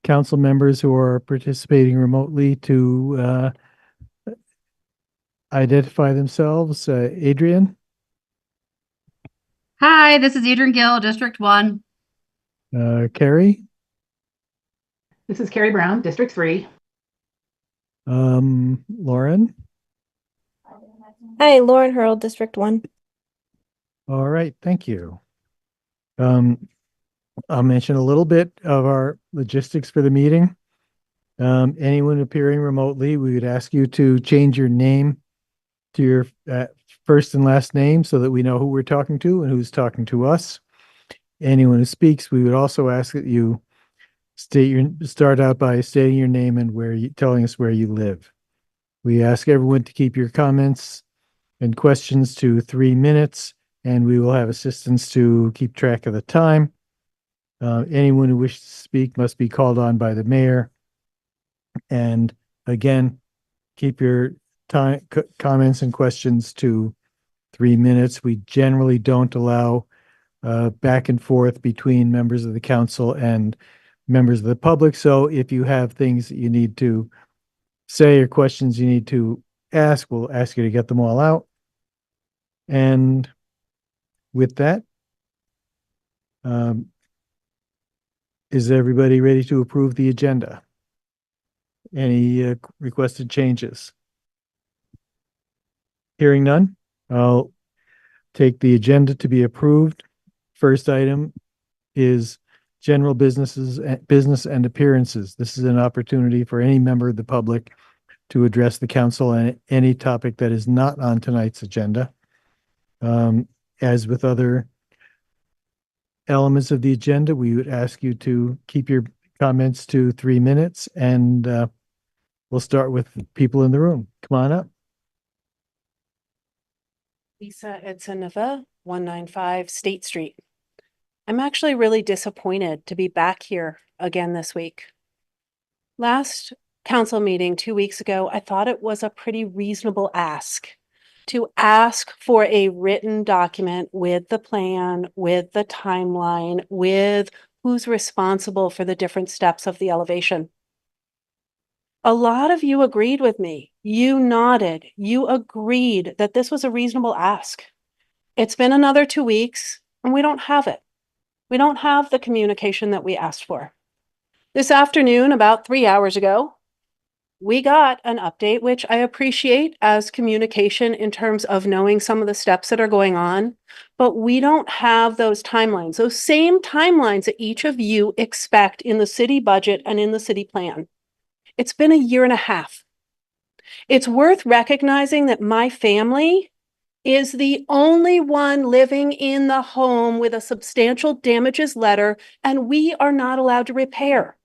council members who are participating remotely to identify themselves. Adrian, Hi, this is Adrian Gill, District 1. Carrie, This is Carrie Brown, District 3. Lauren. Hi, Lauren Hurl, District 1. All right, thank you. I'll mention a little bit of our logistics for the meeting. Anyone appearing remotely, we would ask you to change your name to your first and last name so that we know who we're talking to and who's talking to us. Anyone who speaks, we would also ask that you start out by stating your name and telling us where you live. We ask everyone to keep your comments and questions to 3 minutes, and we will have assistants to keep track of the time. Anyone who wishes to speak must be called on by the mayor. And again, keep your comments and questions to 3 minutes. We generally don't allow back and forth between members of the council and members of the public. So if you have things that you need to say or questions you need to ask, we'll ask you to get them all out. And with that, is everybody ready to approve the agenda? Any requested changes? Hearing none, I'll take the agenda to be approved. First item is general business and appearances. This is an opportunity for any member of the public to address the council on any topic that is not on tonight's agenda. As with other elements of the agenda, we would ask you to keep your comments to 3 minutes, and we'll start with people in the room. Come on up. Lisa Edson-Neva, 195 State Street. I'm actually really disappointed to be back here again this week. Last council meeting 2 weeks ago, I thought it was a pretty reasonable ask to ask for a written document with the plan, with the timeline, with who's responsible for the different steps of the elevation. A lot of you agreed with me. You nodded. You agreed that this was a reasonable ask. It's been another 2 weeks and we don't have it. We don't have the communication that we asked for. This afternoon, about 3 hours ago, we got an update, which I appreciate as communication in terms of knowing some of the steps that are going on, but we don't have those timelines, those same timelines that each of you expect in the city budget and in the city plan. It's been 1.5 years. It's worth recognizing that my family is the only one living in the home with a substantial damages letter, and we are not allowed to repair.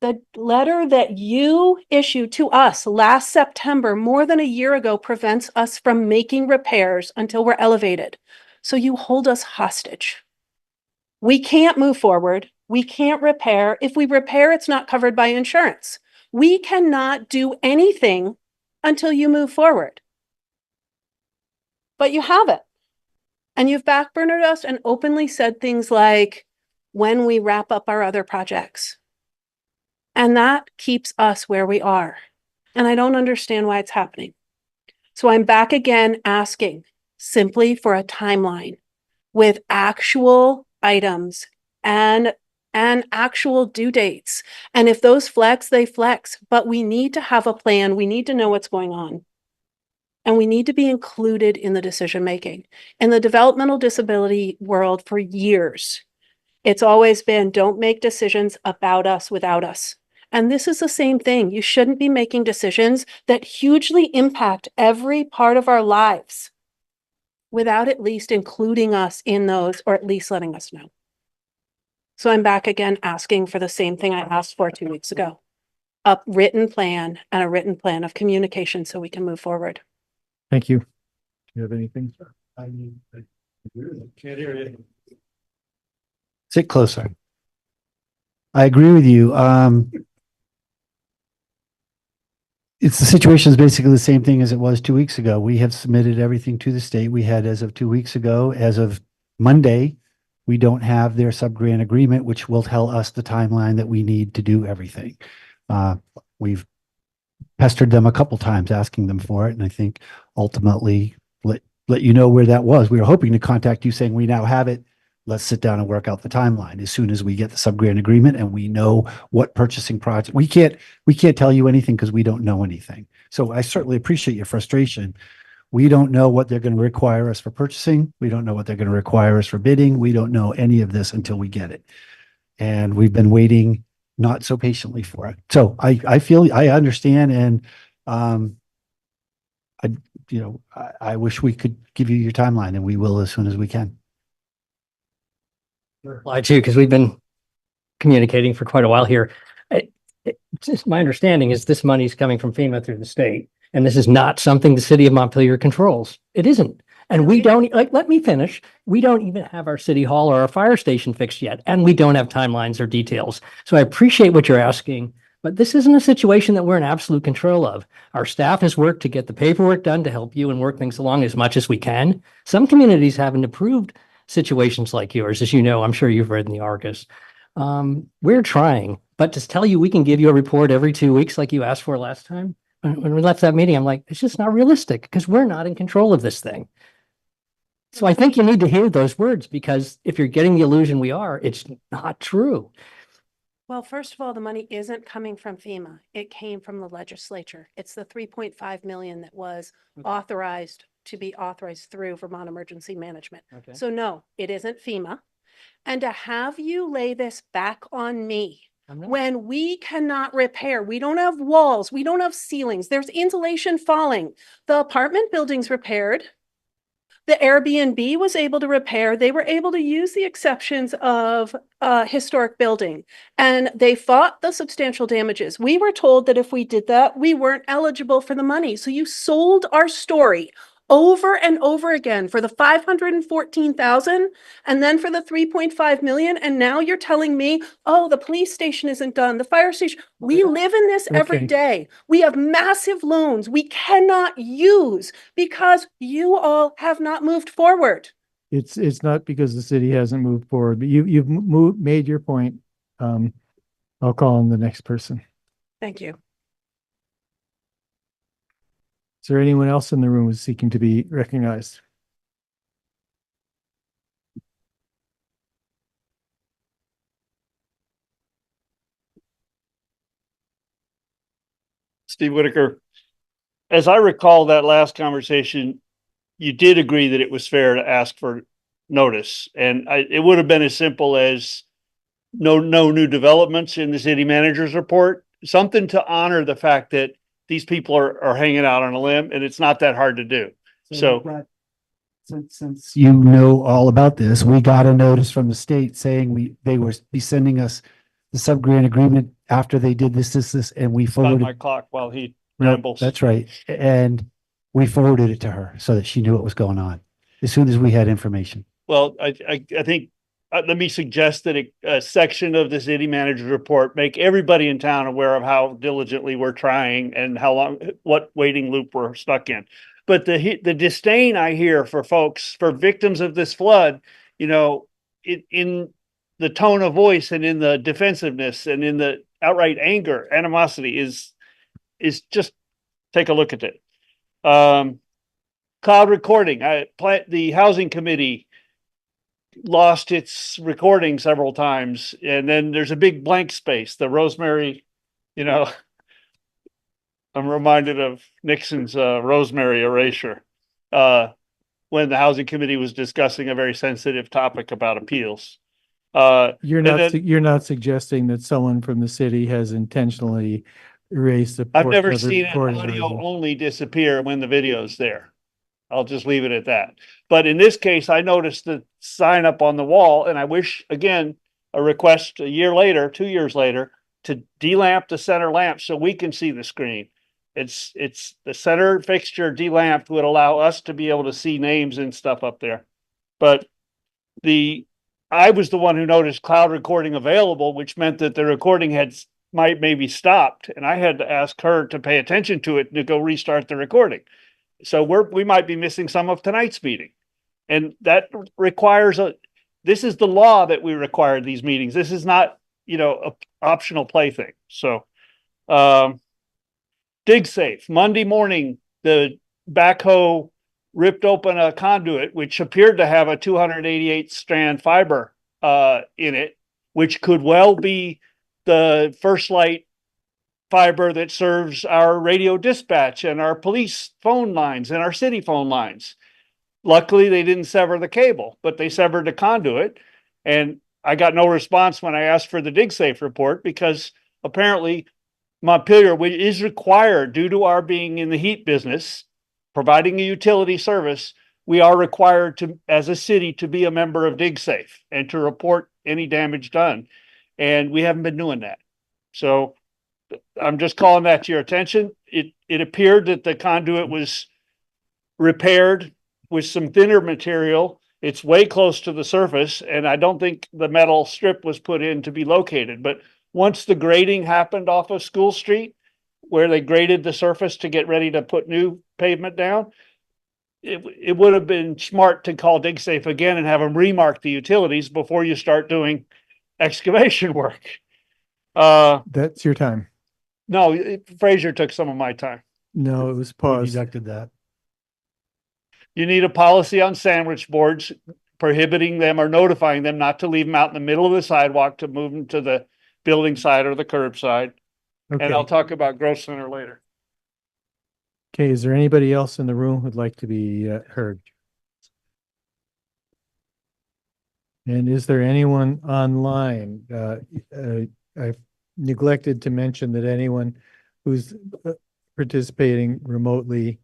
The letter that you issued to us last September, more than 1 year ago, prevents us from making repairs until we're elevated. So you hold us hostage. We can't move forward. We can't repair. If we repair, it's not covered by insurance. We cannot do anything until you move forward. But you haven't. And you've backburnered us and openly said things like, when we wrap up our other projects. And that keeps us where we are. And I don't understand why it's happening. So I'm back again asking simply for a timeline with actual items and actual due dates. And if those flex, they flex. But we need to have a plan. We need to know what's going on. And we need to be included in the decision making. In the developmental disability world for years, it's always been, don't make decisions about us without us. And this is the same thing. You shouldn't be making decisions that hugely impact every part of our lives without at least including us in those, or at least letting us know. So I'm back again asking for the same thing I asked for 2 weeks ago. A written plan and a written plan of communication so we can move forward. Thank you. Do you have anything? I can't hear you. Sit closer. I agree with you. It's the situation is basically the same thing as it was 2 weeks ago. We have submitted everything to the state. We had, as of 2 weeks ago, as of Monday, We don't have their sub-grant agreement, which will tell us the timeline that we need to do everything. We've pestered them a couple times asking them for it, and I think ultimately let you know where that was. We were hoping to contact you saying we now have it. Let's sit down and work out the timeline as soon as we get the sub-grant agreement and we know what purchasing project. We can't tell you anything because we don't know anything. So I certainly appreciate your frustration. We don't know what they're going to require us for purchasing. We don't know what they're going to require us for bidding. We don't know any of this until we get it. And we've been waiting not so patiently for it. So I feel, I understand. And, I wish we could give you your timeline, and we will as soon as we can. Reply too, because we've been communicating for quite a while here. Just my understanding is this money is coming from FEMA through the state, and this is not something the city of Montpelier controls. It isn't. And we don't, let me finish. We don't even have our city hall or our fire station fixed yet, and we don't have timelines or details. So I appreciate what you're asking, but this isn't a situation that we're in absolute control of. Our staff has worked to get the paperwork done to help you and work things along as much as we can. Some communities haven't approved situations like yours, as you know. I'm sure you've read in the Argus. We're trying, but to tell you we can give you a report every 2 weeks like you asked for last time, when we left that meeting, I'm like, it's just not realistic because we're not in control of this thing. So I think you need to hear those words, because if you're getting the illusion we are, it's not true. Well, first of all, the money isn't coming from FEMA. It came from the legislature. It's the 3.5 million that was authorized to be authorized through Vermont Emergency Management. Okay. So no, it isn't FEMA. And to have you lay this back on me when we cannot repair, we don't have walls, we don't have ceilings, there's insulation falling. The apartment building's repaired. The Airbnb was able to repair. They were able to use the exceptions of historic building, and they fought the substantial damages. We were told that if we did that, we weren't eligible for the money. So you sold our story over and over again for the 514,000 and then for the 3.5 million. And now you're telling me, oh, the police station isn't done, the fire station. We live in this every Okay. day. We have massive loans we cannot use because you all have not moved forward. It's not because the city hasn't moved forward, but you've made your point. I'll call on the next person. Thank you. Is there anyone else in the room who's seeking to be recognized? Steve Whitaker, as I recall that last conversation, you did agree that it was fair to ask for notice, and it would have been as simple as no new developments in the city manager's report, something to honor the fact that these people are hanging out on a limb, and it's not that hard to do. So Since you know all about this, we got a notice from the state saying they were be sending us the sub-grant agreement after they did this, and we on forwarded. my clock while he Nope, rambles. that's right. And we forwarded it to her so that she knew what was going on as soon as we had information. Well, I think, let me suggest that a section of the city manager's report make everybody in town aware of how diligently we're trying and what waiting loop we're stuck in. But the disdain I hear for folks, for victims of this flood, in the tone of voice and in the defensiveness and in the outright anger, animosity is just, take a look at it. Cloud recording. The housing committee lost its recording several times, and then there's a big blank space. The Rosemary, I'm reminded of Nixon's Rosemary erasure when the housing committee was discussing a very sensitive topic about appeals. You're not suggesting that someone from the city has intentionally erased the. I've never portion of the seen an recording audio version. only disappear when the video's there. I'll just leave it at that. But in this case, I noticed the sign up on the wall, and I wish, again, a request 2 years later, to delamp the center lamp so we can see the screen. It's the center fixture delamped would allow us to be able to see names and stuff up there. But I was the one who noticed cloud recording available, which meant that the recording might maybe stopped, and I had to ask her to pay attention to it and to go restart the recording. So we might be missing some of tonight's meeting, and that requires this is the law that we require these meetings. This is not, a optional plaything. So, dig safe. Monday morning, the backhoe ripped open a conduit, which appeared to have a 288 strand fiber, in it, which could well be the First Light fiber that serves our radio dispatch and our police phone lines and our city phone lines. Luckily, they didn't sever the cable, but they severed the conduit. And I got no response when I asked for the DigSafe report, because apparently Montpelier, which is required due to our being in the heat business, providing a utility service, we are required to, as a city, to be a member of DigSafe and to report any damage done. And we haven't been doing that. So I'm just calling that to your attention. It appeared that the conduit was repaired with some thinner material. It's way close to the surface, and I don't think the metal strip was put in to be located. But once the grading happened off of School Street, where they graded the surface to get ready to put new pavement down, it would have been smart to call DigSafe again and have them remark the utilities before you start doing excavation work. That's your time. No, Fraser took some of my time. No, it was We paused. deducted that. You need a policy on sandwich boards prohibiting them or notifying them not to leave them out in the middle of the sidewalk, to move them to the building side or the curb side. And I'll Okay. talk about Growth Center later. Okay, is there anybody else in the room who'd like to be heard? And is there anyone online? I've neglected to mention that anyone who's participating remotely,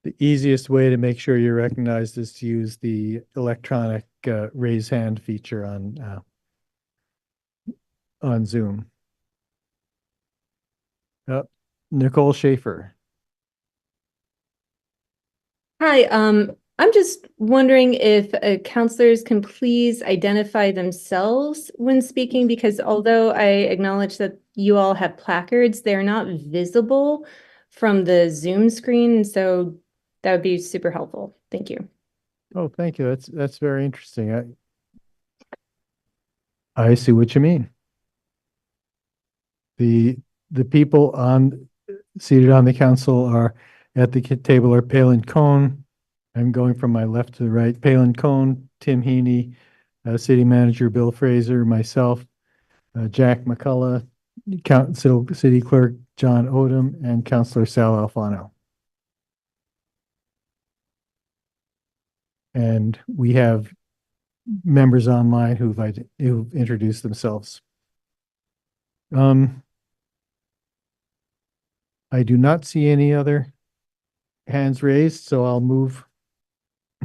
the easiest way to make sure you're recognized is to use the electronic raise hand feature on Zoom. Nicole Schaefer. Hi, I'm just wondering if counselors can please identify themselves when speaking, because although I acknowledge that you all have placards, they're not visible from the Zoom screen, so that would be super helpful. Thank you. Oh, thank you. That's very interesting. I see what you mean. The people seated on the council are at the table are Palin Cohn. I'm going from my left to the right. Palin Cohn, Tim Heaney, City Manager Bill Fraser, myself, Jack McCullough, City Clerk John Odom, and Councillor Sal Alfano. And we have members online who've introduced themselves. I do not see any other hands raised, so I'll move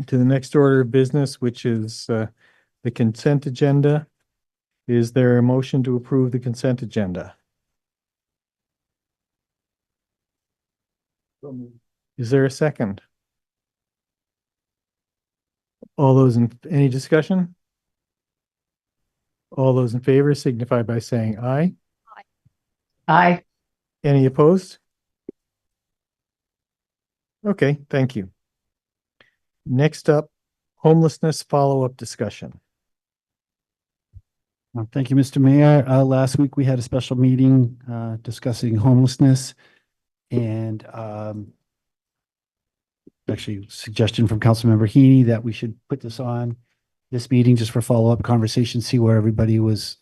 to the next order of business, which is the consent agenda. Is there a motion to approve the consent agenda? Is there a second? Any discussion? All those in favor signify by saying aye. Aye. Any opposed? Okay, thank you. Next up, homelessness follow-up discussion. Thank you, Mr. Mayor. Last week we had a special meeting discussing homelessness, and actually suggestion from Councilmember Heaney that we should put this on this meeting just for follow-up conversation, see where everybody was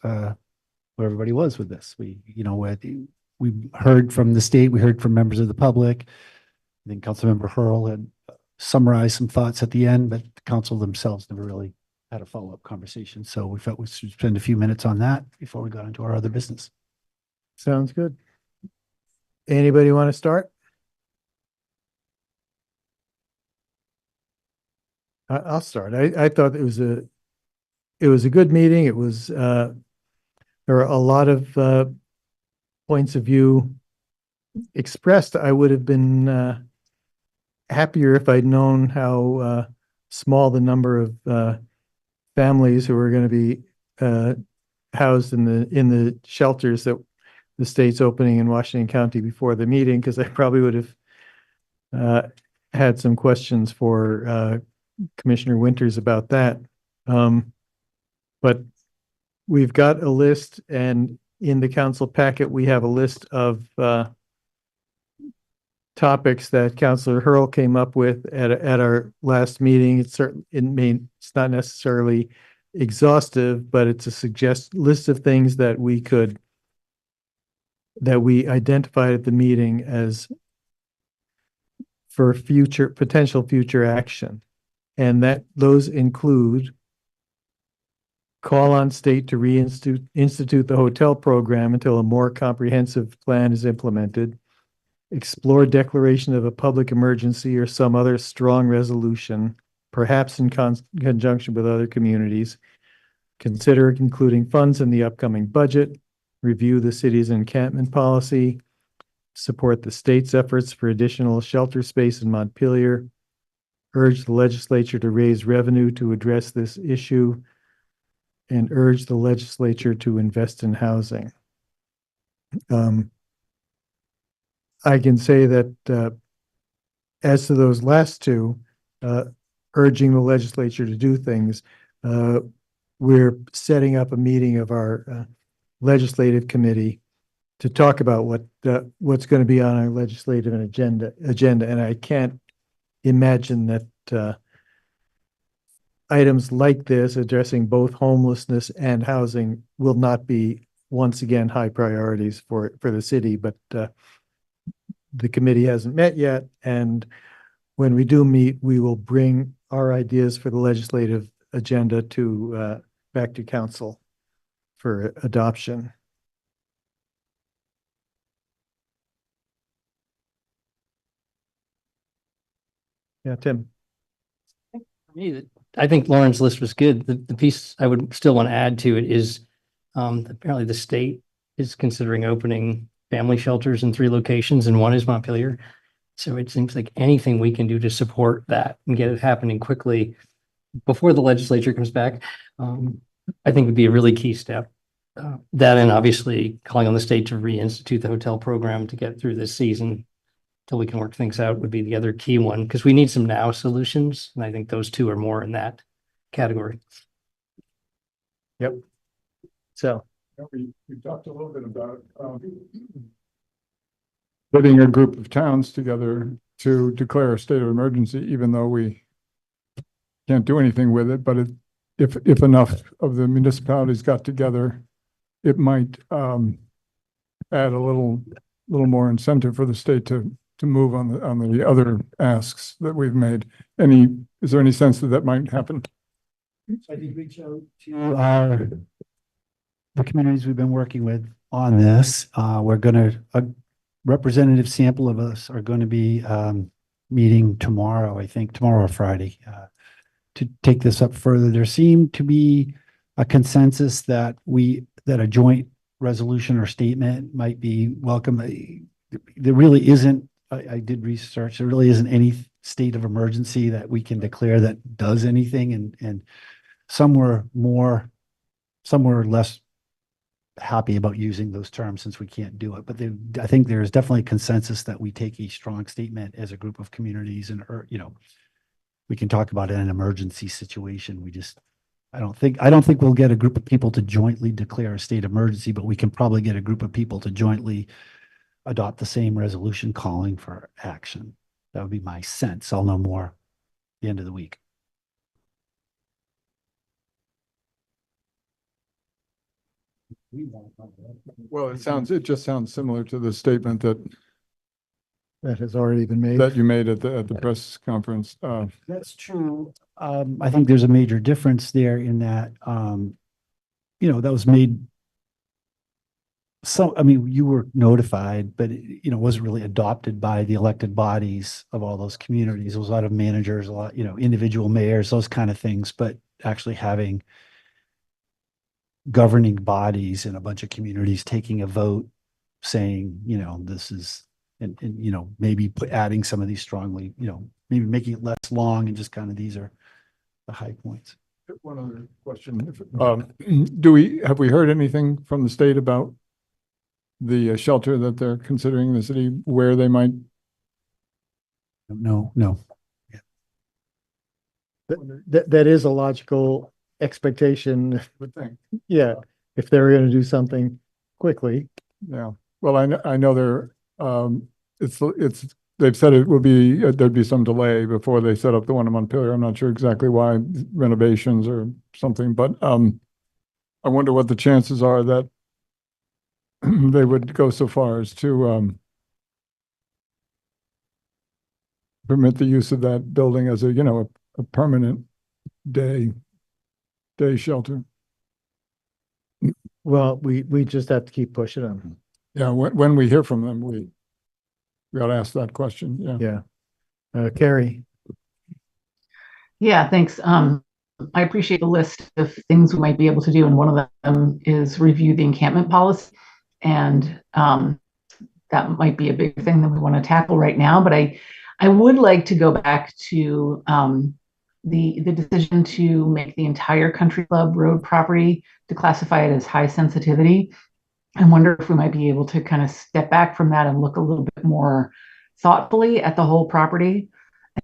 with this. We heard from the state, we heard from members of the public. I think Councilmember Hurl had summarized some thoughts at the end, but the council themselves never really had a follow-up conversation. So we felt we should spend a few minutes on that before we got into our other business. Sounds good. Anybody want to start? I'll start. I thought it was a good meeting. It was there were a lot of points of view expressed. I would have been happier if I'd known how small the number of families who were going to be housed in the shelters that the state's opening in Washington County before the meeting, because I probably would have had some questions for Commissioner Winters about that. But we've got a list, and in the council packet, we have a list of topics that Councillor Hurl came up with at our last meeting. It's not necessarily exhaustive, but it's a list of things that we identified at the meeting as for potential future action. And those include call on state to institute the hotel program until a more comprehensive plan is implemented. Explore declaration of a public emergency or some other strong resolution, perhaps in conjunction with other communities. Consider including funds in the upcoming budget. Review the city's encampment policy. Support the state's efforts for additional shelter space in Montpelier. Urge the legislature to raise revenue to address this issue. And urge the legislature to invest in housing. I can say that as to those last two, urging the legislature to do things, we're setting up a meeting of our legislative committee to talk about what's going to be on our legislative agenda. And I can't imagine that items like this addressing both homelessness and housing will not be once again high priorities for the city, but the committee hasn't met yet, and when we do meet, we will bring our ideas for the legislative agenda back to council for adoption. Yeah, Tim. I think Lauren's list was good. The piece I would still want to add to it is apparently the state is considering opening family shelters in 3 locations, and one is Montpelier. So it seems like anything we can do to support that and get it happening quickly before the legislature comes back, I think would be a really key step. That, and obviously calling on the state to reinstitute the hotel program to get through this season till we can work things out would be the other key one, because we need some now solutions. And I think those two are more in that category. Yep. So we talked a little bit about getting a group of towns together to declare a state of emergency, even though we can't do anything with it. But if enough of the municipalities got together, it might add a little more incentive for the state to move on the other asks that we've made. Is there any sense that might happen? I did reach out to the communities we've been working with on this. We're going a representative sample of us are going to be meeting tomorrow, I think tomorrow or Friday, to take this up further. There seemed to be a consensus that a joint resolution or statement might be welcome. There really isn't, I did research, there really isn't any state of emergency that we can declare that does anything, and some were less happy about using those terms since we can't do it. But I think there's definitely consensus that we take a strong statement as a group of communities, and we can talk about it in an emergency situation. I don't think we'll get a group of people to jointly declare a state of emergency, but we can probably get a group of people to jointly adopt the same resolution calling for action. That would be my sense. I'll know more at the end of the week. Well, it just sounds similar to the statement that has already been made. That you made at the press conference. That's true. I think there's a major difference there in that, that was made. You were notified, but it wasn't really adopted by the elected bodies of all those communities. There was a lot of managers, a lot, individual mayors, those kind of things, but actually having governing bodies in a bunch of communities taking a vote saying, this is, and maybe adding some of these strongly, maybe making it less long and just kind of, these are the high points. One other question. Have we heard anything from the state about the shelter that they're considering in the city, where they might? No. That is a logical expectation, Would think. yeah, if they were gonna do something quickly. Yeah, well, I know they've said it will be, there'd be some delay before they set up the one in Montpelier. I'm not sure exactly why, renovations or something, but, I wonder what the chances are that they would go so far as to, permit the use of that building as a permanent day shelter. Well, we just have to keep pushing them. Yeah, when we hear from them, we gotta ask that question, yeah. Yeah. Carrie, Yeah, thanks. I appreciate the list of things we might be able to do, and one of them is review the encampment policy. And that might be a big thing that we want to tackle right now, but I would like to go back to the decision to make the entire country club road property to classify it as high sensitivity. I wonder if we might be able to kind of step back from that and look a little bit more thoughtfully at the whole property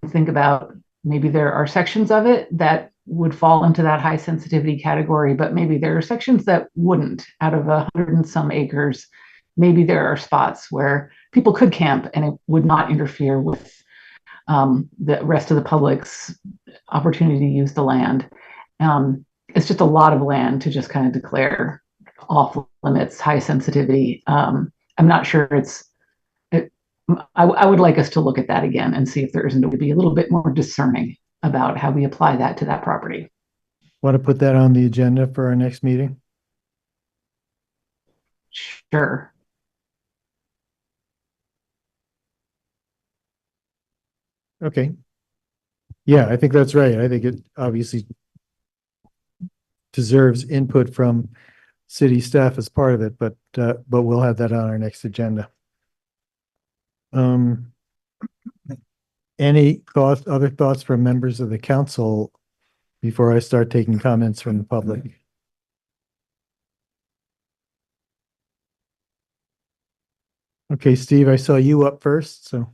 and think about maybe there are sections of it that would fall into that high sensitivity category, but maybe there are sections that wouldn't. Out of 100 and some acres, maybe there are spots where people could camp and it would not interfere with the rest of the public's opportunity to use the land. It's just a lot of land to just kind of declare off limits, high sensitivity. I'm not sure I would like us to look at that again and see if there isn't to be a little bit more discerning about how we apply that to that property. want to put that on the agenda for our next meeting? Sure. Okay. Yeah, I think that's right. I think it obviously deserves input from city staff as part of it, but we'll have that on our next agenda. Any other thoughts from members of the council before I start taking comments from the public? Okay, Steve, I saw you up first, so.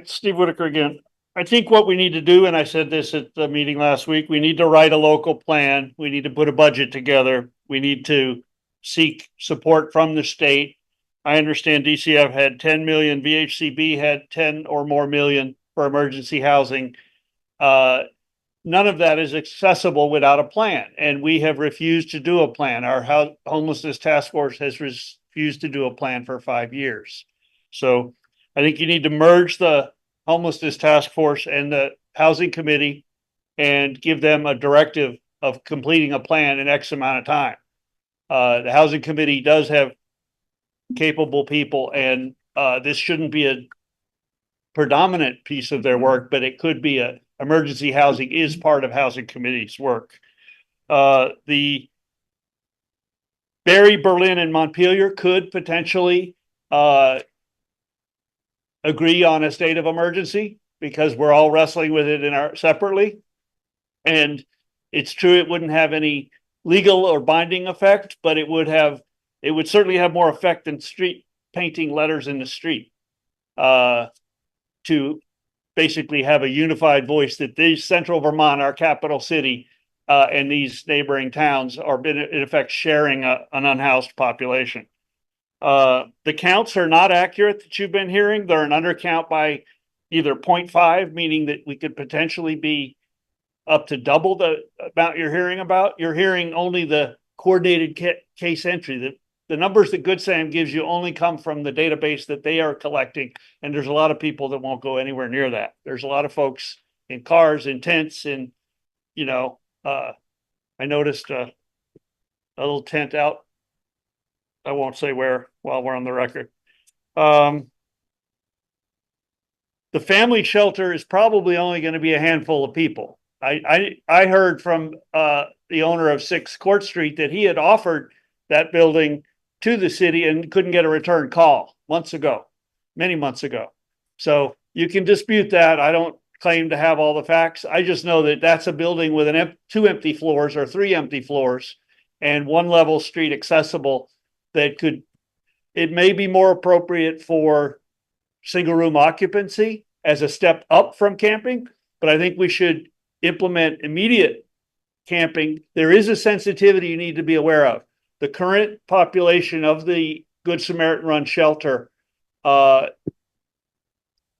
Steve Whitaker again. I think what we need to do, and I said this at the meeting last week, we need to write a local plan. We need to put a budget together. We need to seek support from the state. I understand DCF had 10 million, VHCB had 10 or more million for emergency housing. None of that is accessible without a plan, and we have refused to do a plan. Our homelessness task force has refused to do a plan for 5 years. So I think you need to merge the homelessness task force and the housing committee and give them a directive of completing a plan in X amount of time. The housing committee does have capable people, and this shouldn't be a predominant piece of their work, but it could be emergency housing is part of housing committee's work. The Barry, Berlin, and Montpelier could potentially agree on a state of emergency because we're all wrestling with it separately. And it's true it wouldn't have any legal or binding effect, but it would certainly have more effect than street painting letters in the street to basically have a unified voice that these central Vermont, our capital city, and these neighboring towns are in effect sharing an unhoused population. The counts are not accurate that you've been hearing. They're an undercount by either 0.5, meaning that we could potentially be up to double the amount you're hearing about. You're hearing only the coordinated case entry. The numbers that Good Sam gives you only come from the database that they are collecting. And there's a lot of people that won't go anywhere near that. There's a lot of folks in cars, in tents, and, I noticed a little tent out. I won't say where while we're on the record. The family shelter is probably only going to be a handful of people. I heard from the owner of 6 Court Street that he had offered that building to the city and couldn't get a return call many months ago. So you can dispute that. I don't claim to have all the facts. I just know that that's a building with 2 empty floors or 3 empty floors and 1 level street accessible that it may be more appropriate for single room occupancy as a step up from camping, but I think we should implement immediate camping. There is a sensitivity you need to be aware of. The current population of the Good Samaritan Run shelter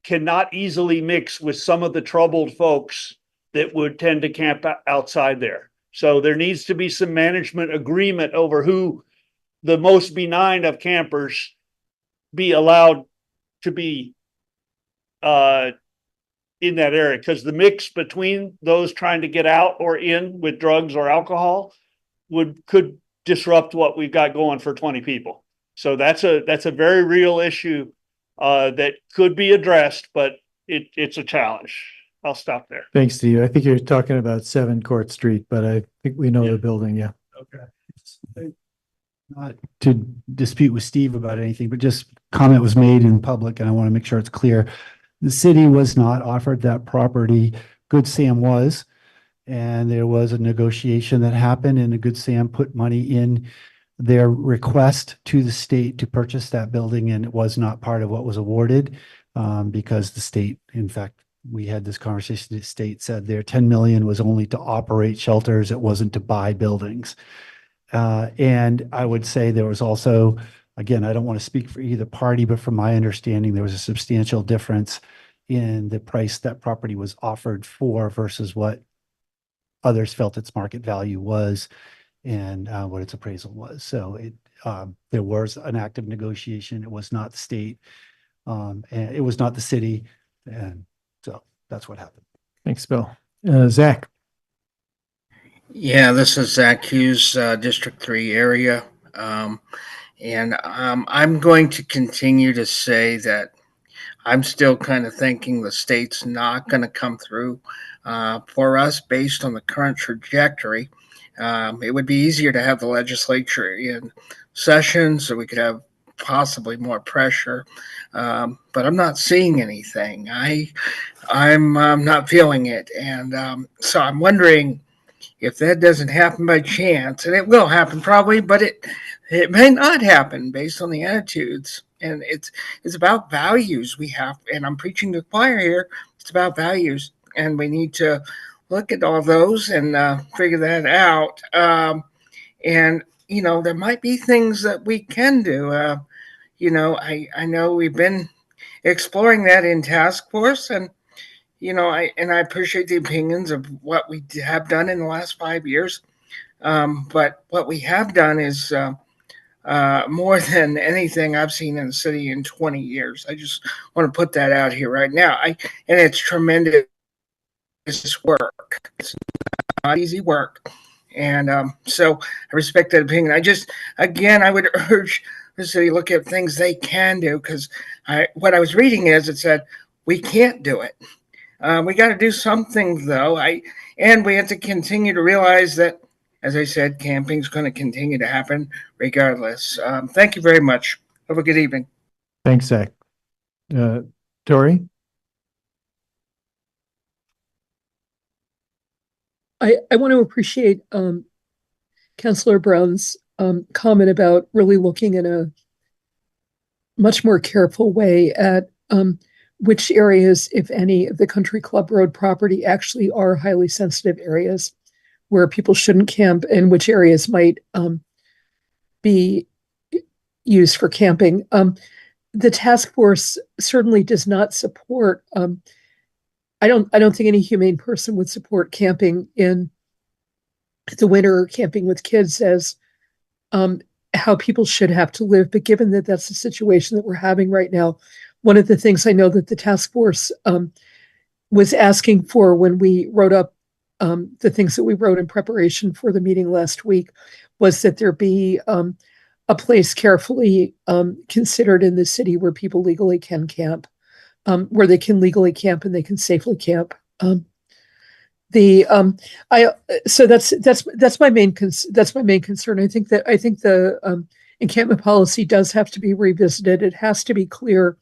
cannot easily mix with some of the troubled folks that would tend to camp outside there. So there needs to be some management agreement over who the most benign of campers be allowed to be in that area, because the mix between those trying to get out or in with drugs or alcohol could disrupt what we've got going for 20 people. So that's a very real issue that could be addressed, but it's a challenge. I'll stop there. Thanks, Steve. I think you're talking about 7 Court Street, but I think we know Yeah. the building, yeah. Okay. Not to dispute with Steve about anything, but just comment was made in public and I want to make sure it's clear. The city was not offered that property. Good Sam was, and there was a negotiation that happened and a Good Sam put money in their request to the state to purchase that building, and it was not part of what was awarded because the state, in fact, we had this conversation, the state said their 10 million was only to operate shelters. It wasn't to buy buildings. And I would say there was also, again, I don't want to speak for either party, but from my understanding, there was a substantial difference in the price that property was offered for versus what others felt its market value was and what its appraisal was. So there was an active negotiation. It was not the state, and it was not the city. And so that's what happened. Thanks, Bill. Zach. Yeah, this is Zach Hughes, District 3 area. I'm going to continue to say that I'm still kind of thinking the state's not going to come through for us based on the current trajectory. It would be easier to have the legislature in session so we could have possibly more pressure. But I'm not seeing anything. I'm not feeling it. And so I'm wondering if that doesn't happen by chance, and it will happen probably, but it may not happen based on the attitudes. And it's about values we have, and I'm preaching to the choir here. It's about values, and we need to look at all those and figure that out. And there might be things that we can do. I know we've been exploring that in task force, and I appreciate the opinions of what we have done in the last 5 years. But what we have done is more than anything I've seen in the city in 20 years. I just want to put that out here right now. And it's tremendous work. It's not easy work. And so I respect that opinion. I would urge the city to look at things they can do, because what I was reading is it said, we can't do it. We got to do something, though. And we have to continue to realize that, as I said, camping is going to continue to happen regardless. Thank you very much. Have a good evening. Thanks, Zach. Tori? I want to appreciate Councillor Brown's comment about really looking in a much more careful way at which areas, if any, of the Country Club Road property actually are highly sensitive areas where people shouldn't camp, and which areas might be used for camping. The task force certainly does not support. I don't think any humane person would support camping in the winter or camping with kids as how people should have to live. But given that that's the situation that we're having right now, one of the things I know that the task force was asking for when we wrote up the things that we wrote in preparation for the meeting last week was that there be a place carefully considered in the city where people legally can camp, where they can legally camp and they can safely camp. So that's my main concern. I think the encampment policy does have to be revisited. It has to be clear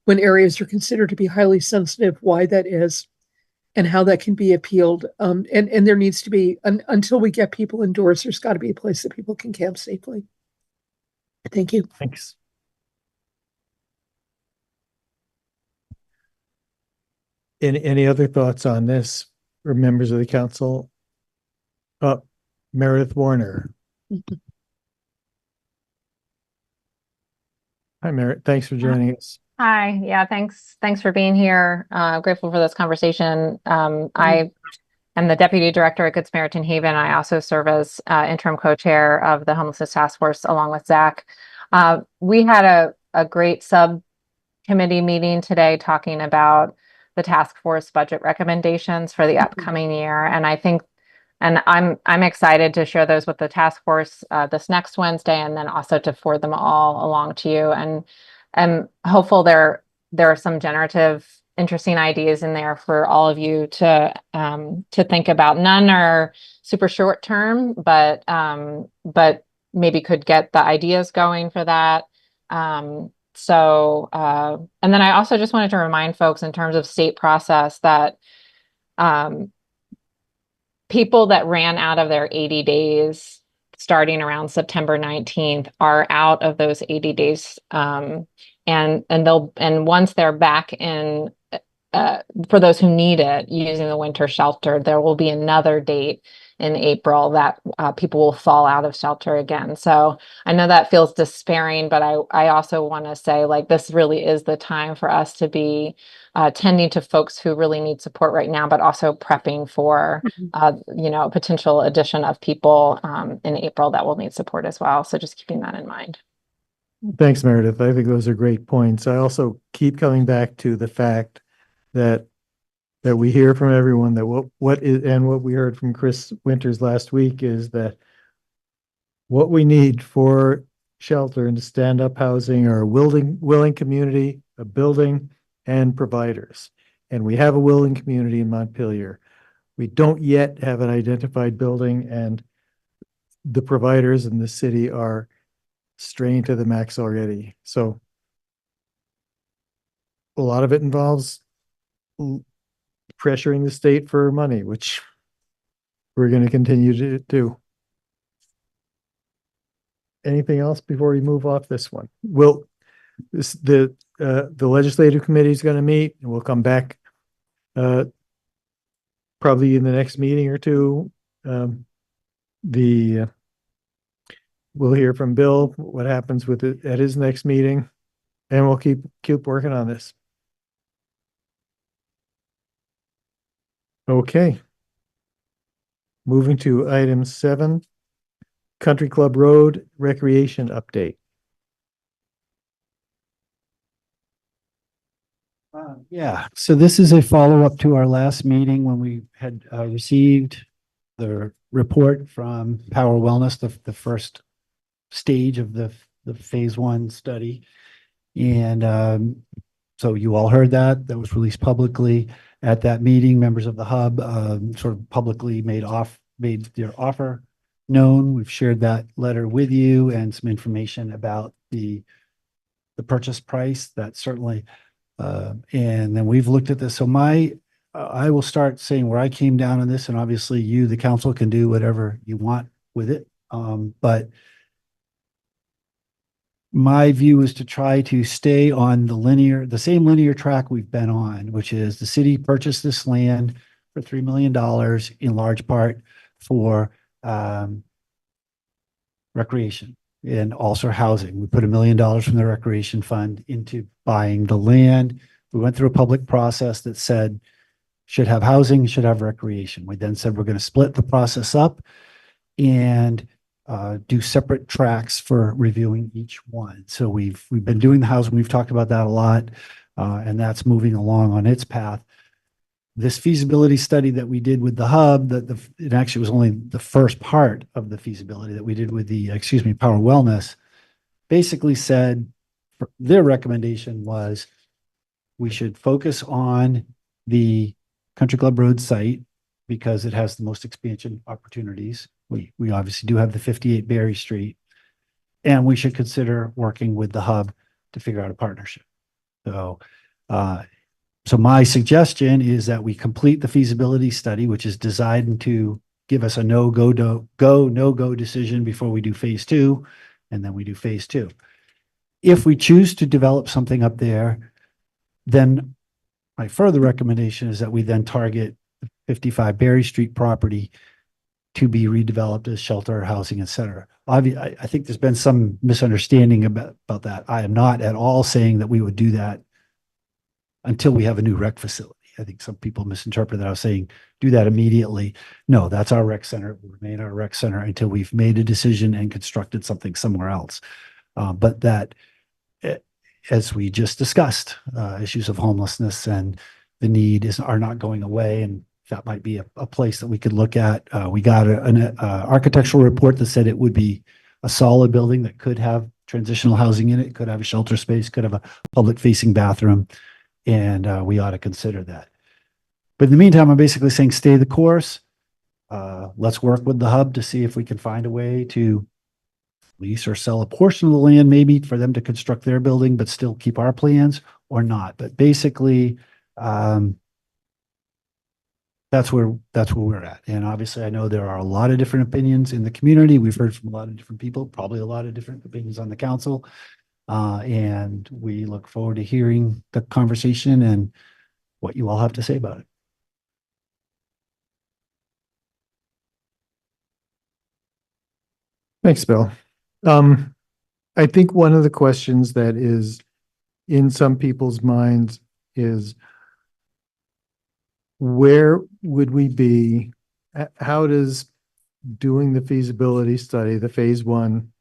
when areas are considered to be highly sensitive, why that is, and how that can be appealed. And there needs to be, until we get people indoors, there's got to be a place that people can camp safely. Thank you. Thanks. Any other thoughts on this or members of the council? Meredith Warner. Hi, Meredith. Thanks for joining us. Hi, yeah, thanks for being here. Grateful for this conversation. I am the Deputy Director at Good Samaritan Haven. I also serve as interim co-chair of the Homelessness Task Force along with Zach. We had a great subcommittee meeting today talking about the task force budget recommendations for the upcoming year. And I think, and I'm excited to share those with the task force this next Wednesday, and then also to forward them all along to you. And I'm hopeful there are some generative, interesting ideas in there for all of you to think about. None are super short term, but maybe could get the ideas going for that. And then I also just wanted to remind folks in terms of state process that people that ran out of their 80 days starting around September 19th are out of those 80 days. And once they're back in, for those who need it, using the winter shelter, there will be another date in April that people will fall out of shelter again. So I know that feels despairing, but I also want to say, like, this really is the time for us to be tending to folks who really need support right now, but also prepping for, a potential addition of people in April that will need support as well. So just keeping that in mind. Thanks, Meredith. I think those are great points. I also keep coming back to the fact that we hear from everyone that what we heard from Chris Winters last week is that what we need for shelter and stand-up housing are a willing community, a building, and providers. And we have a willing community in Montpelier. We don't yet have an identified building, and the providers in the city are strained to the max already. So a lot of it involves pressuring the state for money, which we're going to continue to do. Anything else before we move off this one? The legislative committee is going to meet, and we'll come back probably in the next meeting or two. We'll hear from Bill what happens with it at his next meeting, and we'll keep working on this. Okay. Moving to item 7, Country Club Road Recreation Update. Yeah, so this is a follow-up to our last meeting when we had received the report from Power Wellness, the first stage of the phase 1 study. And so you all heard that was released publicly at that meeting. Members of the hub sort of publicly made their offer known. We've shared that letter with you and some information about the purchase price. That certainly, and then we've looked at this. So I will start saying where I came down on this, and obviously you, the council, can do whatever you want with it. But my view is to try to stay on the same linear track we've been on, which is the city purchased this land for $3 million in large part for recreation and also housing. We put $1 million from the recreation fund into buying the land. We went through a public process that said should have housing, should have recreation. We then said we're going to split the process up and do separate tracks for reviewing each one. So we've been doing the housing. We've talked about that a lot, and that's moving along on its path. This feasibility study that we did with the hub, it actually was only the first part of the feasibility that we did with Power Wellness, basically said their recommendation was we should focus on the Country Club Road site because it has the most expansion opportunities. We obviously do have the 58 Berry Street, and we should consider working with the hub to figure out a partnership. So my suggestion is that we complete the feasibility study, which is designed to give us a no-go decision before we do phase 2, and then we do phase 2. If we choose to develop something up there, then my further recommendation is that we then target 55 Berry Street property to be redeveloped as shelter, housing, et cetera. I think there's been some misunderstanding about that. I am not at all saying that we would do that until we have a new rec facility. I think some people misinterpreted that I was saying, do that immediately. No, that's our rec center. It will remain our rec center until we've made a decision and constructed something somewhere else. But that, as we just discussed, issues of homelessness and the need are not going away. And that might be a place that we could look at. We got an architectural report that said it would be a solid building that could have transitional housing in it, could have a shelter space, could have a public facing bathroom. And we ought to consider that. But in the meantime, I'm basically saying stay the course. Let's work with the hub to see if we can find a way to lease or sell a portion of the land, maybe for them to construct their building, but still keep our plans or not. But basically, that's where we're at. And obviously, I know there are a lot of different opinions in the community. We've heard from a lot of different people, probably a lot of different opinions on the council. And we look forward to hearing the conversation and what you all have to say about it. Thanks, Bill. I think one of the questions that is in some people's minds is, where would we be? How does doing the feasibility study, the phase one,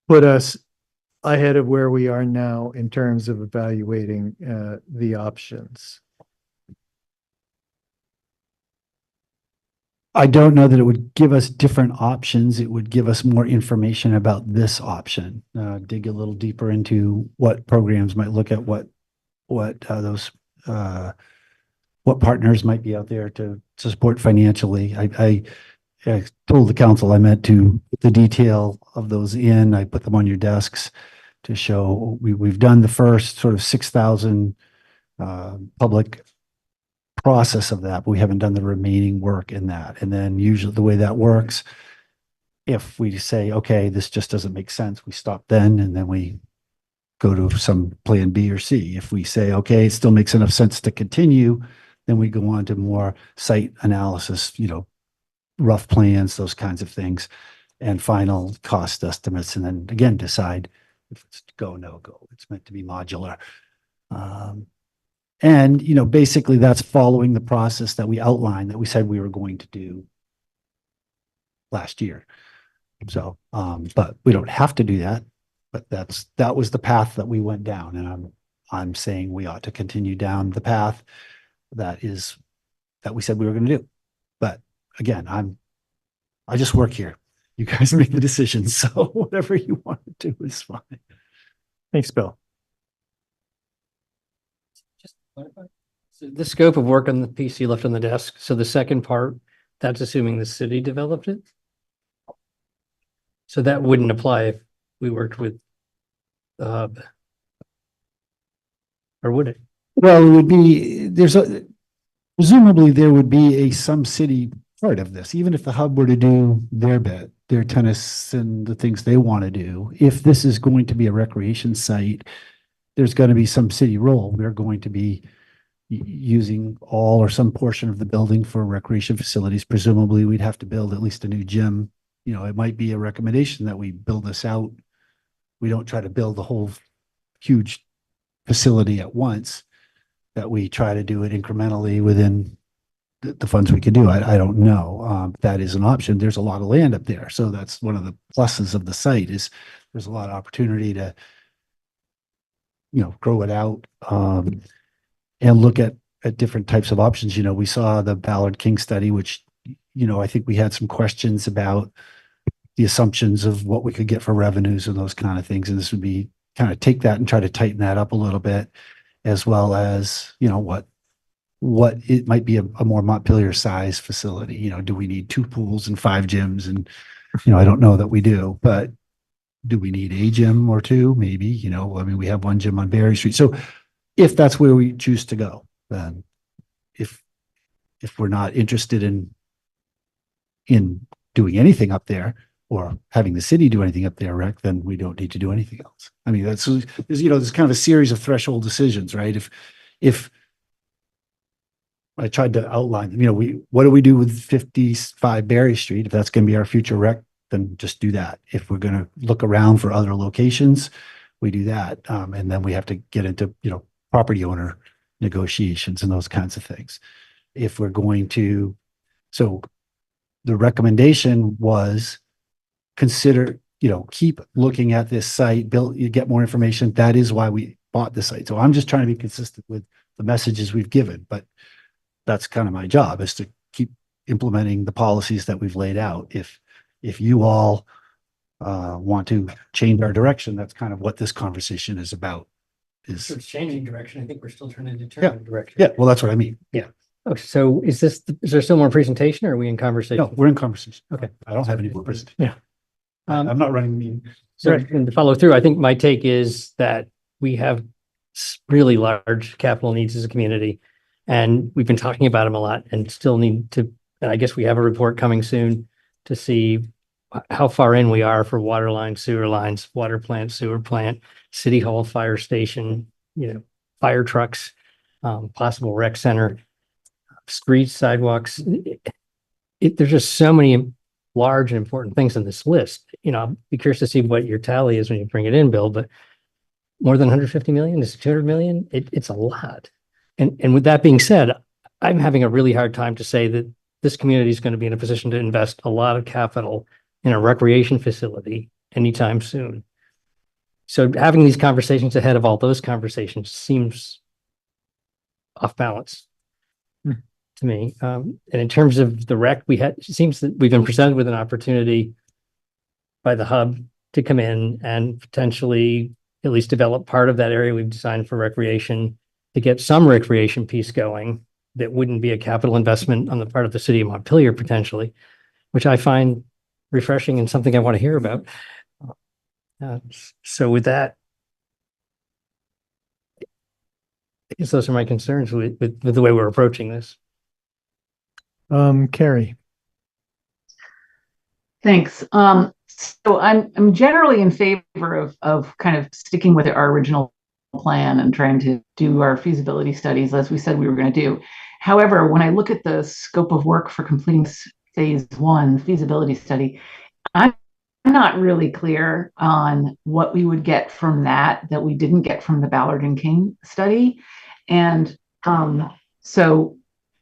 put us ahead of where we are now in terms of evaluating the options? I don't know that it would give us different options. It would give us more information about this option. Dig a little deeper into what programs might look at what partners might be out there to support financially. I told the council I meant to put the detail of those in. I put them on your desks to show we've done the first sort of 6,000 public process of that, but we haven't done the remaining work in that. And then usually the way that works, if we say, okay, this just doesn't make sense, we stop then, and then we go to some plan B or C. If we say, okay, it still makes enough sense to continue, then we go on to more site analysis, rough plans, those kinds of things, and final cost estimates. And then again, decide if it's go, no go. It's meant to be modular. And, basically that's following the process that we outlined that we said we were going to do last year. So, but we don't have to do that, but that was the path that we went down. And I'm saying we ought to continue down the path that we said we were going to do. But again, I just work here. You guys make the decisions. So whatever you want to do is fine. Thanks, Bill. Just to clarify. So the scope of work on the PC left on the desk. So the second part, that's assuming the city developed it. So that wouldn't apply if we worked with the hub. Or would it? Well, it would be, presumably there would be some city part of this, even if the hub were to do their bit, their tennis and the things they want to do. If this is going to be a recreation site, there's going to be some city role. We're going to be using all or some portion of the building for recreation facilities. Presumably we'd have to build at least a new gym. It might be a recommendation that we build this out. We don't try to build the whole huge facility at once, that we try to do it incrementally within the funds we can do. I don't know. That is an option. There's a lot of land up there. So that's one of the pluses of the site is there's a lot of opportunity to, grow it out and look at different types of options. We saw the Ballard King study, which, I think we had some questions about the assumptions of what we could get for revenues and those kind of things. And this would be kind of take that and try to tighten that up a little bit, as well as, what it might be a more Montpelier size facility. Do we need 2 pools and 5 gyms? And, I don't know that we do, but do we need a gym or 2? Maybe, we have 1 gym on Berry Street. So if that's where we choose to go, then if we're not interested in doing anything up there, or having the city do anything up there, rec, then we don't need to do anything else. I mean, there's kind of a series of threshold decisions, right? If I tried to outline, what do we do with 55 Berry Street? If that's going to be our future rec, then just do that. If we're going to look around for other locations, we do that. And then we have to get into, property owner negotiations and those kinds of things. If we're going to, so the recommendation was consider, keep looking at this site, you get more information. That is why we bought the site. So I'm just trying to be consistent with the messages we've given, but that's kind of my job, is to keep implementing the policies that we've laid out. If you all want to change our direction, that's kind of what this conversation is about. So it's changing direction. I think we're still trying to determine direction. Yeah, well, that's what I mean. Yeah. Oh, so is there still more presentation, or are we in conversation? No, we're in conversation. Okay. I don't have any more presentation. Yeah. I'm not running the meeting. So and to follow through, I think my take is that we have really large capital needs as a community, and we've been talking about them a lot and still need to, and I guess we have a report coming soon to see how far in we are for water lines, sewer lines, water plant, sewer plant, city hall, fire station, fire trucks, possible rec center, streets, sidewalks. There's just so many large and important things in this list. I'll be curious to see what your tally is when you bring it in, Bill, but more than 150 million is 200 million. It's a lot. And with that being said, I'm having a really hard time to say that this community is going to be in a position to invest a lot of capital in a recreation facility anytime soon. So having these conversations ahead of all those conversations seems off balance to me. And in terms of the rec, it seems that we've been presented with an opportunity by the hub to come in and potentially at least develop part of that area we've designed for recreation, to get some recreation piece going that wouldn't be a capital investment on the part of the city of Montpelier potentially, which I find refreshing and something I want to hear about. So with that, I guess those are my concerns with the way we're approaching this. Carrie. Thanks. So I'm generally in favor of kind of sticking with our original plan and trying to do our feasibility studies as we said we were going to do. However, when I look at the scope of work for completing phase one feasibility study, I'm not really clear on what we would get from that we didn't get from the Ballard and King study. And so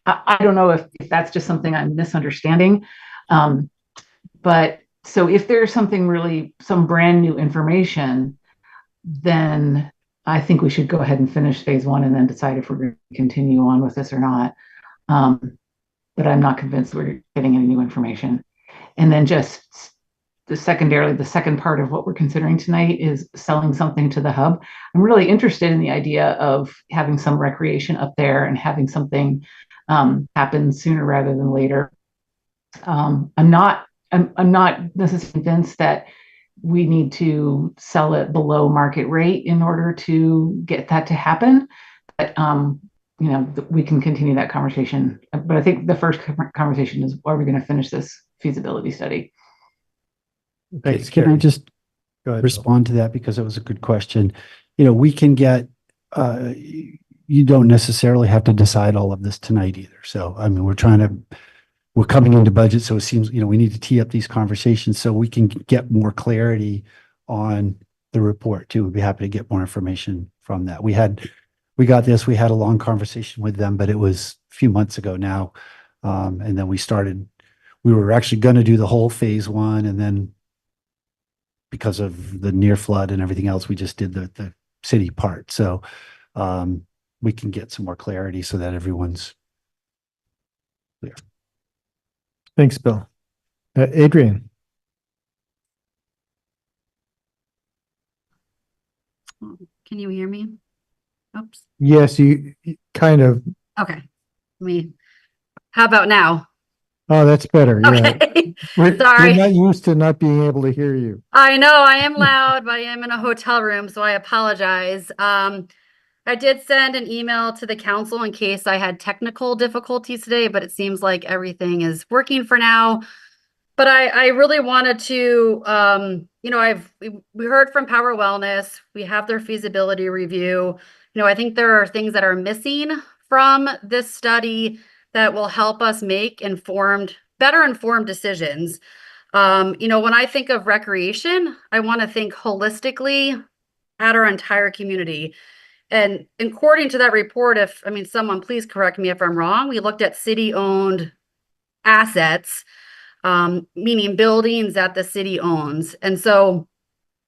I don't know if that's just something I'm misunderstanding. But so if there's some brand new information, then I think we should go ahead and finish phase one and then decide if we're going to continue on with this or not. But I'm not convinced we're getting any new information. And then just the second part of what we're considering tonight is selling something to the hub. I'm really interested in the idea of having some recreation up there and having something happen sooner rather than later. I'm not necessarily convinced that we need to sell it below market rate in order to get that to happen. But we can continue that conversation. But I think the first conversation is, are we going to finish this feasibility study? Thanks, Can I Carrie. just Go ahead, respond to that, because it was a good question? We can get, you don't necessarily have to decide all of this tonight either. So, I mean, we're coming into budget. So it seems, we need to tee up these conversations so we can get more clarity on the report too. We'd be happy to get more information from that. We had a long conversation with them, but it was a few months ago now. And then we were actually going to do the whole phase one, and then because of the near flood and everything else, we just did the city part. So we can get some more clarity so that everyone's clear. Thanks, Bill. Adrian. Can you hear me? Oops. Yes, you kind of. Okay. How about now? Oh, that's better. Yeah. Okay. We're Sorry. not used to not being able to hear you. I know I am loud, but I am in a hotel room, so I apologize. I did send an email to the council in case I had technical difficulties today, but it seems like everything is working for now. But I really wanted to, we heard from Power Wellness, we have their feasibility review. I think there are things that are missing from this study that will help us make better informed decisions. When I think of recreation, I want to think holistically at our entire community. And according to that report, someone please correct me if I'm wrong, we looked at city-owned assets, meaning buildings that the city owns. And so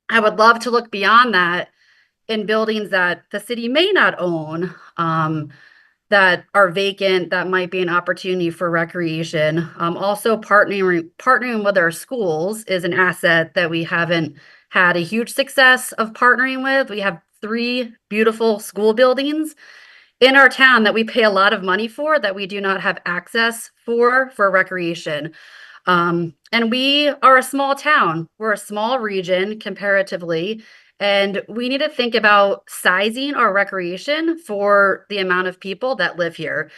I would love to look beyond that in buildings that the city may not own, that are vacant, that might be an opportunity for recreation. Also partnering with our schools is an asset that we haven't had a huge success of partnering with. We have 3 beautiful school buildings in our town that we pay a lot of money for that we do not have access for recreation. And we are a small town. We're a small region comparatively, and we need to think about sizing our recreation for the amount of people that live here.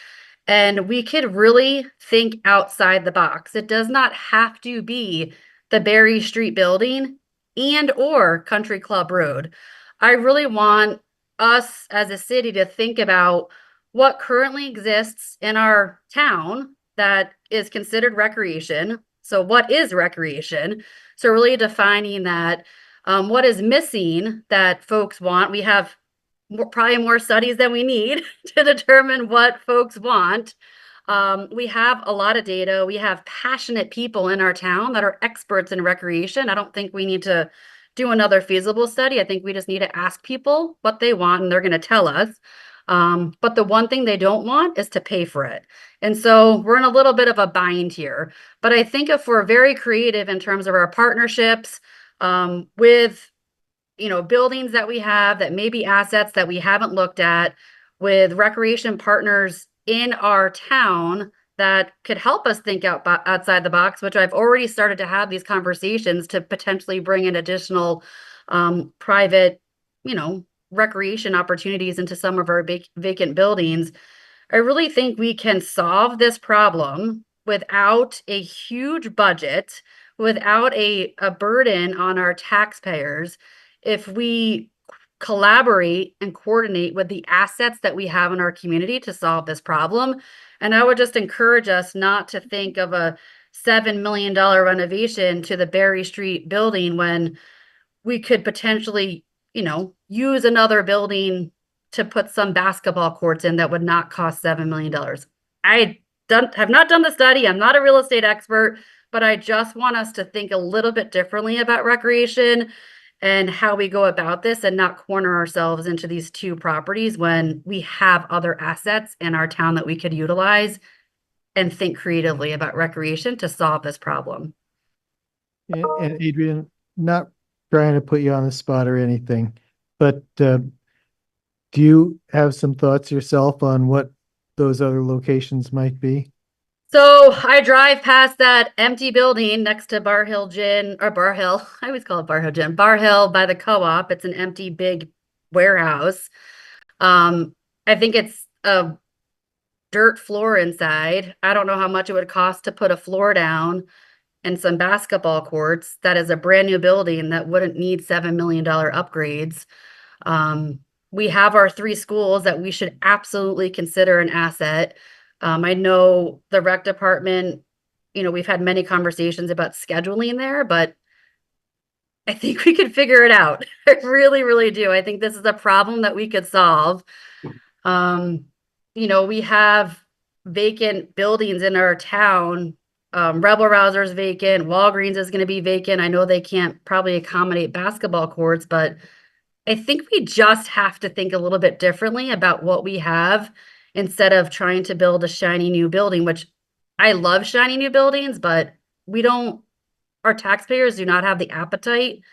And we could really think outside the box. It does not have to be the Berry Street building and or Country Club Road. I really want us as a city to think about what currently exists in our town that is considered recreation. So what is recreation? So really defining that, what is missing that folks want. We have probably more studies than we need to determine what folks want. We have a lot of data. We have passionate people in our town that are experts in recreation. I don't think we need to do another feasible study. I think we just need to ask people what they want and they're going to tell us. But the one thing they don't want is to pay for it. And so we're in a little bit of a bind here. But I think if we're very creative in terms of our partnerships, with buildings that we have that may be assets that we haven't looked at, with recreation partners in our town that could help us think outside the box, which I've already started to have these conversations to potentially bring in additional private, recreation opportunities into some of our vacant buildings. I really think we can solve this problem without a huge budget, without a burden on our taxpayers, if we collaborate and coordinate with the assets that we have in our community to solve this problem. And I would just encourage us not to think of a $7 million renovation to the Berry Street building when we could potentially, use another building to put some basketball courts in that would not cost $7 million. I have not done the study. I'm not a real estate expert, but I just want us to think a little bit differently about recreation and how we go about this and not corner ourselves into these 2 properties when we have other assets in our town that we could utilize and think creatively about recreation to solve this problem. And Adrian, not trying to put you on the spot or anything, but do you have some thoughts yourself on what those other locations might be? So I drive past that empty building next to Bar Hill Gin, or Bar Hill. I always call it Bar Hill Gin. Bar Hill by the co-op. It's an empty big warehouse. I think it's a dirt floor inside. I don't know how much it would cost to put a floor down and some basketball courts. That is a brand new building that wouldn't need $7 million upgrades. We have our 3 schools that we should absolutely consider an asset. I know the rec department, we've had many conversations about scheduling there, but I think we could figure it out. I really, really do. I think this is a problem that we could solve. We have vacant buildings in our town. Rebel Rouser's vacant. Walgreens is going to be vacant. I know they can't probably accommodate basketball courts, but I think we just have to think a little bit differently about what we have instead of trying to build a shiny new building, which I love shiny new buildings, but our taxpayers do not have the appetite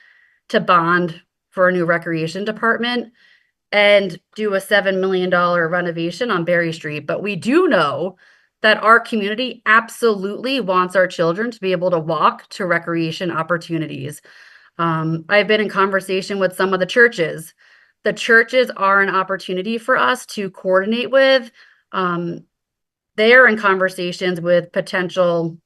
to bond for a new recreation department and do a $7 million renovation on Berry Street. But we do know that our community absolutely wants our children to be able to walk to recreation opportunities. I've been in conversation with some of the churches. The churches are an opportunity for us to coordinate with. They're in conversations with potential,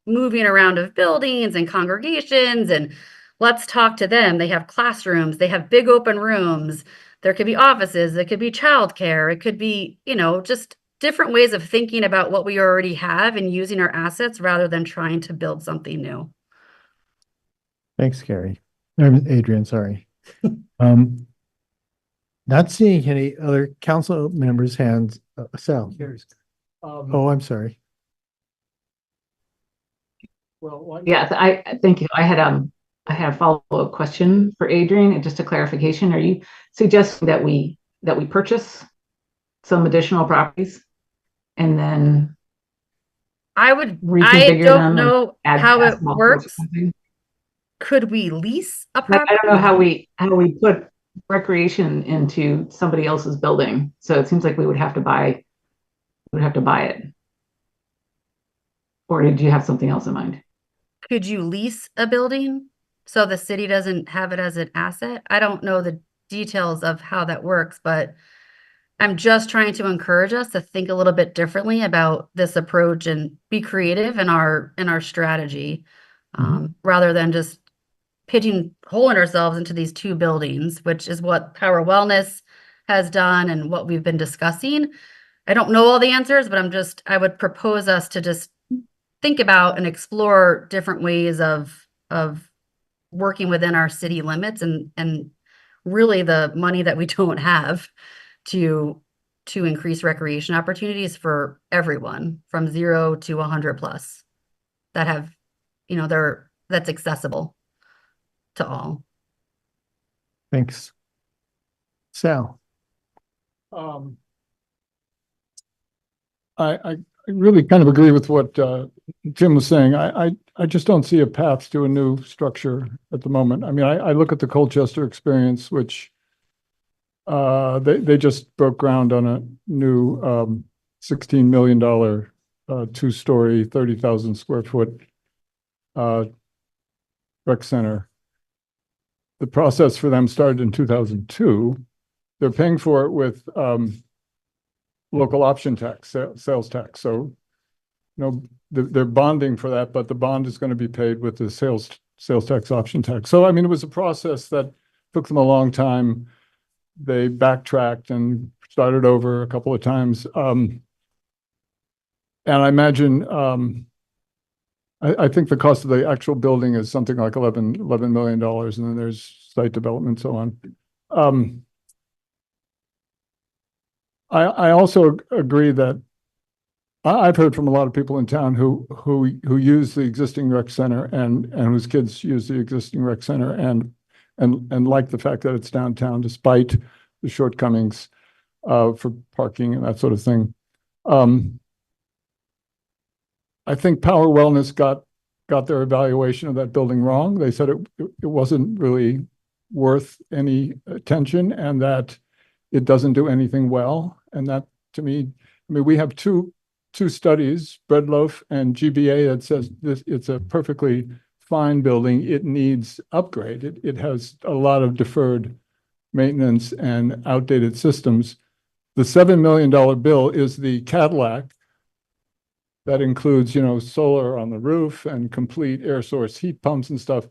moving around of buildings and congregations, and let's talk to them. They have classrooms, they have big open rooms. There could be offices, it could be childcare, it could be, just different ways of thinking about what we already have and using our assets rather than trying to build something new. Thanks, Carrie. Adrian, sorry. Not seeing any other council members' hands. Sal. Oh, I'm sorry. Well, yeah, I thank you. I had a follow-up question for Adrian, and just a clarification. Are you suggesting that we purchase some additional properties and then I reconfigure don't them and know add how it basketball courts or works. something? Could we lease a I property? don't know how we put recreation into somebody else's building. So it seems like we would have to buy it. Or did you have something else in mind? Could you lease a building so the city doesn't have it as an asset? I don't know the details of how that works, but I'm just trying to encourage us to think a little bit differently about this approach and be creative in our strategy, rather than just pigeonholing ourselves into these two buildings, which is what Power Wellness has done and what we've been discussing. I don't know all the answers, but I would propose us to just think about and explore different ways of working within our city limits and really the money that we don't have to increase recreation opportunities for everyone from 0 to 100 plus that have, that's accessible to all. Thanks. Sal. I really kind of agree with what Jim was saying. I just don't see a path to a new structure at the moment. I mean, I look at the Colchester experience, which they just broke ground on a new $16 million two-story, 30,000 square foot rec center. The process for them started in 2002. They're paying for it with local option tax, sales tax. So, they're bonding for that, but the bond is going to be paid with the sales tax, option tax. So, I mean, it was a process that took them a long time. They backtracked and started over a couple of times. And I imagine, I think the cost of the actual building is something like $11 million, and then there's site development and so on. I also agree that I've heard from a lot of people in town who use the existing rec center and whose kids use the existing rec center and like the fact that it's downtown despite the shortcomings for parking and that sort of thing. I think Power Wellness got their evaluation of that building wrong. They said it wasn't really worth any attention and that it doesn't do anything well. And that, to me, I mean, we have two studies, Breadloaf and GBA, that says it's a perfectly fine building. It needs upgrade. It has a lot of deferred maintenance and outdated systems. The $7 million bill is the Cadillac that includes, solar on the roof and complete air source heat pumps and stuff.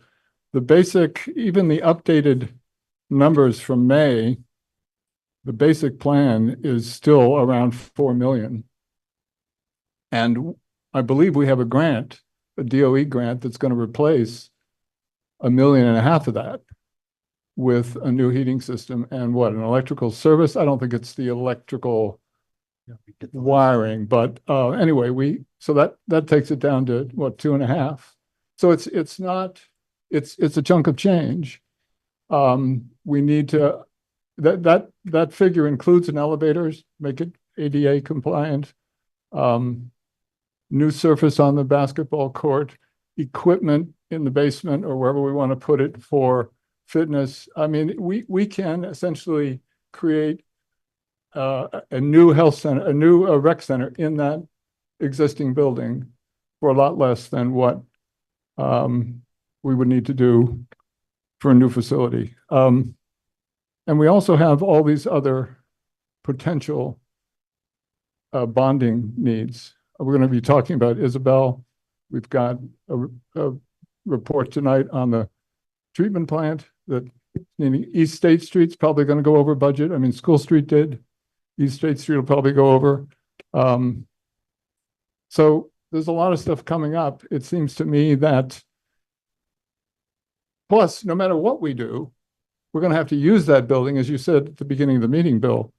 The basic, even the updated numbers from May, the basic plan is still around 4 million. And I believe we have a grant, a DOE grant, that's going to replace $1.5 million of that with a new heating system and an electrical service. I don't think it's the electrical wiring, but anyway, so that takes it down to 2.5. So it's a chunk of change. We need to, that figure includes an elevator, make it ADA compliant, new surface on the basketball court, equipment in the basement or wherever we want to put it for fitness. I mean, we can essentially create a new health center, a new rec center in that existing building for a lot less than what we would need to do for a new facility. And we also have all these other potential bonding needs. We're going to be talking about Isabel We've got a report tonight on the treatment plant that East State Street's probably going to go over budget. I mean, School Street did. East State Street will probably go over. So there's a lot of stuff coming up. It seems to me that, plus, no matter what we do, we're going to have to use that building, as you said at the beginning of the meeting, Bill.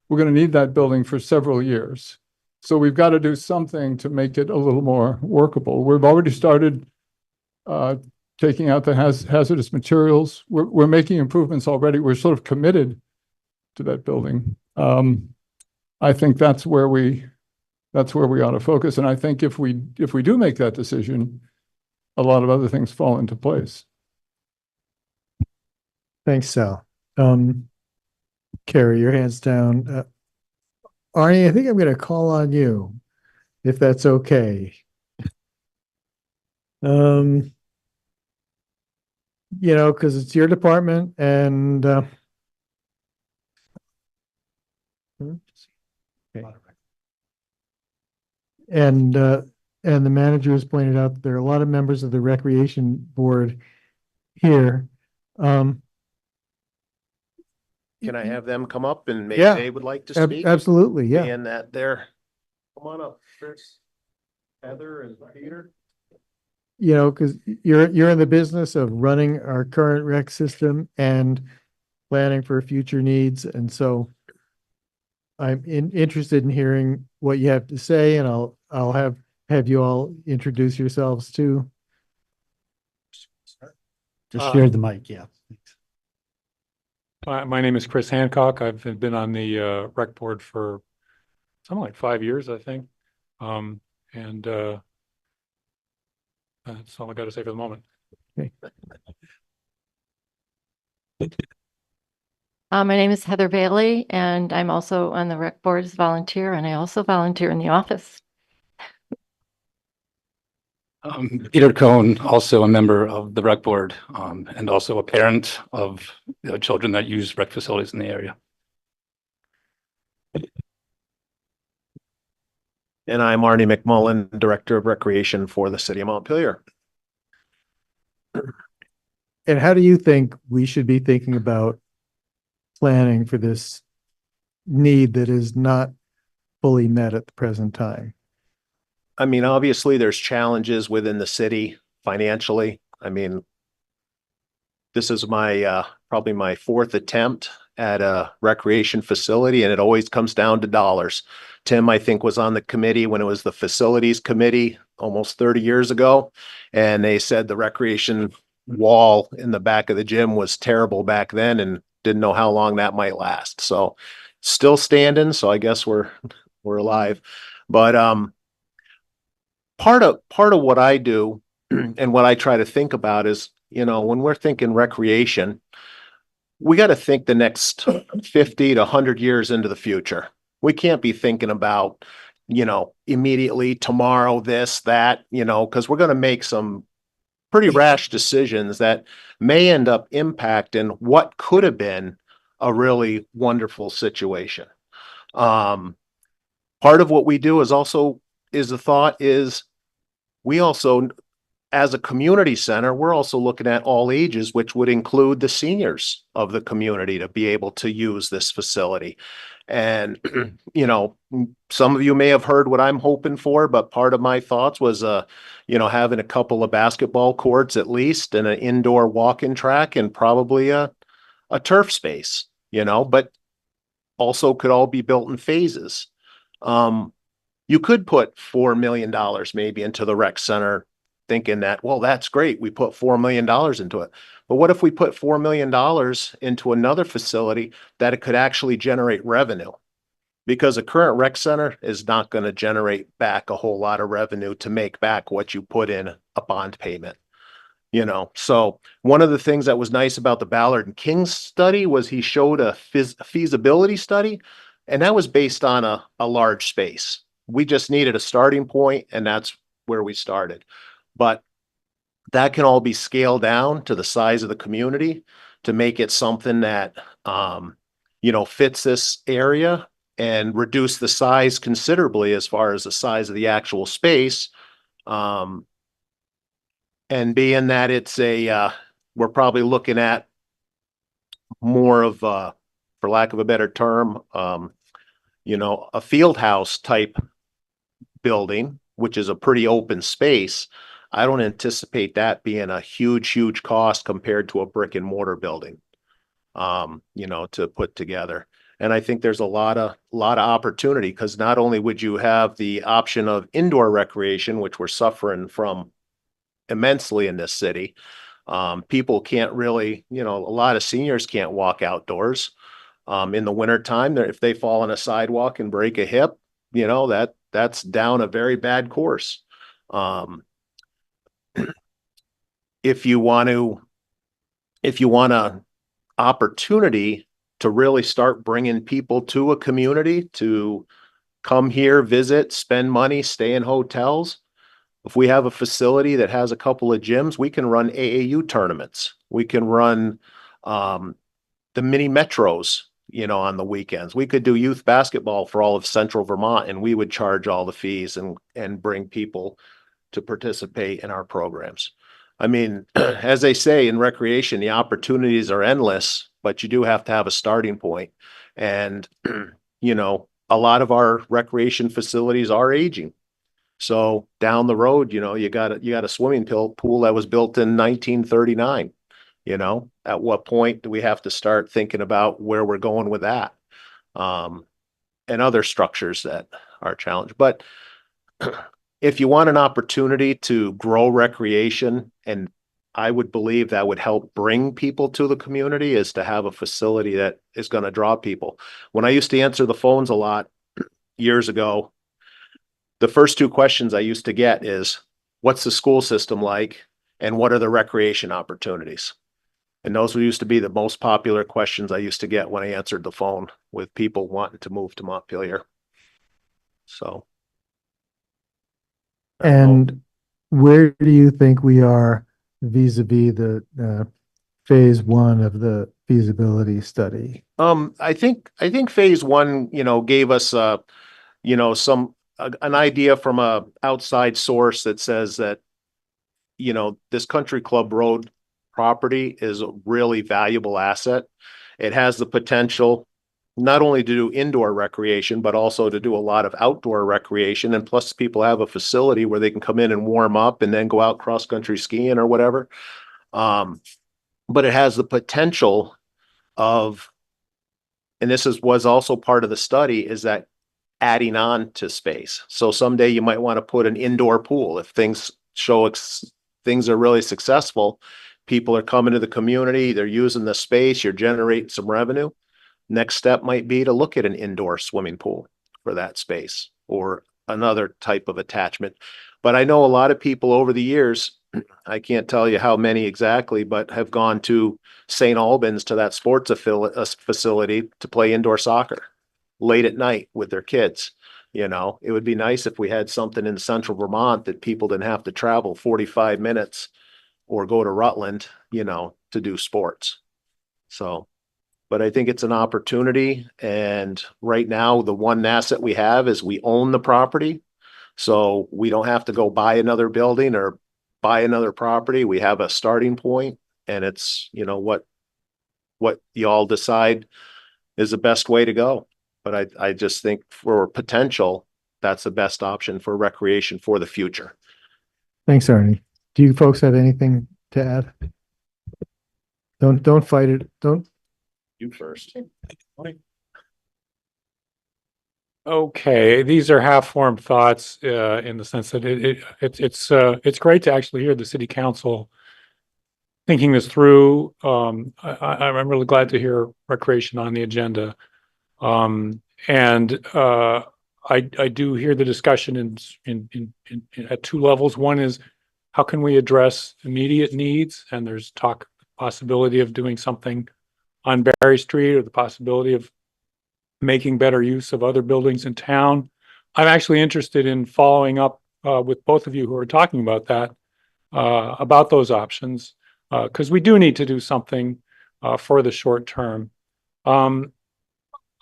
We're going to need that building for several years. So we've got to do something to make it a little more workable. We've already started taking out the hazardous materials. We're making improvements already. We're sort of committed to that building. I think that's where we ought to focus. And I think if we do make that decision, a lot of other things fall into place. Thanks, Sal. Carrie, your hand's down. Arnie, I think I'm going to call on you, if that's okay. Because it's your department and okay. And the manager has pointed out that there are a lot of members of the recreation board here. Can I have them come up and maybe Yeah, they would like to speak? absolutely, yeah. And that they're, come on up, Chris, Heather and Peter. Because you're in the business of running our current rec system and planning for future needs, and so I'm interested in hearing what you have to say, and I'll have you all introduce yourselves too. Just share the mic, yeah. My name is Chris Hancock. I've been on the rec board for something like 5 years, I think. That's all I got to say for the moment. Okay. My name is Heather Bailey, and I'm also on the rec board as volunteer, and I also volunteer in the office. Peter Cohn, also a member of the rec board, and also a parent of children that use rec facilities in the area. And I'm Arnie McMullen, Director of Recreation for the City of Montpelier. And how do you think we should be thinking about planning for this need that is not fully met at the present time? I mean, obviously there's challenges within the city financially. I mean, this is my probably my fourth attempt at a recreation facility, and it always comes down to dollars. Tim, I think, was on the committee when it was the facilities committee almost 30 years ago, and they said the recreation wall in the back of the gym was terrible back then and didn't know how long that might last. So still standing, so I guess we're alive. But part of what I do and what I try to think about is, when we're thinking recreation, we got to think the next 50 to 100 years into the future. We can't be thinking about, immediately tomorrow, this, that, because we're going to make some pretty rash decisions that may end up impacting what could have been a really wonderful situation. Part of what we do is the thought is we also, as a community center, we're also looking at all ages, which would include the seniors of the community to be able to use this facility. And, some of you may have heard what I'm hoping for, but part of my thoughts was, having a couple of basketball courts at least and an indoor walking track and probably a turf space, but also could all be built in phases. You could put $4 million maybe into the rec center thinking that, well, that's great. We put $4 million into it. But what if we put $4 million into another facility that it could actually generate revenue? Because a current rec center is not going to generate back a whole lot of revenue to make back what you put in a bond payment. So one of the things that was nice about the Ballard and King study was he showed a feasibility study, and that was based on a large space. We just needed a starting point, and that's where we started. But that can all be scaled down to the size of the community to make it something that, fits this area and reduce the size considerably as far as the size of the actual space. And being that it's we're probably looking at more of, for lack of a better term, a field house type building, which is a pretty open space. I don't anticipate that being a huge cost compared to a brick and mortar building, to put together. And I think there's a lot of opportunity, because not only would you have the option of indoor recreation, which we're suffering from immensely in this city. People can't really, a lot of seniors can't walk outdoors. In the wintertime, if they fall on a sidewalk and break a hip, that's down a very bad course. If you want a opportunity to really start bringing people to a community to come here, visit, spend money, stay in hotels. If we have a facility that has a couple of gyms, we can run AAU tournaments. We can run the mini metros, on the weekends. We could do youth basketball for all of Central Vermont, and we would charge all the fees and bring people to participate in our programs. I mean, as they say in recreation, the opportunities are endless, but you do have to have a starting point. And, a lot of our recreation facilities are aging. So down the road, you got a swimming pool that was built in 1939. At what point do we have to start thinking about where we're going with that? And other structures that are challenged. But if you want an opportunity to grow recreation, and I would believe that would help bring people to the community, is to have a facility that is going to draw people. When I used to answer the phones a lot years ago, the first two questions I used to get is, what's the school system like? And what are the recreation opportunities? And those used to be the most popular questions I used to get when I answered the phone with people wanting to move to Montpelier. So. And where do you think we are vis-a-vis the phase one of the feasibility study? I think phase one, gave us an idea from a outside source that says that, this Country Club Road property is a really valuable asset. It has the potential not only to do indoor recreation, but also to do a lot of outdoor recreation. And plus, people have a facility where they can come in and warm up and then go out cross-country skiing or whatever. But it has the potential of, and was also part of the study, is that adding on to space. So someday you might want to put an indoor pool. If things things are really successful, people are coming to the community, they're using the space, you're generating some revenue. Next step might be to look at an indoor swimming pool for that space, or another type of attachment. But I know a lot of people over the years, I can't tell you how many exactly, but have gone to St. Albans, to that sports facility, to play indoor soccer late at night with their kids. It would be nice if we had something in central Vermont that people didn't have to travel 45 minutes or go to Rutland, to do sports. So, but I think it's an opportunity. And right now, the one asset we have is we own the property. So we don't have to go buy another building or buy another property. We have a starting point, and it's, what y'all decide is the best way to go. But I just think for potential, that's the best option for recreation for the future. Thanks, Arnie. Do you folks have anything to add? Don't fight it. Don't. You first. Okay, these are half-formed thoughts in the sense that it's great to actually hear the city council thinking this through. I'm really glad to hear recreation on the agenda. I do hear the discussion in at two levels. One is, how can we address immediate needs? And there's possibility of doing something on Barry Street, or the possibility of making better use of other buildings in town. I'm actually interested in following up with both of you who are talking about that, about those options, because we do need to do something for the short term.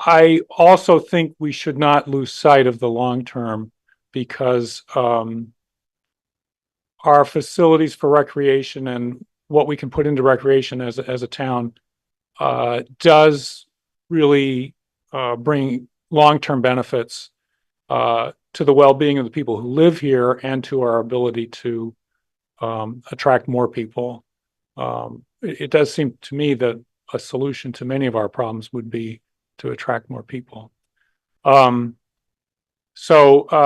I also think we should not lose sight of the long term, because our facilities for recreation and what we can put into recreation as a town does really bring long-term benefits to the well-being of the people who live here and to our ability to attract more people. It does seem to me that a solution to many of our problems would be to attract more people. So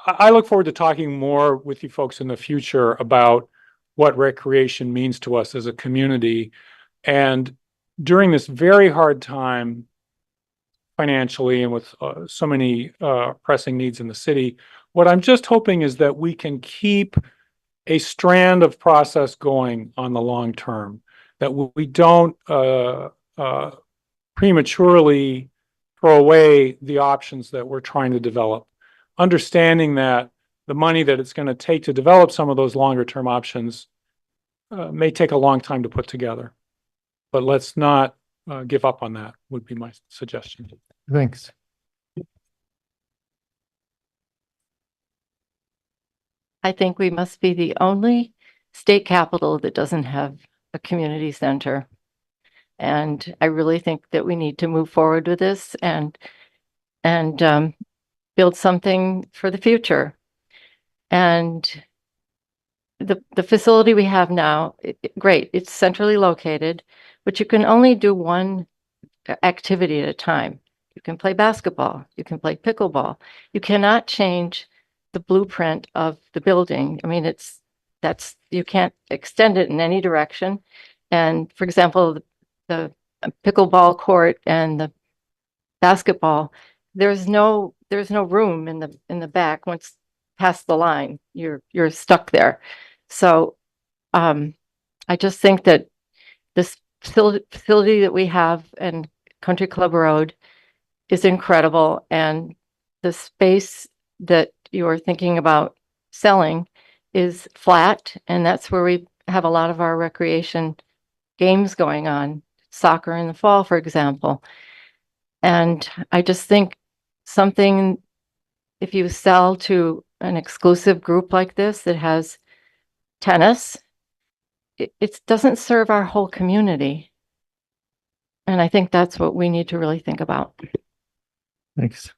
I look forward to talking more with you folks in the future about what recreation means to us as a community. And during this very hard time financially and with so many pressing needs in the city, what I'm just hoping is that we can keep a strand of process going on the long term, that we don't prematurely throw away the options that we're trying to develop, understanding that the money that it's going to take to develop some of those longer term options may take a long time to put together. But let's not give up on that, would be my suggestion. Thanks. I think we must be the only state capital that doesn't have a community center. And I really think that we need to move forward with this and build something for the future. And the facility we have now, great, it's centrally located, but you can only do one activity at a time. You can play basketball, you can play pickleball. You cannot change the blueprint of the building. I mean, you can't extend it in any direction. And for example, the pickleball court and the basketball, there's no room in the back. Once past the line, you're stuck there. So I just think that this facility that we have in Country Club Road is incredible, and the space that you're thinking about selling is flat, and that's where we have a lot of our recreation games going on, soccer in the fall, for example. And I just think something, if you sell to an exclusive group like this that has tennis, it doesn't serve our whole community. And I think that's what we need to really think about. Thanks.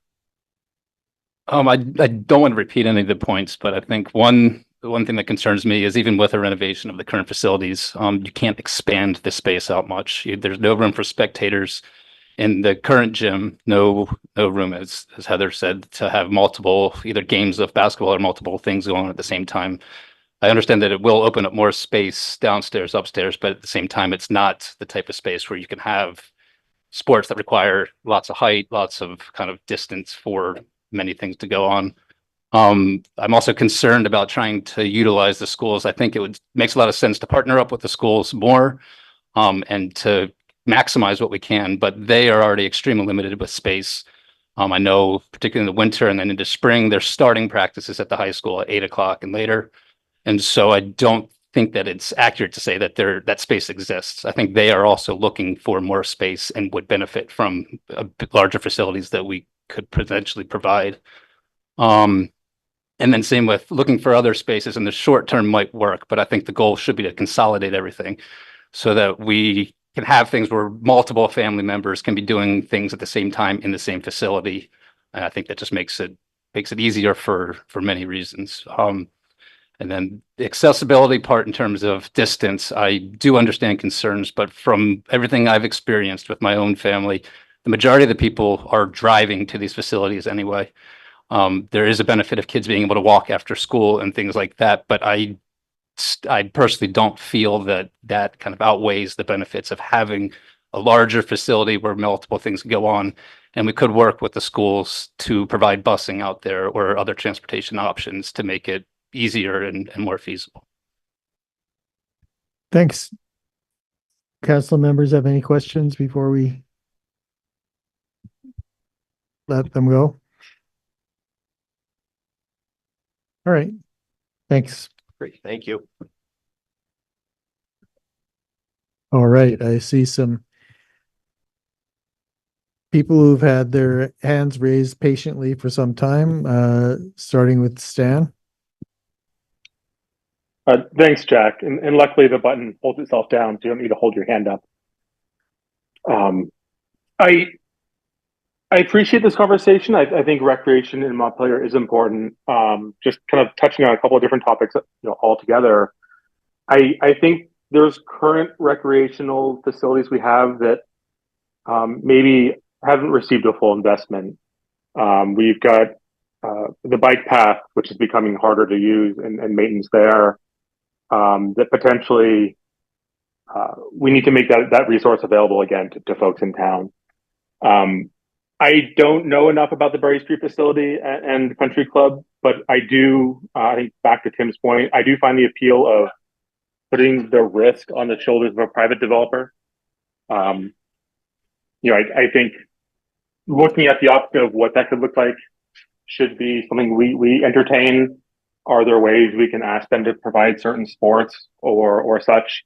I don't want to repeat any of the points, but I think the one thing that concerns me is even with a renovation of the current facilities, you can't expand the space out much. There's no room for spectators in the current gym. No room, as Heather said, to have multiple either games of basketball or multiple things going on at the same time. I understand that it will open up more space downstairs, upstairs, but at the same time, it's not the type of space where you can have sports that require lots of height, lots of kind of distance for many things to go on. I'm also concerned about trying to utilize the schools. I think makes a lot of sense to partner up with the schools more and to maximize what we can, but they are already extremely limited with space. I know particularly in the winter and then into spring, they're starting practices at the high school at 8 o'clock and later. And so I don't think that it's accurate to say that that space exists. I think they are also looking for more space and would benefit from larger facilities that we could potentially provide. And then same with looking for other spaces in the short term might work, but I think the goal should be to consolidate everything so that we can have things where multiple family members can be doing things at the same time in the same facility. And I think that just makes it easier for many reasons. And then the accessibility part in terms of distance, I do understand concerns, but from everything I've experienced with my own family, the majority of the people are driving to these facilities anyway. There is a benefit of kids being able to walk after school and things like that, but I personally don't feel that kind of outweighs the benefits of having a larger facility where multiple things go on. And we could work with the schools to provide busing out there or other transportation options to make it easier and more feasible. Thanks. Council members have any questions before we let them go? All right. Thanks. Great, thank you. All right. I see some people who've had their hands raised patiently for some time, starting with Stan. Thanks, Jack. And luckily the button holds itself down, so you don't need to hold your hand up. I appreciate this conversation. I think recreation in Montpelier is important. Just kind of touching on a couple of different topics, all together. I think there's current recreational facilities we have that maybe haven't received a full investment. We've got the bike path, which is becoming harder to use, and maintenance there. That potentially we need to make that resource available again to folks in town. I don't know enough about the Berry Street facility and the country club, but I do, I think back to Tim's point, I do find the appeal of putting the risk on the shoulders of a private developer. I think looking at the option of what that could look like should be something we entertain. Are there ways we can ask them to provide certain sports or such?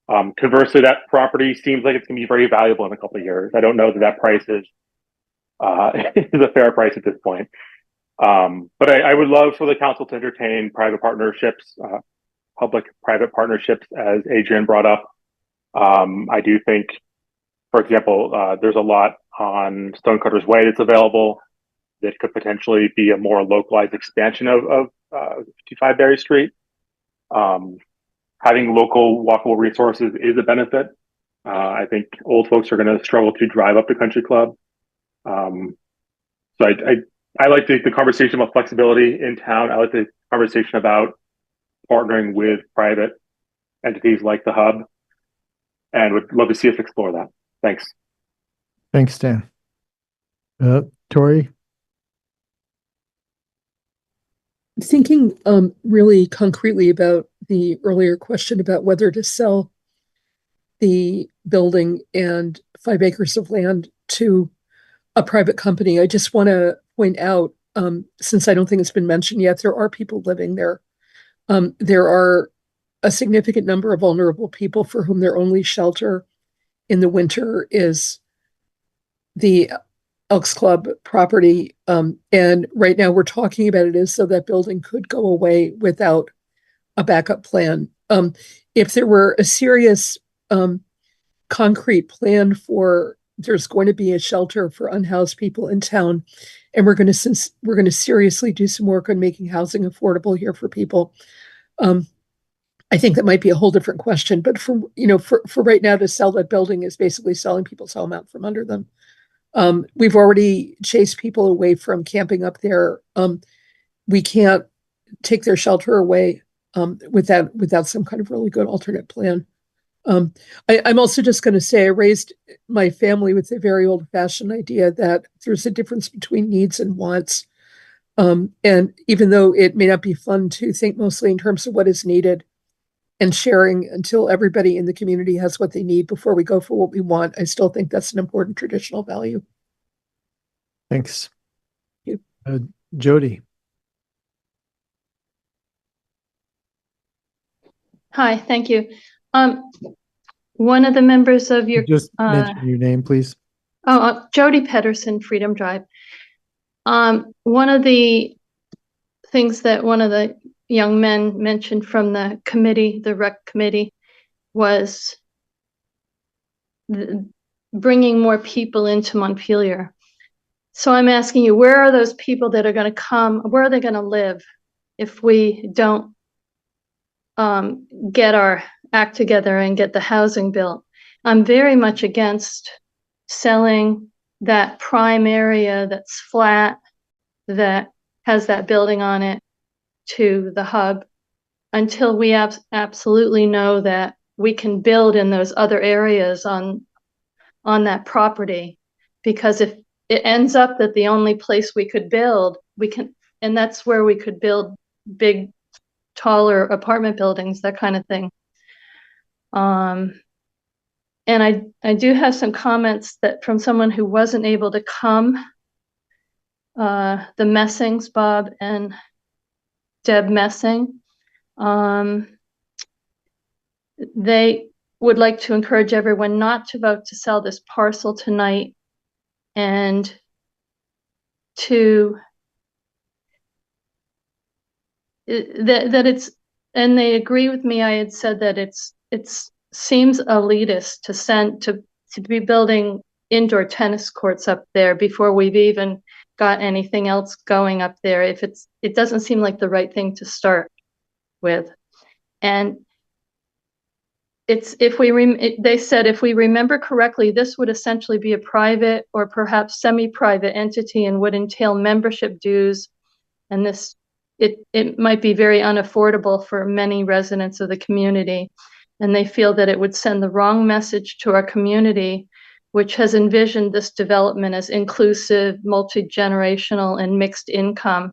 Conversely, that property seems like it's going to be very valuable in a couple of years. I don't know that price is is a fair price at this point. But I would love for the council to entertain private partnerships, public-private partnerships, as Adrian brought up. I do think, for example, there's a lot on Stonecutters Way that's available that could potentially be a more localized expansion of 55 Berry Street. Having local walkable resources is a benefit. I think old folks are going to struggle to drive up to Country Club. So I like the conversation about flexibility in town. I like the conversation about partnering with private entities like the Hub, and would love to see us explore that. Thanks. Thanks, Dan. Tori? Thinking really concretely about the earlier question about whether to sell the building and 5 acres of land to a private company, I just want to point out, since I don't think it's been mentioned yet, there are people living there. There are a significant number of vulnerable people for whom their only shelter in the winter is the Elks Club property. And right now we're talking about it as though that building could go away without a backup plan. If there were a serious concrete plan for there's going to be a shelter for unhoused people in town, and we're going to seriously do some work on making housing affordable here for people. I think that might be a whole different question, but for right now, to sell that building is basically selling people's home out from under them. We've already chased people away from camping up there. We can't take their shelter away without some kind of really good alternate plan. I'm also just going to say I raised my family with a very old-fashioned idea that there's a difference between needs and wants. And even though it may not be fun to think mostly in terms of what is needed and sharing until everybody in the community has what they need before we go for what we want, I still think that's an important traditional value. Thanks. Thank you. Jody. Hi, thank you. One of the members of your just mention your name, please. Jody Pedersen, Freedom Drive. One of the things that one of the young men mentioned from the committee, the rec committee, was bringing more people into Montpelier. So I'm asking you, where are those people that are going to come? Where are they going to live if we don't get our act together and get the housing built? I'm very much against selling that prime area that's flat, that has that building on it, to the Hub until we absolutely know that we can build in those other areas on that property. Because if it ends up that the only place we could build, and that's where we could build big, taller apartment buildings, that kind of thing. And I do have some comments that from someone who wasn't able to come, the Messings, Bob and Deb Messing. They would like to encourage everyone not to vote to sell this parcel tonight, and to that it's and they agree with me. I had said that it's seems elitist to be building indoor tennis courts up there before we've even got anything else going up there. It doesn't seem like the right thing to start with. And they said if we remember correctly, this would essentially be a private or perhaps semi-private entity and would entail membership dues. And it might be very unaffordable for many residents of the community. And they feel that it would send the wrong message to our community, which has envisioned this development as inclusive, multi-generational, and mixed income.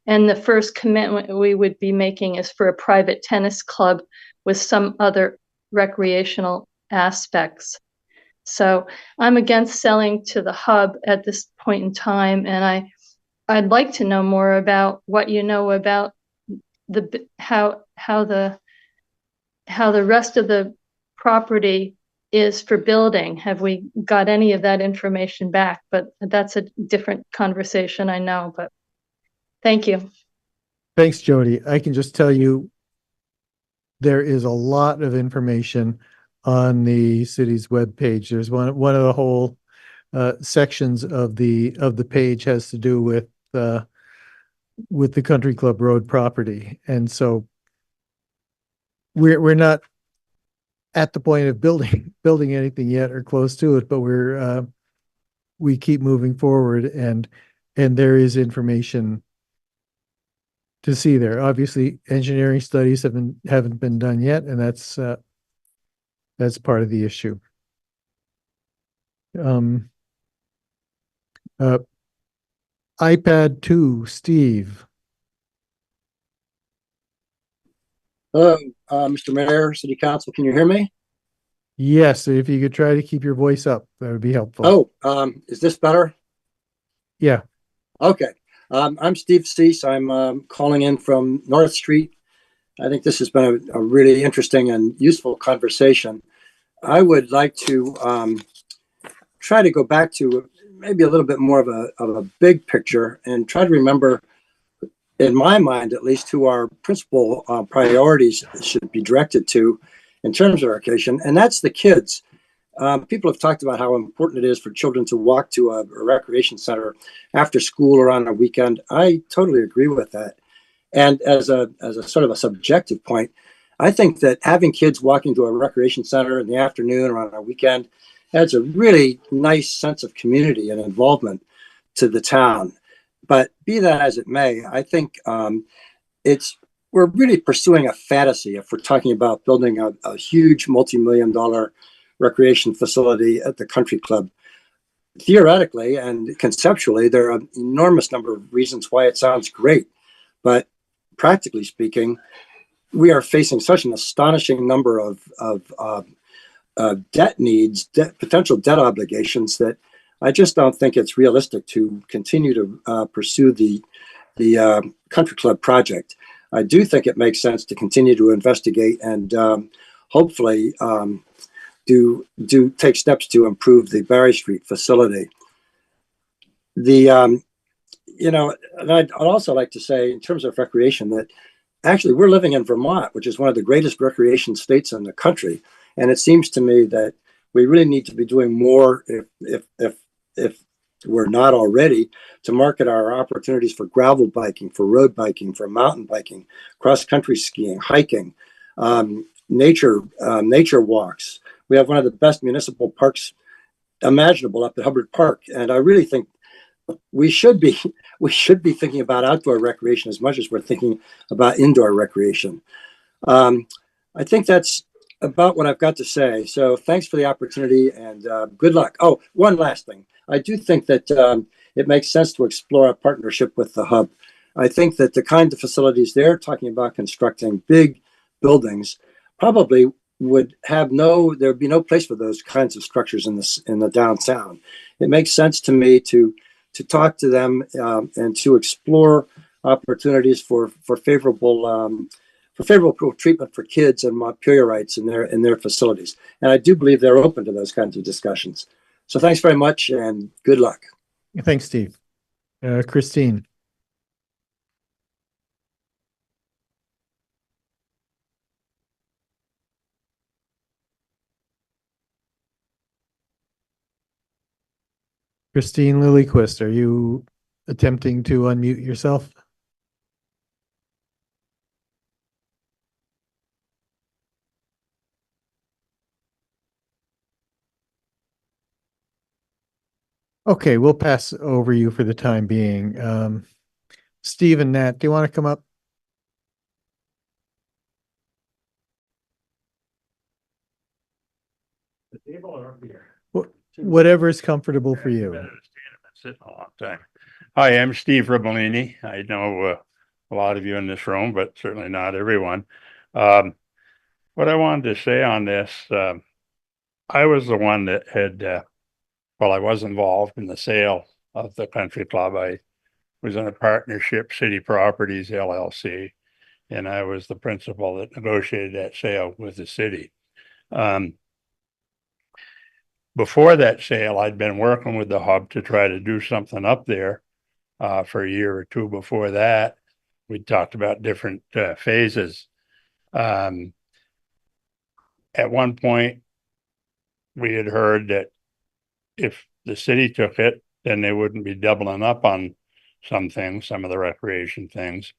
And the first commitment we would be making is for a private tennis club with some other recreational aspects. So I'm against selling to the hub at this point in time, and I'd like to know more about what you know about how the rest of the property is for building. Have we got any of that information back? But that's a different conversation, I know, but thank you. Thanks, Jody. I can just tell you there is a lot of information on the city's webpage. There's one of the whole sections of the page has to do with the Country Club Road property, and so we're not at the point of building anything yet or close to it, but we keep moving forward, and there is information to see there. Obviously, engineering studies haven't been done yet, and that's part of the issue. iPad 2, Steve. Hello, Mr. Mayor, City Council, can you hear me? Yes, if you could try to keep your voice up, that would be helpful. Oh, is this better? Yeah. Okay. I'm Steve Cease. I'm calling in from North Street. I think this has been a really interesting and useful conversation. I would like to try to go back to maybe a little bit more of a big picture and try to remember, in my mind at least, who our principal priorities should be directed to in terms of recreation, and that's the kids. People have talked about how important it is for children to walk to a recreation center after school or on a weekend. I totally agree with that. And as a sort of a subjective point, I think that having kids walking to a recreation center in the afternoon or on a weekend adds a really nice sense of community and involvement to the town. But be that as it may, I think we're really pursuing a fantasy if we're talking about building a huge multi-million-dollar recreation facility at the country club. Theoretically and conceptually, there are an enormous number of reasons why it sounds great, but practically speaking, we are facing such an astonishing number of debt needs, potential debt obligations, that I just don't think it's realistic to continue to pursue the country club project. I do think it makes sense to continue to investigate and hopefully do take steps to improve the Barry Street facility. And I'd also like to say, in terms of recreation, that actually we're living in Vermont, which is one of the greatest recreation states in the country, and it seems to me that we really need to be doing more, if we're not already, to market our opportunities for gravel biking, for road biking, for mountain biking, cross-country skiing, hiking, nature walks. We have one of the best municipal parks imaginable up at Hubbard Park, and I really think we should be thinking about outdoor recreation as much as we're thinking about indoor recreation. I think that's about what I've got to say. So thanks for the opportunity, and good luck. Oh, one last thing. I do think that it makes sense to explore a partnership with the hub. I think that the kind of facilities they're talking about constructing, big buildings, probably would have there'd be no place for those kinds of structures in the downtown. It makes sense to me to talk to them and to explore opportunities for favorable treatment for kids and Montpelierites in their facilities. And I do believe they're open to those kinds of discussions. So thanks very much and good luck. Thanks, Steve. Christine. Christine Lillyquist, are you attempting to unmute yourself? Okay, we'll pass over you for the time being. Steve and Nat, do you want to come up? The table or up here? Whatever is comfortable for you. Sitting a long time. Hi, I'm Steve Ribellini. I know a lot of you in this room, but certainly not everyone. What I wanted to say on this, I was the one that had, well, I was involved in the sale of the country club. I was in a partnership, City Properties LLC, and I was the principal that negotiated that sale with the city. Before that sale, I'd been working with the hub to try to do something up there for a year or two before that. We talked about different phases. At one point, we had heard that if the city took it, then they wouldn't be doubling up on some things, some of the recreation things.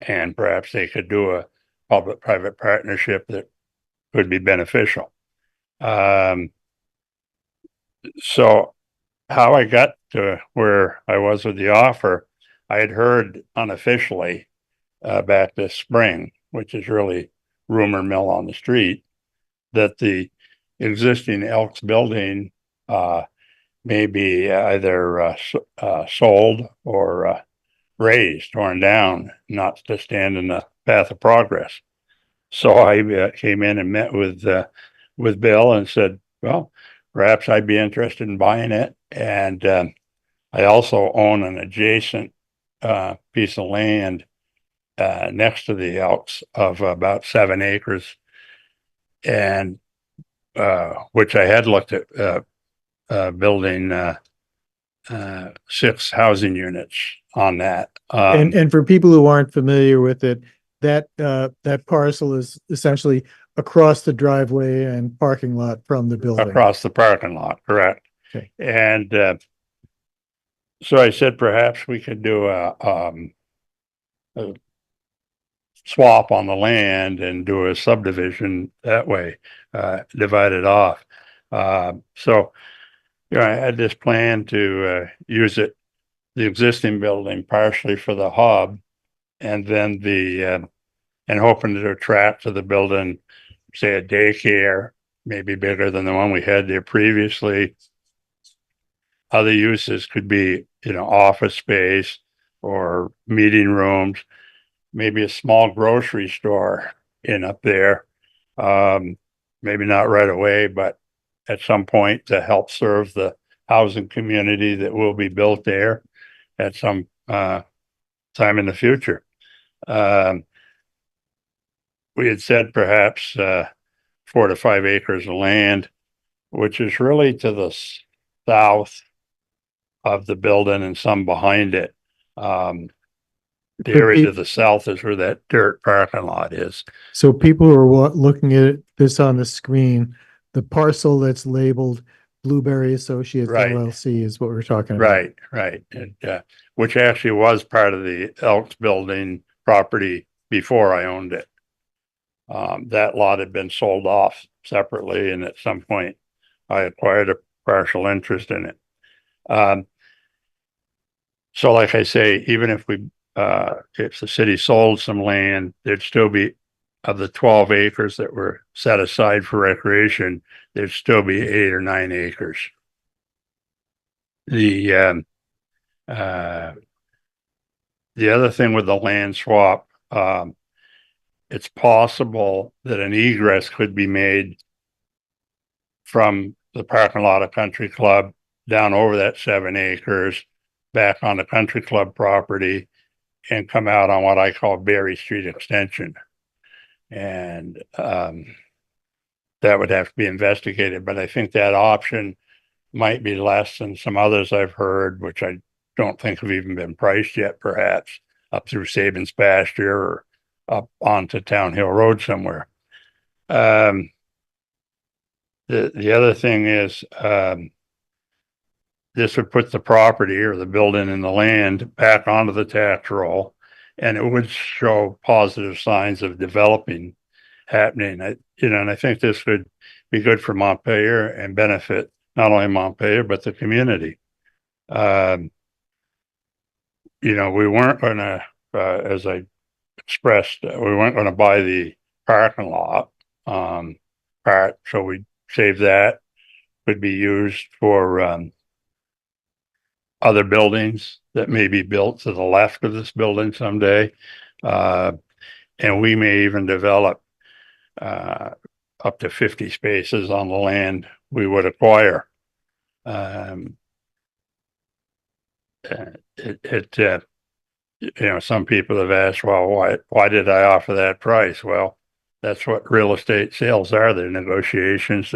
And perhaps they could do a public-private partnership that could be beneficial. So how I got to where I was with the offer, I had heard unofficially back this spring, which is really rumor mill on the street, that the existing Elks building may be either sold or razed, torn down, not to stand in the path of progress. So I came in and met with Bill and said, well, perhaps I'd be interested in buying it. And I also own an adjacent piece of land next to the Elks of about 7 acres, and which I had looked at building 6 housing units on that. And for people who aren't familiar with it, that parcel is essentially across the driveway and parking lot from the building. Across the parking lot, correct. Okay. And so I said, perhaps we could do a swap on the land and do a subdivision that way, divide it off. So, you know, I had this plan to use it, the existing building partially for the hub, and then and hoping to attract to the building, say, a daycare, maybe bigger than the one we had there previously. Other uses could be, you know, office space or meeting rooms, maybe a small grocery store in up there. Maybe not right away, but at some point to help serve the housing community that will be built there at some time in the future. We had said perhaps 4 to 5 acres of land, which is really to the south of the building and some behind it. The area to the south is where that dirt parking lot is. So people who are looking at this on the screen, the parcel that's labeled Blueberry Associates Right. LLC is what we're talking about. Right. And, which actually was part of the Elks building property before I owned it. That lot had been sold off separately, and at some point I acquired a partial interest in it. So like I say, even if if the city sold some land, there'd still be, of the 12 acres that were set aside for recreation, there'd still be 8 or 9 acres. The other thing with the land swap, it's possible that an egress could be made from the parking lot of Country Club down over that 7 acres, back on the Country Club property, and come out on what I call Berry Street Extension. And that would have to be investigated, but I think that option might be less than some others I've heard, which I don't think have even been priced yet, perhaps up through Sabin's pasture or up onto Town Hill Road somewhere. The other thing is, this would put the property or the building and the land back onto the tax roll, and it would show positive signs of developing happening. And I think this would be good for Montpelier and benefit not only Montpelier, but the community. We weren't going to, as I expressed, we weren't going to buy the parking lot part, so we saved that. Could be used for other buildings that may be built to the left of this building someday. And we may even develop up to 50 spaces on the land we would acquire. Some people have asked, well, why did I offer that price? Well, that's what real estate sales are. They're negotiations.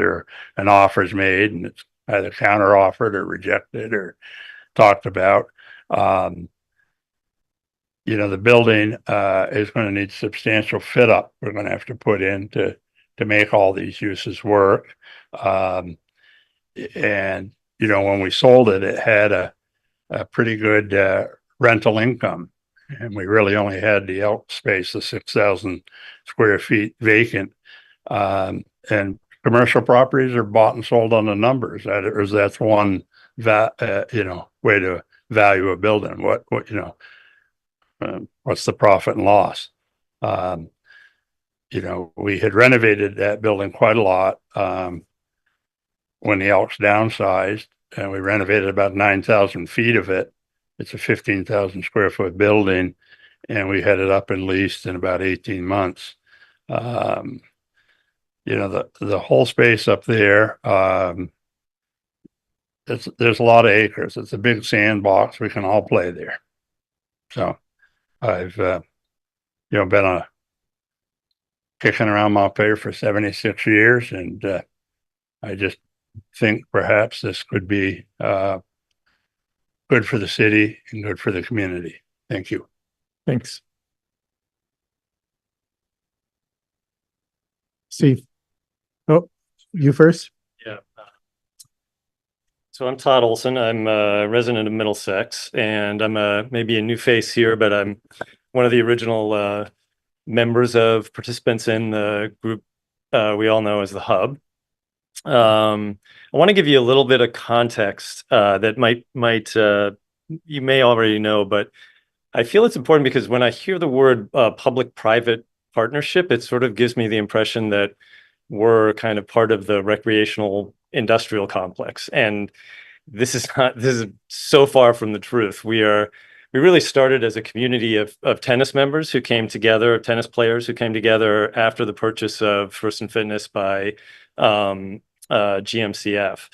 An offer's made, and it's either counter offered or rejected or talked about. The building is going to need substantial fit up. We're going to have to put in to make all these uses work. And when we sold it, it had a pretty good rental income, and we really only had the out space of 6,000 square feet vacant. And commercial properties are bought and sold on the numbers. That's one way to value a building. What's the profit and loss? We had renovated that building quite a lot when the Elks downsized, and we renovated about 9,000 feet of it. It's a 15,000 square foot building, and we had it up and leased in about 18 months. The whole space up there, there's a lot of acres. It's a big sandbox. We can all play there. So I've been kicking around Montpelier for 76 years, and I just think perhaps this could be good for the city and good for the community. Thank you. Thanks. Steve. Oh, you first. Yeah. So I'm Todd Olson. I'm a resident of Middlesex, and I'm maybe a new face here, but I'm one of the original members of participants in the group we all know as the Hub. I want to give you a little bit of context that might you may already know, but I feel it's important because when I hear the word public-private partnership, it sort of gives me the impression that we're kind of part of the recreational industrial complex. And this is so far from the truth. We really started as a community of tennis members who came together, tennis players who came together after the purchase of First and Fitness by GMCF.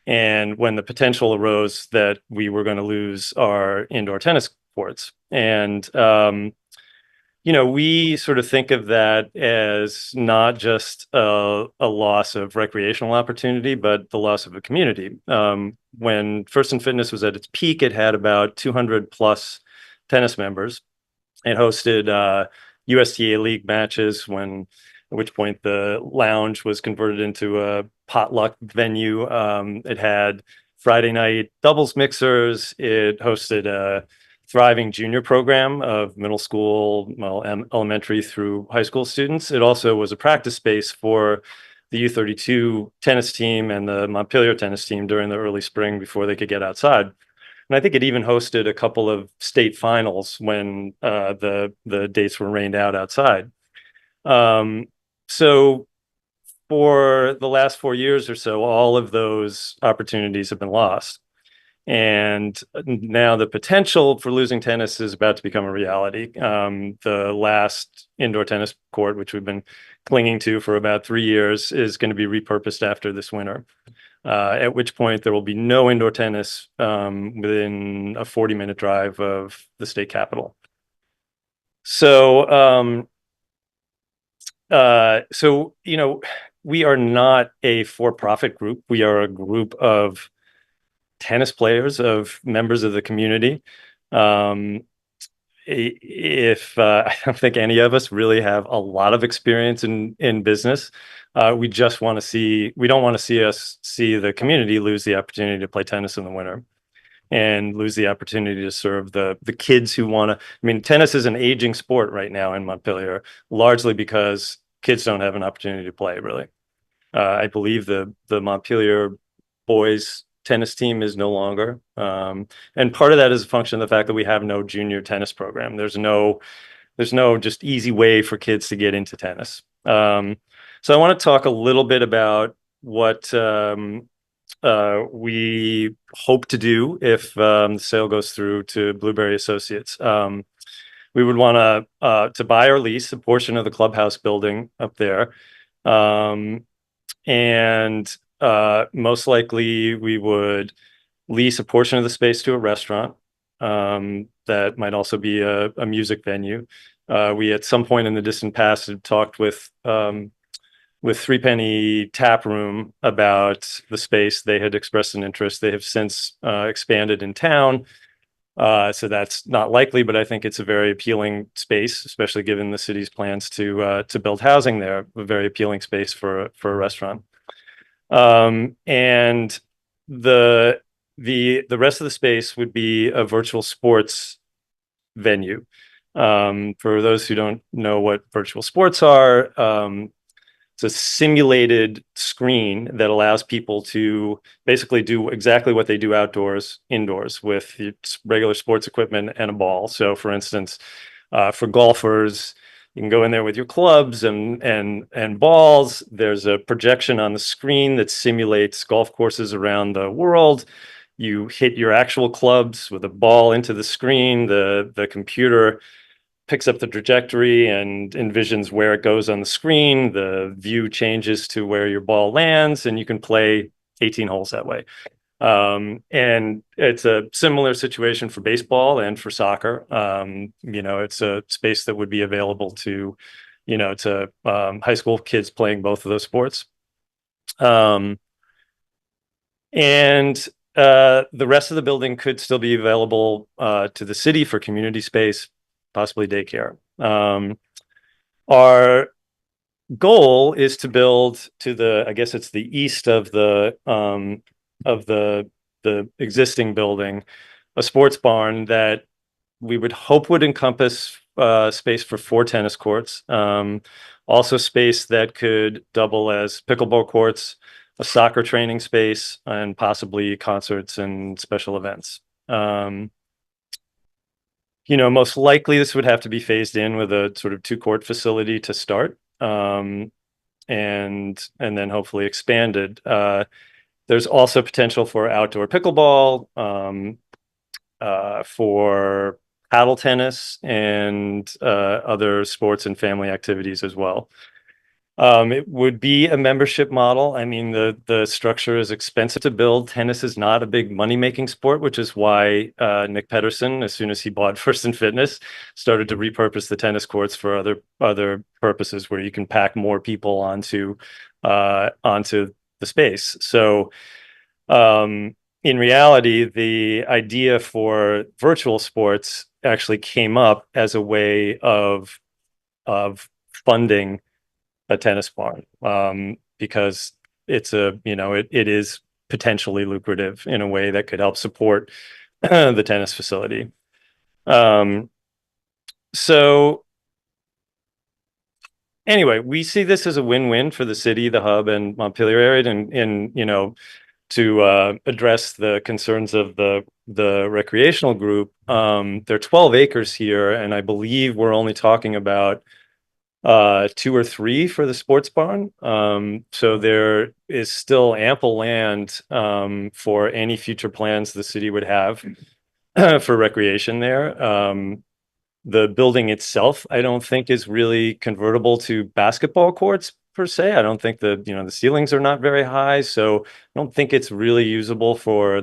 And when the potential arose that we were going to lose our indoor tennis courts. And we sort of think of that as not just a loss of recreational opportunity, but the loss of a community. When First and Fitness was at its peak, it had about 200 plus tennis members. It hosted USTA League matches, at which point the lounge was converted into a potluck venue. It had Friday night doubles mixers. It hosted a thriving junior program of middle school, elementary through high school students. It also was a practice space for the U32 tennis team and the Montpelier tennis team during the early spring before they could get outside. And I think it even hosted a couple of state finals when the dates were rained out outside. So for the last 4 years or so, all of those opportunities have been lost. And now the potential for losing tennis is about to become a reality. The last indoor tennis court, which we've been clinging to for about 3 years, is going to be repurposed after this winter, at which point there will be no indoor tennis within a 40-minute drive of the state capitol. So, we are not a for-profit group. We are a group of tennis players, of members of the community. if I don't think any of us really have a lot of experience in business, we just want to see, we don't want to see us see the community lose the opportunity to play tennis in the winter and lose the opportunity to serve the kids who want to. I mean, tennis is an aging sport right now in Montpelier, largely because kids don't have an opportunity to play, really. I believe the Montpelier boys tennis team is no longer. And part of that is a function of the fact that we have no junior tennis program. There's no just easy way for kids to get into tennis. So I want to talk a little bit about what we hope to do if the sale goes through to Blueberry Associates. We would want to buy or lease a portion of the clubhouse building up there. And most likely we would lease a portion of the space to a restaurant that might also be a music venue. We at some point in the distant past had talked with Three Penny Tap Room about the space. They had expressed an interest. They have since expanded in town. So that's not likely, but I think it's a very appealing space, especially given the city's plans to build housing there, a very appealing space for a restaurant. And the rest of the space would be a virtual sports venue. For those who don't know what virtual sports are, it's a simulated screen that allows people to basically do exactly what they do outdoors, indoors with regular sports equipment and a ball. So for instance, for golfers, you can go in there with your clubs and balls. There's a projection on the screen that simulates golf courses around the world. You hit your actual clubs with a ball into the screen. The computer picks up the trajectory and envisions where it goes on the screen. The view changes to where your ball lands, and you can play 18 holes that way. And it's a similar situation for baseball and for soccer. It's a space that would be available to high school kids playing both of those sports. And the rest of the building could still be available to the city for community space, possibly daycare. Our goal is to build to I guess it's the east of the existing building, a sports barn that we would hope would encompass space for 4 tennis courts, also space that could double as pickleball courts, a soccer training space, and possibly concerts and special events. Most likely this would have to be phased in with a sort of 2-court facility to start, and then hopefully expanded. There's also potential for outdoor pickleball, for paddle tennis, and other sports and family activities as well. It would be a membership model. I mean, the structure is expensive to build. Tennis is not a big money-making sport, which is why Nick Pedersen, as soon as he bought First and Fitness, started to repurpose the tennis courts for other purposes where you can pack more people onto the space. So in reality, the idea for virtual sports actually came up as a way of funding a tennis barn, because it is potentially lucrative in a way that could help support the tennis facility. So anyway, we see this as a win-win for the city, the hub, and Montpelier area, and to address the concerns of the recreational group. There are 12 acres here, and I believe we're only talking about 2 or 3 for the sports barn. So there is still ample land for any future plans the city would have for recreation there. The building itself, I don't think, is really convertible to basketball courts per se. I don't think the ceilings are not very high, so I don't think it's really usable for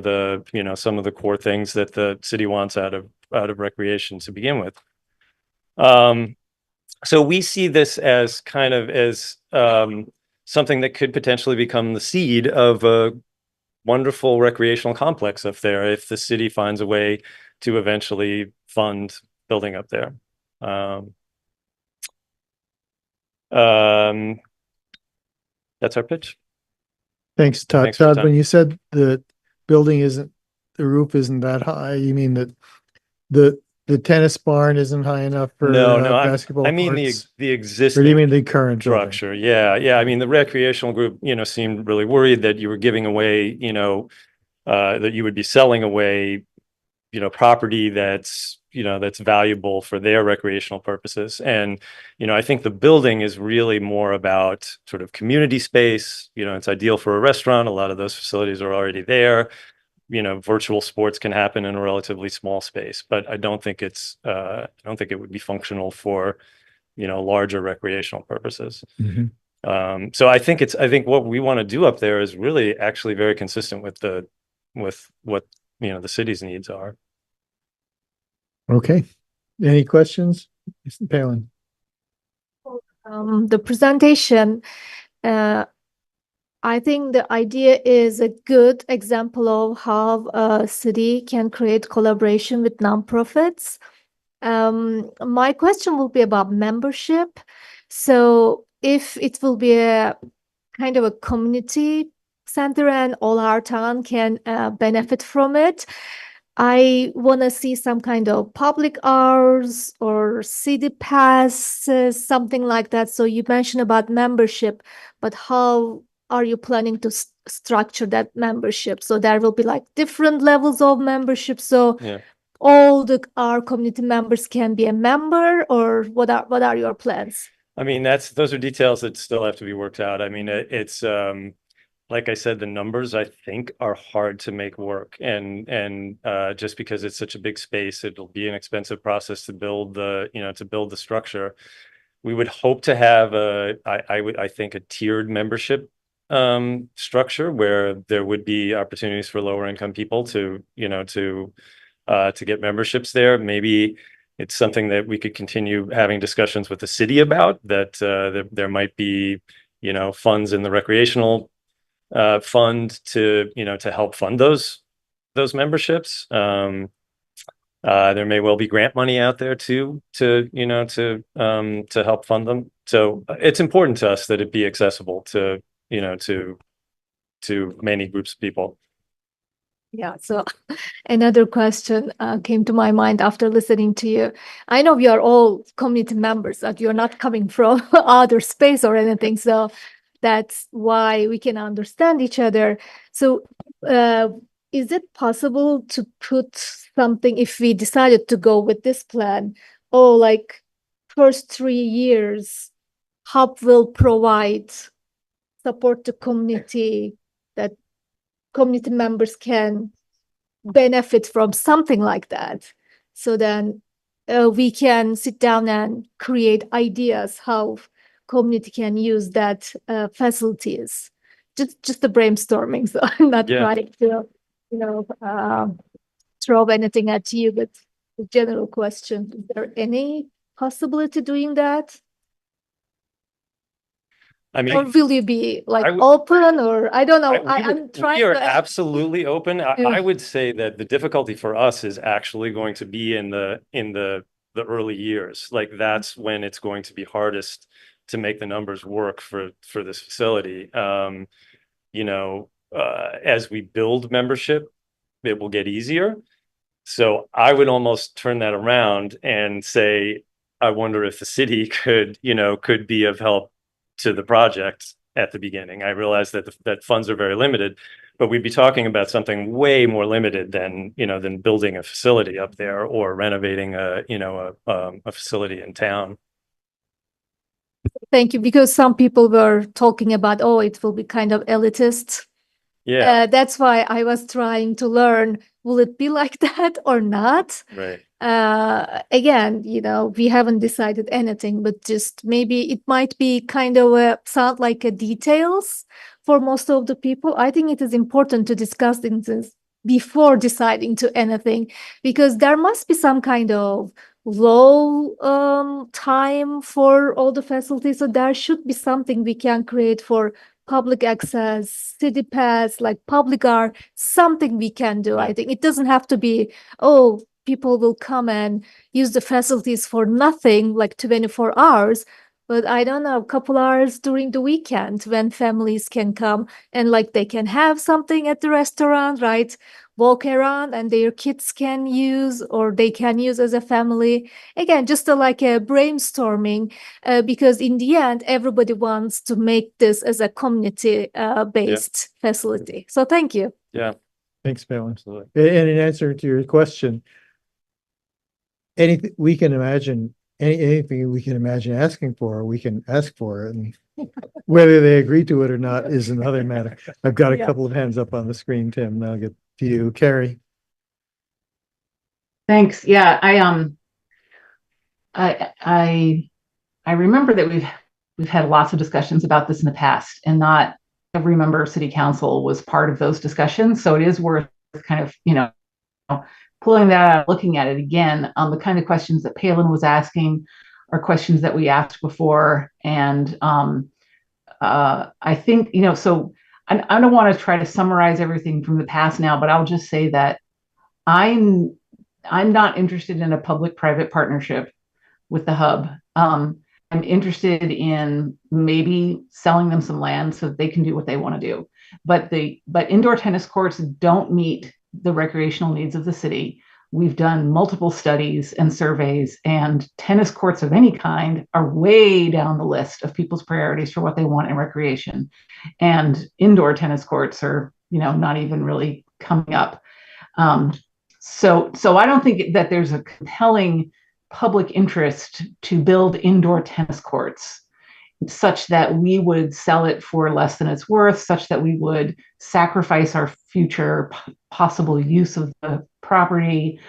some of the core things that the city wants out of recreation to begin with. So we see this as kind of something that could potentially become the seed of a wonderful recreational complex up there if the city finds a way to eventually fund building up there. That's our pitch. Thanks, Todd. Thanks for your Todd, when time. you said the roof isn't that high, you mean that the tennis barn isn't high enough for No, basketball I mean courts? the Or existing do you mean the current building? structure. Yeah. I mean, the recreational group, seemed really worried that you were giving away, that you would be selling away, property that's valuable for their recreational purposes. And, I think the building is really more about sort of community space. It's ideal for a restaurant. A lot of those facilities are already there. Virtual sports can happen in a relatively small space, but I don't think it would be functional for, larger recreational purposes. So I think what we want to do up there is really actually very consistent with what, the city's needs are. Okay. Any questions? Mr. Palin. The presentation, I think the idea is a good example of how a city can create collaboration with nonprofits. My question will be about membership. So if it will be a kind of a community center and all our town can benefit from it, I want to see some kind of public hours or city passes, something like that. So you mentioned about membership, but how are you planning to structure that membership? So there will be like different levels of membership. So Yeah. all our community members can be a member, or what are your plans? I mean, those are details that still have to be worked out. I mean, it's like I said, the numbers I think are hard to make work, and just because it's such a big space, it'll be an expensive process to build the structure. We would hope to have I think a tiered membership structure where there would be opportunities for lower income people to get memberships there. Maybe it's something that we could continue having discussions with the city about, that there might be, funds in the recreational fund to help fund those memberships. There may well be grant money out there too, to help fund them. So it's important to us that it be accessible to many groups of people. Yeah, so another question came to my mind after listening to you. I know we are all community members, that you're not coming from other space or anything, so that's why we can understand each other. So is it possible to put something, if we decided to go with this plan, like first 3 years, HUB will provide support to community, that community members can benefit from something like that. So then we can sit down and create ideas how community can use that facilities. Just the brainstorming. So I'm not trying to, throw anything at you, but the general question, is there any possibility doing that? I mean, or will you be like open, or I don't know. I'm trying we are to absolutely open. I would say that the difficulty for us is actually going to be in the early years. Like, that's when it's going to be hardest to make the numbers work for this facility. As we build membership, it will get easier. So I would almost turn that around and say, I wonder if the city could be of help to the project at the beginning. I realize that that funds are very limited, but we'd be talking about something way more limited than building a facility up there or renovating a facility in town. Thank you, because some people were talking about, it will be kind of elitist. Yeah. That's why I was trying to learn, will it be like that or not? Right. Again, we haven't decided anything, but just maybe it might be kind of sound like a details for most of the people. I think it is important to discuss things before deciding to anything, because there must be some kind of low time for all the facilities. So there should be something we can create for public access, city pass, like public art, something we can do. I think it doesn't have to be, people will come and use the facilities for nothing, like 24 hours. But I don't know, a couple hours during the weekend when families can come and like they can have something at the restaurant, right? Walk around and their kids can use or they can use as a family. Again, just like a brainstorming, because in the end, everybody wants to make this as a community based facility. So thank you. Yeah. Thanks, Malin. And in answer to your question, anything we can imagine, anything we can imagine asking for, we can ask for it. And whether they agree to it or not is another matter. I've got a couple of hands up on the screen, Tim, and I'll get to you. Carrie. Thanks. Yeah, I remember that we've had lots of discussions about this in the past, and not every member of city council was part of those discussions. So it is worth kind of, pulling that out, looking at it again on the kind of questions that Palin was asking are questions that we asked before. And I think, so I don't want to try to summarize everything from the past now, but I'll just say that I'm not interested in a public-private partnership with the hub. I'm interested in maybe selling them some land so that they can do what they want to do. But indoor tennis courts don't meet the recreational needs of the city. We've done multiple studies and surveys, and tennis courts of any kind are way down the list of people's priorities for what they want in recreation. And indoor tennis courts are, not even really coming up. So I don't think that there's a compelling public interest to build indoor tennis courts such that we would sell it for less than it's worth, such that we would sacrifice our future possible use of the property.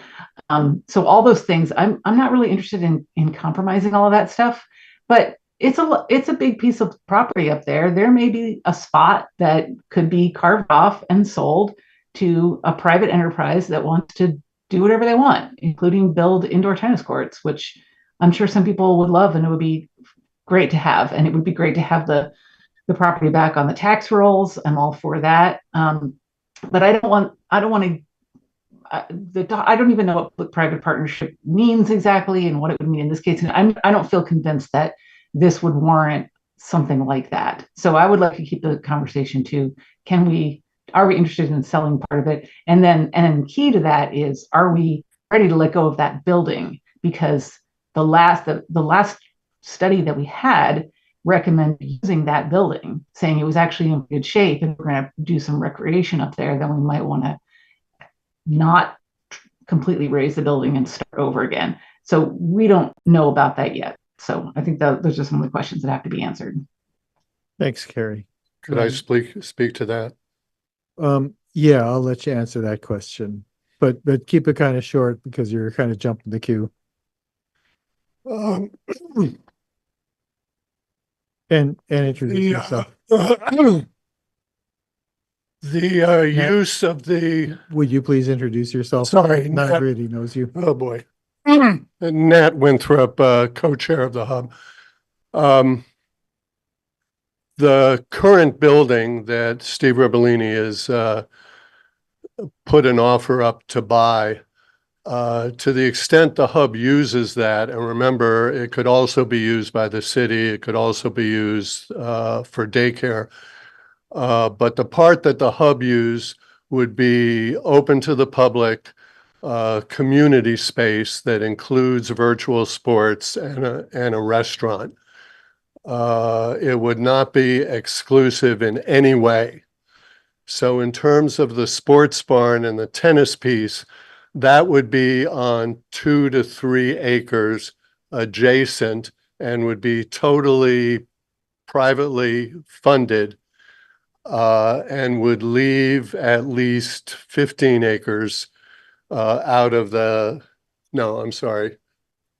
So all those things, I'm not really interested in compromising all of that stuff, but it's a big piece of property up there. There may be a spot that could be carved off and sold to a private enterprise that wants to do whatever they want, including build indoor tennis courts, which I'm sure some people would love, and it would be great to have. And it would be great to have the property back on the tax rolls. I'm all for that. But I don't even know what public-private partnership means exactly and what it would mean in this case. And I don't feel convinced that this would warrant something like that. So I would like to keep the conversation to, are we interested in selling part of it? And then key to that is, are we ready to let go of that building? Because the last study that we had recommended using that building, saying it was actually in good shape, and we're going to do some recreation up there, then we might want to not completely raise the building and start over again. So we don't know about that yet. So I think those are some of the questions that have to be answered. Thanks, Carrie. Could I speak to that? Yeah, I'll let you answer that question, but keep it kind of short because you're kind of jumping the queue. And introduce yourself. Use of the. Would you please introduce yourself? Sorry, not Nat, everybody knows you. Oh boy, Nat Winthrop, co-chair of the hub. The current building that Steve Ribellini has put an offer up to buy, to the extent the hub uses that, and remember, it could also be used by the city, it could also be used for daycare. But the part that the hub use would be open to the public, community space that includes virtual sports and a restaurant. It would not be exclusive in any way. So in terms of the sports barn and the tennis piece, that would be on 2 to 3 acres adjacent and would be totally privately funded, and would leave at least 15 acres out of the, no, I'm sorry,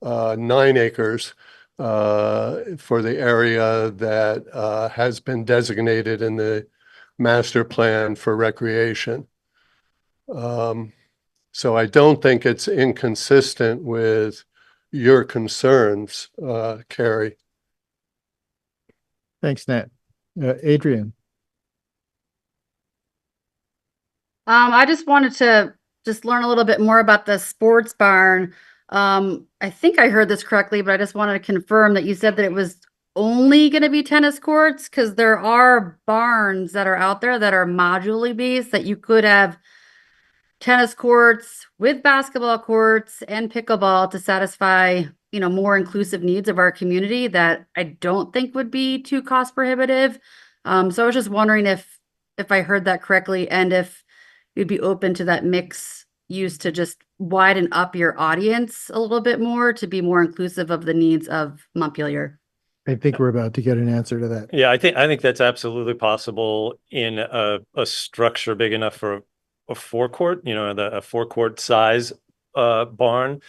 9 acres for the area that has been designated in the master plan for recreation. So I don't think it's inconsistent with your concerns, Carrie. Thanks, Nat. Adrian. I just wanted to just learn a little bit more about the sports barn. I think I heard this correctly, but I just wanted to confirm that you said that it was only going to be tennis courts, because there are barns that are out there that are modularly based that you could have tennis courts with basketball courts and pickleball to satisfy, more inclusive needs of our community that I don't think would be too cost prohibitive. So I was just wondering if I heard that correctly, and if you'd be open to that mix use to just widen up your audience a little bit more to be more inclusive of the needs of Montpelier. I think we're about to get an answer to that. Yeah, I think that's absolutely possible in a structure big enough for a forecourt, a forecourt size barn.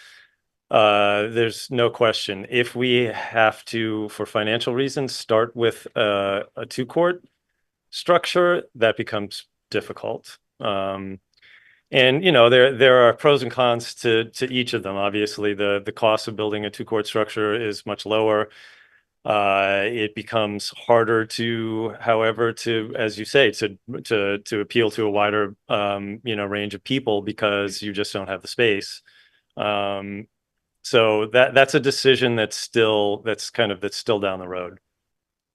There's no question. If we have to, for financial reasons, start with a two-court structure, that becomes difficult. And there are pros and cons to each of them. Obviously, the cost of building a two-court structure is much lower. It becomes harder however, as you say, to appeal to a wider range of people, because you just don't have the space. So that's a decision that's still down the road.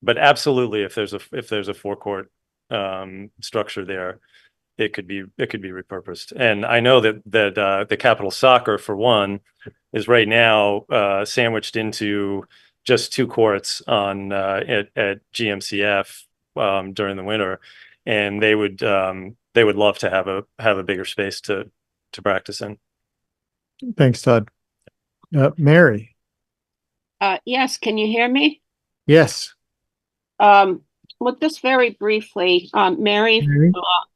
But absolutely, if there's a forecourt structure there, it could be repurposed. And I know that the Capital Soccer, for one, is right now sandwiched into just two courts at GMCF during the winter, and they would love to have a bigger space to practice in. Thanks, Todd. Mary. Yes, can you hear me? Yes. Well, just very briefly, Mary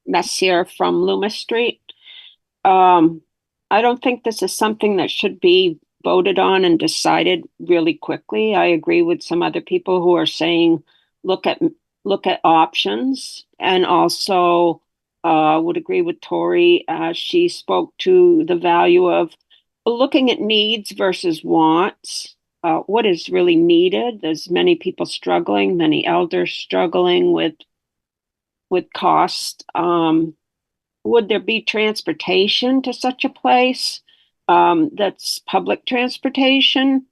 Messier from Loomis Street. I don't think this is something that should be voted on and decided really quickly. I agree with some other people who are saying look at options, and also would agree with Tori. She spoke to the value of looking at needs versus wants. What is really needed? There's many people struggling, many elders struggling with cost. Would there be transportation to such a place? That's public transportation,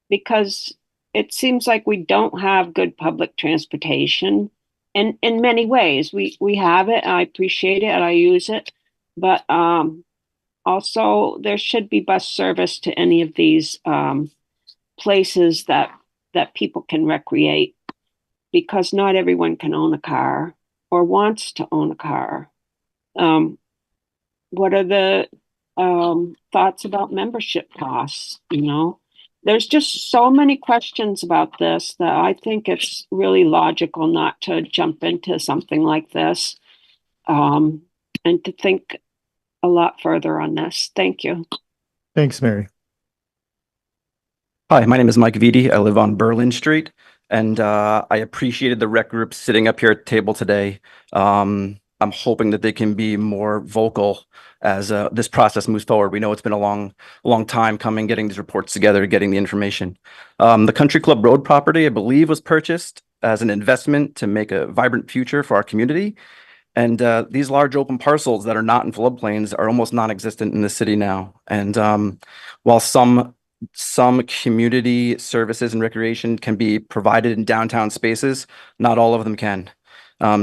because it seems like we don't have good public transportation in many ways. We have it, and I appreciate it, and I use it, but also there should be bus service to any of these places that people can recreate, because not everyone can own a car or wants to own a car. What are the thoughts about membership costs? There's just so many questions about this that I think it's really logical not to jump into something like this, and to think a lot further on this. Thank you. Thanks, Mary. Hi, my name is Mike Vitti. I live on Berlin Street, and I appreciated the rec group sitting up here at the table today. I'm hoping that they can be more vocal as this process moves forward. We know it's been a long time coming, getting these reports together, getting the information. The Country Club Road property, I believe, was purchased as an investment to make a vibrant future for our community. And these large open parcels that are not in floodplains are almost non-existent in the city now. And while some community services and recreation can be provided in downtown spaces, not all of them can.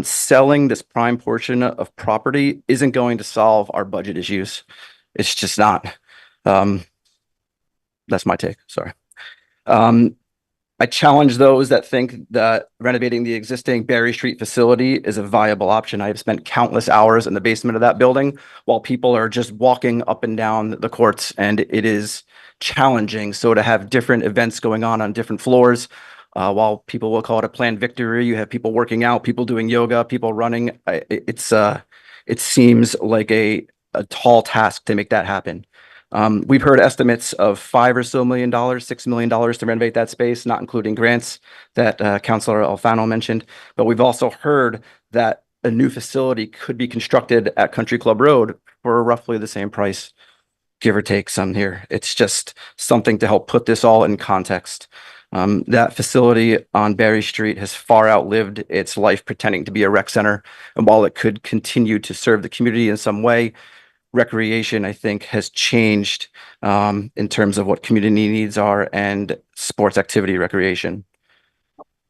Selling this prime portion of property isn't going to solve our budget issues. It's just not. That's my take. Sorry. I challenge those that think that renovating the existing Berry Street facility is a viable option. I have spent countless hours in the basement of that building while people are just walking up and down the courts, and it is challenging. So to have different events going on different floors, while people will call it a planned victory, you have people working out, people doing yoga, people running. It seems like a tall task to make that happen. We've heard estimates of $5 million or so, $6 million to renovate that space, not including grants that Councilor Alfano mentioned. But we've also heard that a new facility could be constructed at Country Club Road for roughly the same price, give or take some here. It's just something to help put this all in context. That facility on Berry Street has far outlived its life pretending to be a rec center. And while it could continue to serve the community in some way, recreation, I think, has changed in terms of what community needs are and sports activity recreation.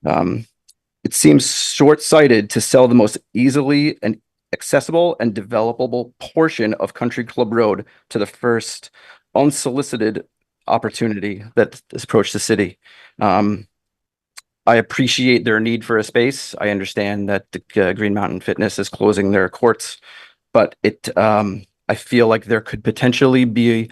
It seems short-sighted to sell the most easily and accessible and developable portion of Country Club Road to the first unsolicited opportunity that has approached the city. I appreciate their need for a space. I understand that the Green Mountain Fitness is closing their courts, but I feel like there could potentially be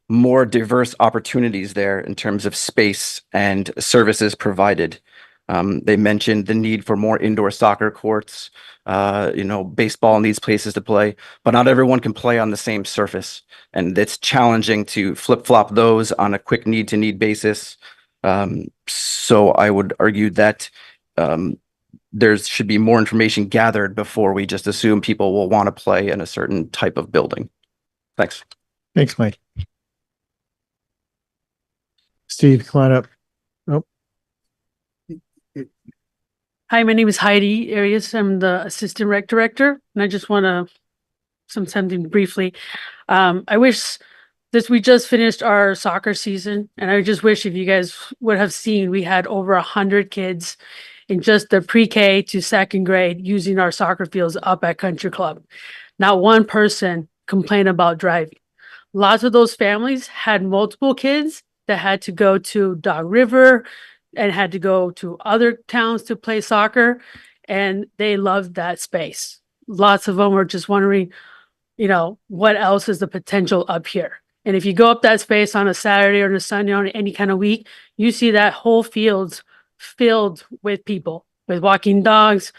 more diverse opportunities there in terms of space and services provided. They mentioned the need for more indoor soccer courts. Baseball needs places to play, but not everyone can play on the same surface. And it's challenging to flip-flop those on a quick need-to-need basis. So I would argue that there should be more information gathered before we just assume people will want to play in a certain type of building. Thanks. Thanks, Mike. Steve, come on up. Nope. Hi, my name is Heidi Arias. I'm the assistant rec director, and I just want to something briefly. I wish we just finished our soccer season, and I just wish if you guys would have seen, we had over 100 kids in just the pre-K to second grade using our soccer fields up at Country Club. Not one person complained about driving. Lots of those families had multiple kids that had to go to Dog River and had to go to other towns to play soccer, and they loved that space. Lots of them were just wondering, what else is the potential up here? And if you go up that space on a Saturday or a Sunday or any kind of week, you see that whole field's filled with people, with walking dogs,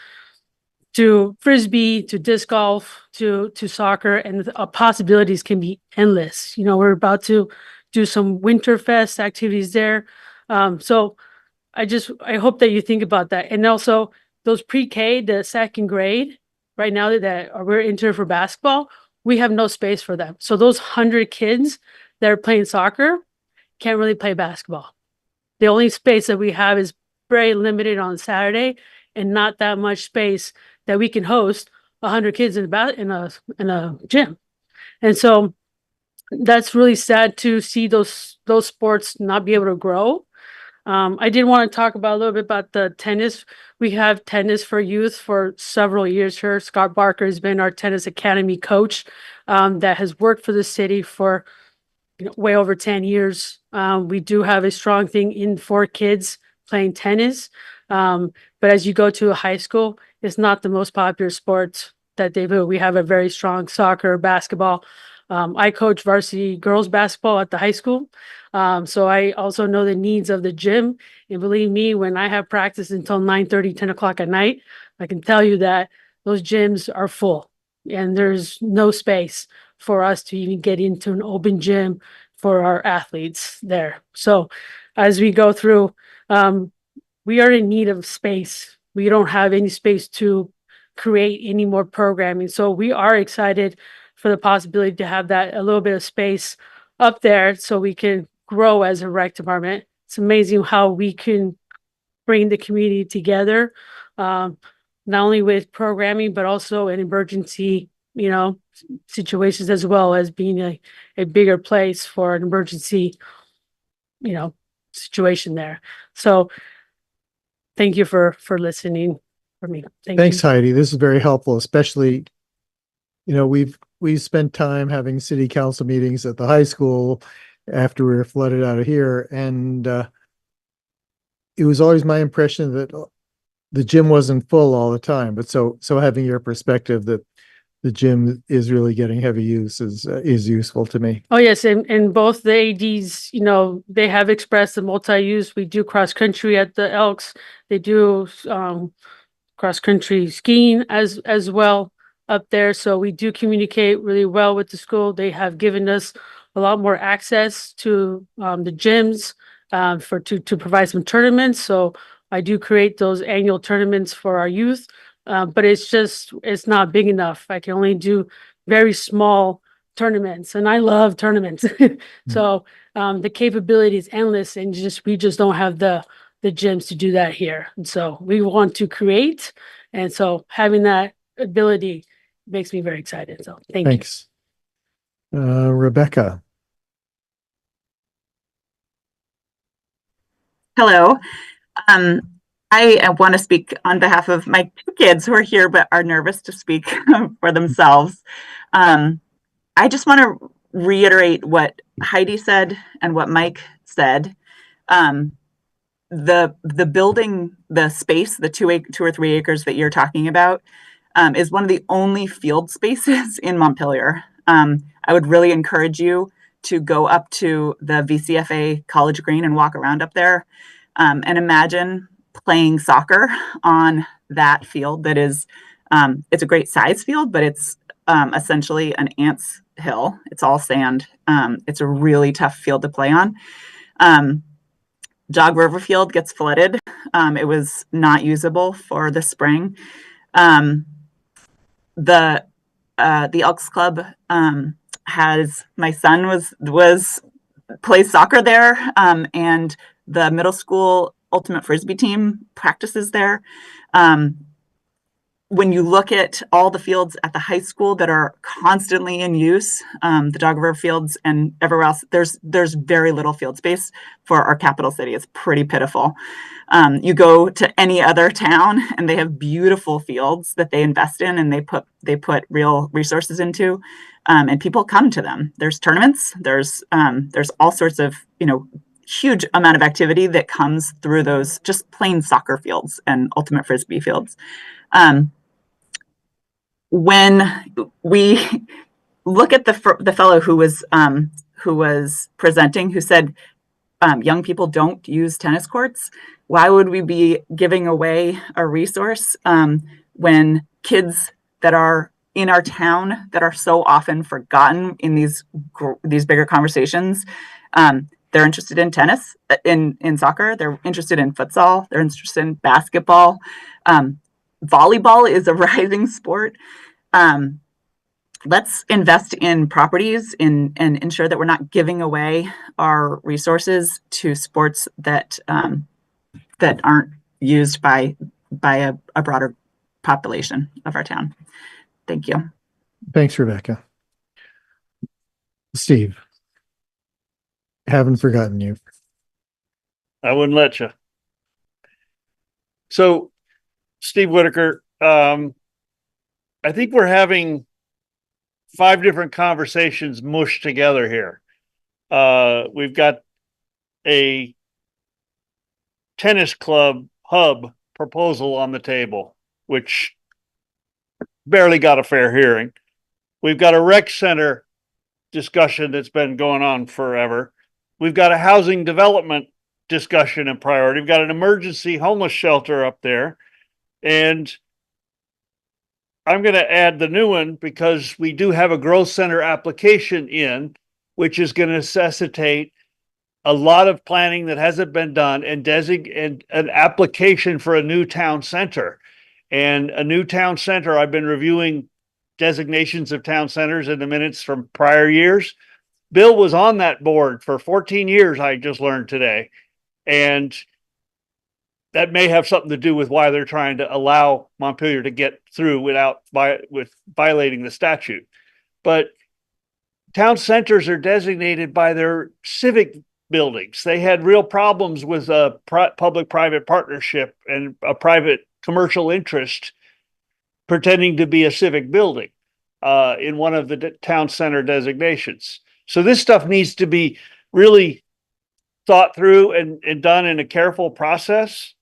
to frisbee, to disc golf, to soccer, and the possibilities can be endless. We're about to do some Winterfest activities there. So I hope that you think about that. And also those pre-K, the second grade, right now that we're entering for basketball, we have no space for them. So those 100 kids that are playing soccer can't really play basketball. The only space that we have is very limited on Saturday, and not that much space that we can host 100 kids in a gym. And so that's really sad to see those sports not be able to grow. I did want to talk about a little bit about the tennis. We have tennis for youth for several years here. Scott Barker has been our tennis academy coach that has worked for the city for way over 10 years. We do have a strong thing for kids playing tennis. But as you go to a high school, it's not the most popular sports that they do. We have a very strong soccer, basketball. I coach varsity girls basketball at the high school. So I also know the needs of the gym. And believe me, when I have practice until 9:30, 10 o'clock at night, I can tell you that those gyms are full and there's no space for us to even get into an open gym for our athletes there. So as we go through, we are in need of space. We don't have any space to create any more programming. So we are excited for the possibility to have that a little bit of space up there so we can grow as a rec department. It's amazing how we can bring the community together, not only with programming, but also in emergency, situations, as well as being a bigger place for an emergency, situation there. So thank you for listening for me. Thanks, Heidi. This is very helpful, especially, we've spent time having city council meetings at the high school after we were flooded out of here. And it was always my impression that the gym wasn't full all the time. But so having your perspective that the gym is really getting heavy use is useful to me. Oh, yes. And both the ADs, they have expressed the multi-use. We do cross country at the Elks. They do cross country skiing as well up there. So we do communicate really well with the school. They have given us a lot more access to the gyms to provide some tournaments. So I do create those annual tournaments for our youth, but it's not big enough. I can only do very small tournaments, and I love tournaments. So the capability is endless, and we just don't have the gyms to do that here. And so we want to create, and so having that ability makes me very excited. So thanks. Rebecca. Hello. Um, I want to speak on behalf of my two kids who are here but are nervous to speak for themselves. I just want to reiterate what Heidi said and what Mike said. Um, the building, the space, the 2 or 3 acres that you're talking about, is one of the only field spaces in Montpelier. I would really encourage you to go up to the VCFA College Green and walk around up there, and imagine playing soccer on that field. That is, it's a great size field, but it's essentially an ant's hill. It's all sand. It's a really tough field to play on. Jog River Field gets flooded. It was not usable for the spring. The Elks Club has, my son was plays soccer there, and the middle school ultimate frisbee team practices there. When you look at all the fields at the high school that are constantly in use, the Dog River fields and everywhere else, there's very little field space for our capital city. It's pretty pitiful. You go to any other town and they have beautiful fields that they invest in and they put real resources into, and people come to them. There's tournaments. There's all sorts of huge amount of activity that comes through those just plain soccer fields and ultimate frisbee fields. When we look at the fellow who was presenting, who said young people don't use tennis courts, why would we be giving away a resource when kids that are in our town that are so often forgotten in these bigger conversations, they're interested in tennis, in soccer, they're interested in futsal, they're interested in basketball. Volleyball is a rising sport. Let's invest in properties and ensure that we're not giving away our resources to sports that aren't used by a broader population of our town. Thank you. Thanks, Rebecca. Steve, haven't forgotten you. I wouldn't let you. So, Steve Whitaker, I think we're having 5 different conversations mushed together here. We've got a tennis club hub proposal on the table, which barely got a fair hearing. We've got a rec center discussion that's been going on forever. We've got a housing development discussion and priority. We've got an emergency homeless shelter up there. And I'm going to add the new one because we do have a growth center application in, which is going to necessitate a lot of planning that hasn't been done and an application for a new town center. And a new town center, I've been reviewing designations of town centers in the minutes from prior years. Bill was on that board for 14 years, I just learned today. And that may have something to do with why they're trying to allow Montpelier to get through with violating the statute. But town centers are designated by their civic buildings. They had real problems with a public-private partnership and a private commercial interest pretending to be a civic building in one of the town center designations. So this stuff needs to be really thought through and done in a careful process.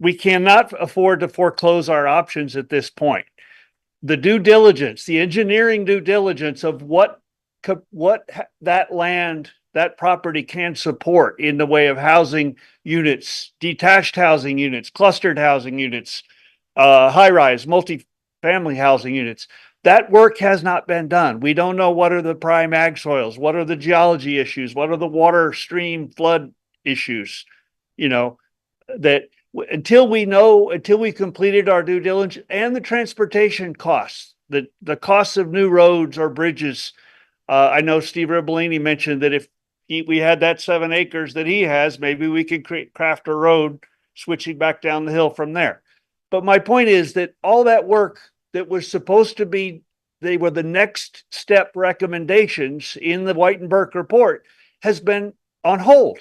We cannot afford to foreclose our options at this point. The due diligence, the engineering due diligence of what that land, that property can support in the way of housing units, detached housing units, clustered housing units, high-rise, multi-family housing units. That work has not been done. We don't know what are the prime ag soils, what are the geology issues, what are the water stream flood issues, that until we completed our due diligence and the transportation costs, the costs of new roads or bridges. I know Steve Ribellini mentioned that if we had that 7 acres that he has, maybe we could craft a road switching back down the hill from there. But my point is that all that work that was supposed to be they were the next step recommendations in the White and Burke report, has been on hold.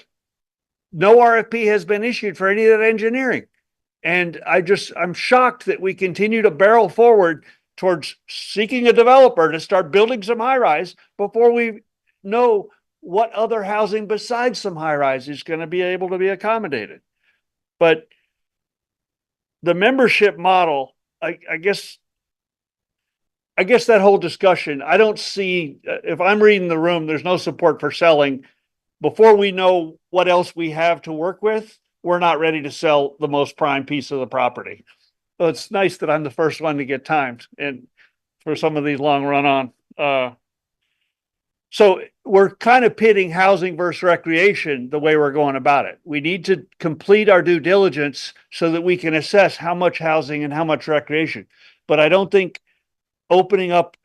No RFP has been issued for any of that engineering. And I'm shocked that we continue to barrel forward towards seeking a developer to start building some high rise before we know what other housing besides some high rise is going to be able to be accommodated. But the membership model, I guess that whole discussion, I don't see, if I'm reading the room, there's no support for selling. Before we know what else we have to work with, we're not ready to sell the most prime piece of the property. So it's nice that I'm the first one to get timed and for some of these long run on. So we're kind of pitting housing versus recreation the way we're going about it. We need to complete our due diligence so that we can assess how much housing and how much recreation. But I don't think opening up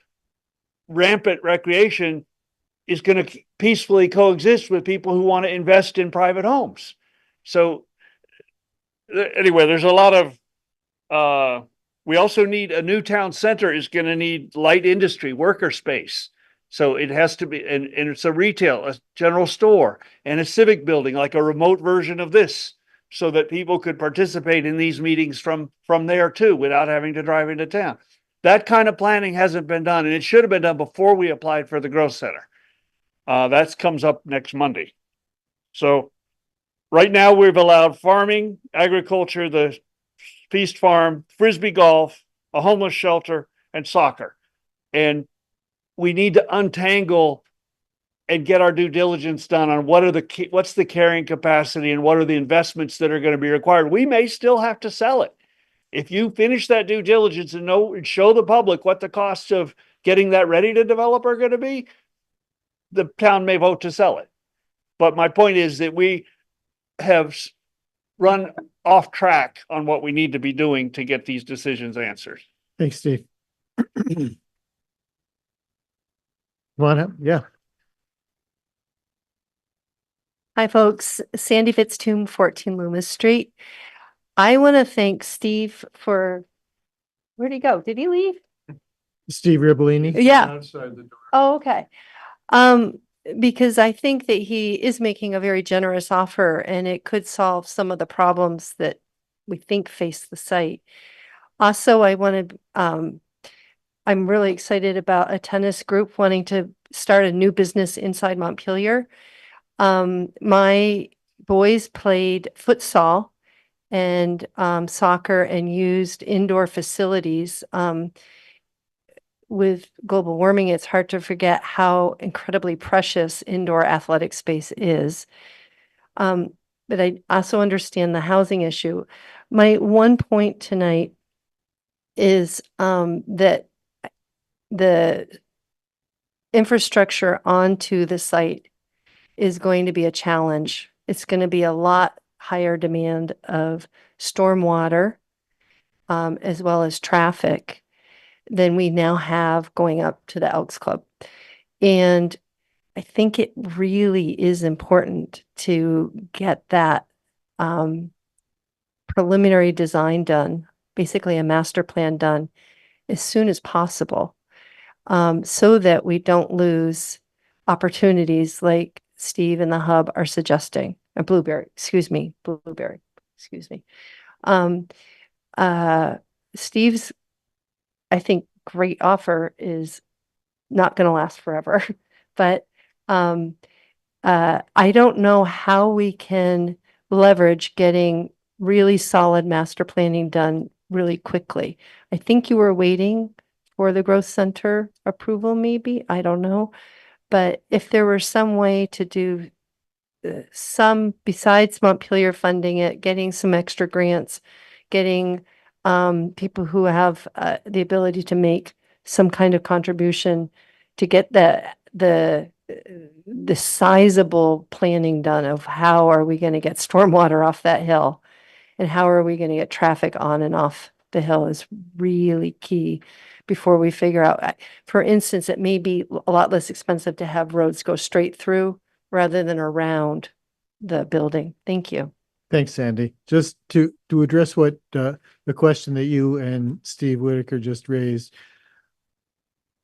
rampant recreation is going to peacefully coexist with people who want to invest in private homes. So anyway, there's a lot of, we also need a new town center is going to need light industry, worker space. So it has to be, and it's a retail, a general store, and a civic building, like a remote version of this, so that people could participate in these meetings from there too, without having to drive into town. That kind of planning hasn't been done, and it should have been done before we applied for the growth center. That comes up next Monday. So right now we've allowed farming, agriculture, the feast farm, frisbee golf, a homeless shelter, and soccer. And we need to untangle and get our due diligence done on what's the carrying capacity and what are the investments that are going to be required. We may still have to sell it. If you finish that due diligence and show the public what the costs of getting that ready to develop are going to be, the town may vote to sell it. But my point is that we have run off track on what we need to be doing to get these decisions answered. Thanks, Steve. Come on up. Yeah. Hi, folks. Sandy Fitztomb, 14 Loomis Street. I want to thank Steve for, where'd he go? Did he leave? Steve Ribellini. Yeah. Outside the door. Oh, okay. Because I think that he is making a very generous offer and it could solve some of the problems that we think face the site. Also, I want to, I'm really excited about a tennis group wanting to start a new business inside Montpelier. My boys played futsal and soccer and used indoor facilities. With global warming, it's hard to forget how incredibly precious indoor athletic space is. But I also understand the housing issue. My one point tonight is that the infrastructure onto the site is going to be a challenge. It's going to be a lot higher demand of stormwater as well as traffic than we now have going up to the Elks Club. And I think it really is important to get that preliminary design done, basically a master plan done as soon as possible, so that we don't lose opportunities like Steve and the Hub are suggesting. Blueberry. Steve's, I think, great offer is not going to last forever, but I don't know how we can leverage getting really solid master planning done really quickly. I think you were waiting for the growth center approval, maybe, I don't know. But if there were some way to do some, besides Montpelier funding it, getting some extra grants, getting people who have the ability to make some kind of contribution to get the sizable planning done of how are we going to get stormwater off that hill and how are we going to get traffic on and off the hill is really key before we figure out. For instance, it may be a lot less expensive to have roads go straight through rather than around the building. Thank you. Thanks, Sandy. Just to address what the question that you and Steve Whitaker just raised.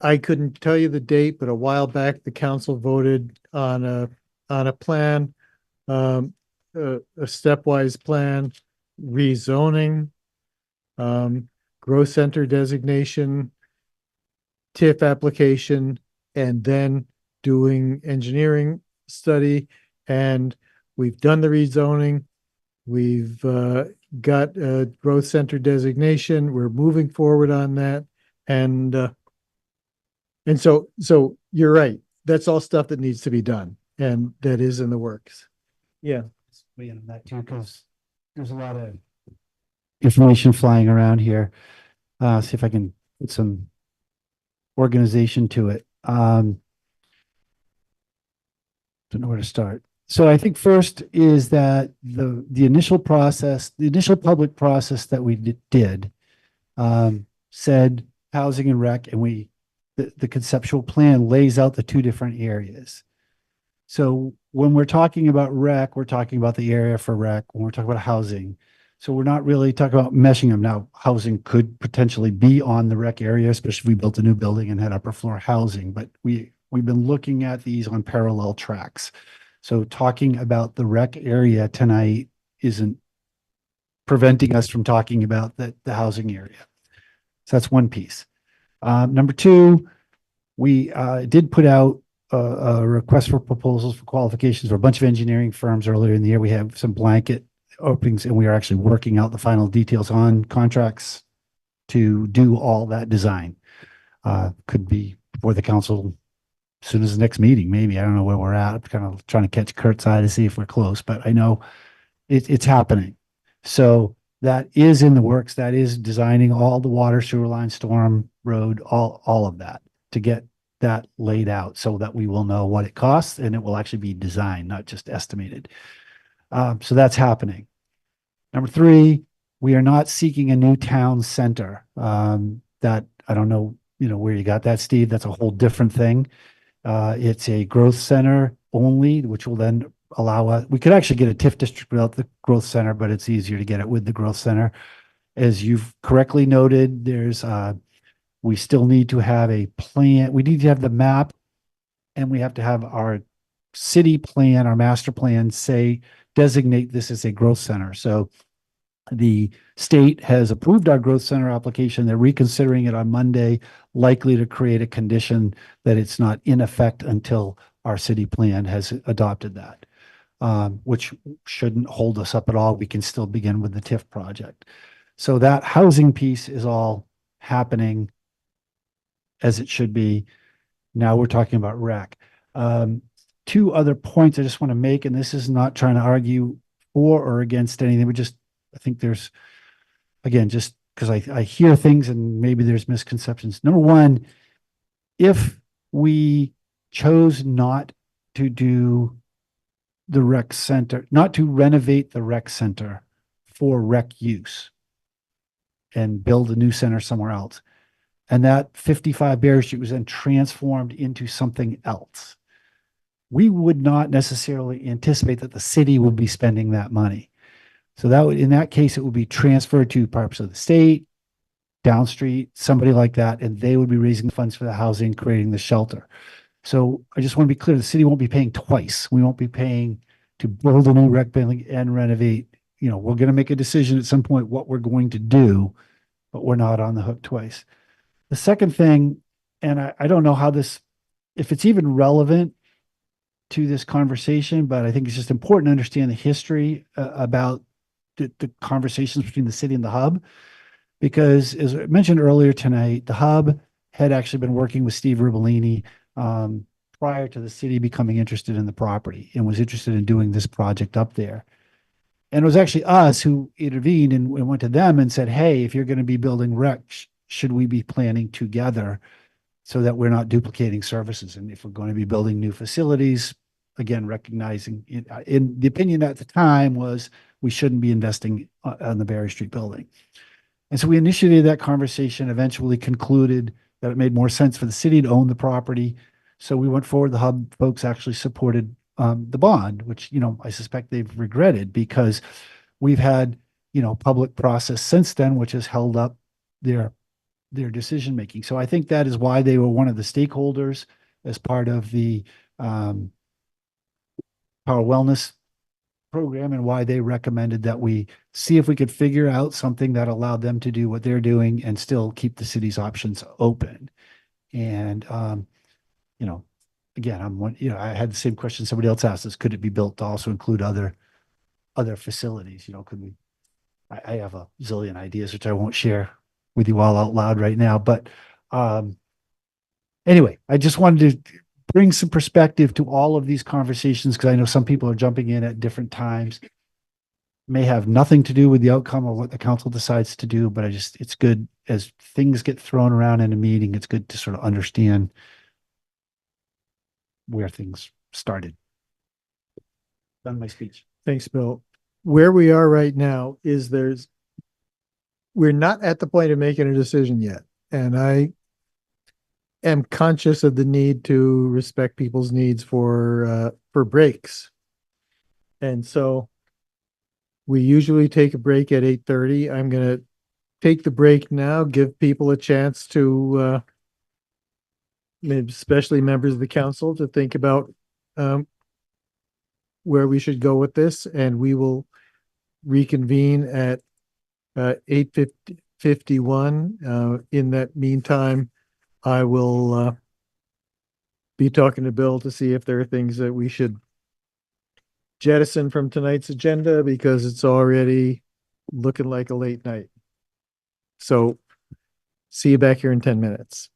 I couldn't tell you the date, but a while back, the council voted on a plan, a stepwise plan, rezoning, growth center designation, TIF application, and then doing engineering study. And we've done the rezoning. We've got a growth center designation. We're moving forward on that. And so you're right. That's all stuff that needs to be done, and that is in the works. Yeah. That too, because there's a lot of information flying around here. See if I can put some organization to it. Don't know where to start. So I think first is that the initial process, the initial public process that we did, said housing and rec, and the conceptual plan lays out the two different areas. So when we're talking about rec, we're talking about the area for rec. When we're talking about housing, so we're not really talking about meshing them. Now, housing could potentially be on the rec area, especially if we built a new building and had upper floor housing, but we've been looking at these on parallel tracks. So talking about the rec area tonight isn't preventing us from talking about the housing area. So that's one piece. Number two, we did put out a request for proposals for qualifications for a bunch of engineering firms earlier in the year. We have some blanket openings, and we are actually working out the final details on contracts to do all that design. Could be before the council as soon as the next meeting, maybe. I don't know where we're at. I'm kind of trying to catch Kurt's eye to see if we're close, but I know it's happening. So that is in the works. That is designing all the water, sewer line, storm, road, all of that to get that laid out so that we will know what it costs and it will actually be designed, not just estimated. So that's happening. Number three, we are not seeking a new town center. That I don't know, where you got that, Steve. That's a whole different thing. It's a growth center only, which will then allow us, we could actually get a TIF district without the growth center, but it's easier to get it with the growth center. As you've correctly noted, we still need to have a plan. We need to have the map, and we have to have our city plan, our master plan designate this as a growth center. So the state has approved our growth center application. They're reconsidering it on Monday, likely to create a condition that it's not in effect until our city plan has adopted that, which shouldn't hold us up at all. We can still begin with the TIF project. So that housing piece is all happening as it should be. Now we're talking about rec. Two other points I just want to make, and this is not trying to argue for or against anything. I think there's, again, just because I hear things and maybe there's misconceptions. Number one, if we chose not to do the rec center, not to renovate the rec center for rec use and build a new center somewhere else, and that 55 Berry Street was then transformed into something else, we would not necessarily anticipate that the city would be spending that money. So that would, in that case, it would be transferred to parts of the state, downstreet, somebody like that, and they would be raising the funds for the housing, creating the shelter. So I just want to be clear, the city won't be paying twice. We won't be paying to build a new rec building and renovate. We're going to make a decision at some point what we're going to do, but we're not on the hook twice. The second thing, and I don't know if it's even relevant to this conversation, but I think it's just important to understand the history about the conversations between the city and the hub, because as I mentioned earlier tonight, the hub had actually been working with Steve Rubellini prior to the city becoming interested in the property and was interested in doing this project up there. And it was actually us who intervened and went to them and said, hey, if you're going to be building rec, should we be planning together so that we're not duplicating services? And if we're going to be building new facilities, again, recognizing in the opinion at the time was we shouldn't be investing on the Berry Street building. And so we initiated that conversation, eventually concluded that it made more sense for the city to own the property. So we went forward. The hub folks actually supported the bond, which, I suspect they've regretted, because we've had, public process since then, which has held up their their decision making. So I think that is why they were one of the stakeholders as part of the Power Wellness program, and why they recommended that we see if we could figure out something that allowed them to do what they're doing and still keep the city's options open. And you know, again, I had the same question somebody else asked us, could it be built to also include other facilities? Could we, I have a zillion ideas, which I won't share with you all out loud right now. But anyway, I just wanted to bring some perspective to all of these conversations, because I know some people are jumping in at different times. May have nothing to do with the outcome of what the council decides to do, but it's good as things get thrown around in a meeting, it's good to sort of understand where things started. Done my speech. Thanks, Bill. Where we are right now is we're not at the point of making a decision yet. And I am conscious of the need to respect people's needs for breaks. And so we usually take a break at 8:30. I'm going to take the break now, give people a chance to, maybe especially members of the council, to think about where we should go with this, and we will reconvene at 8:51. In that meantime, I will be talking to Bill to see if there are things that we should jettison from tonight's agenda, because it's already looking like a late night. So see you back here in 10 minutes.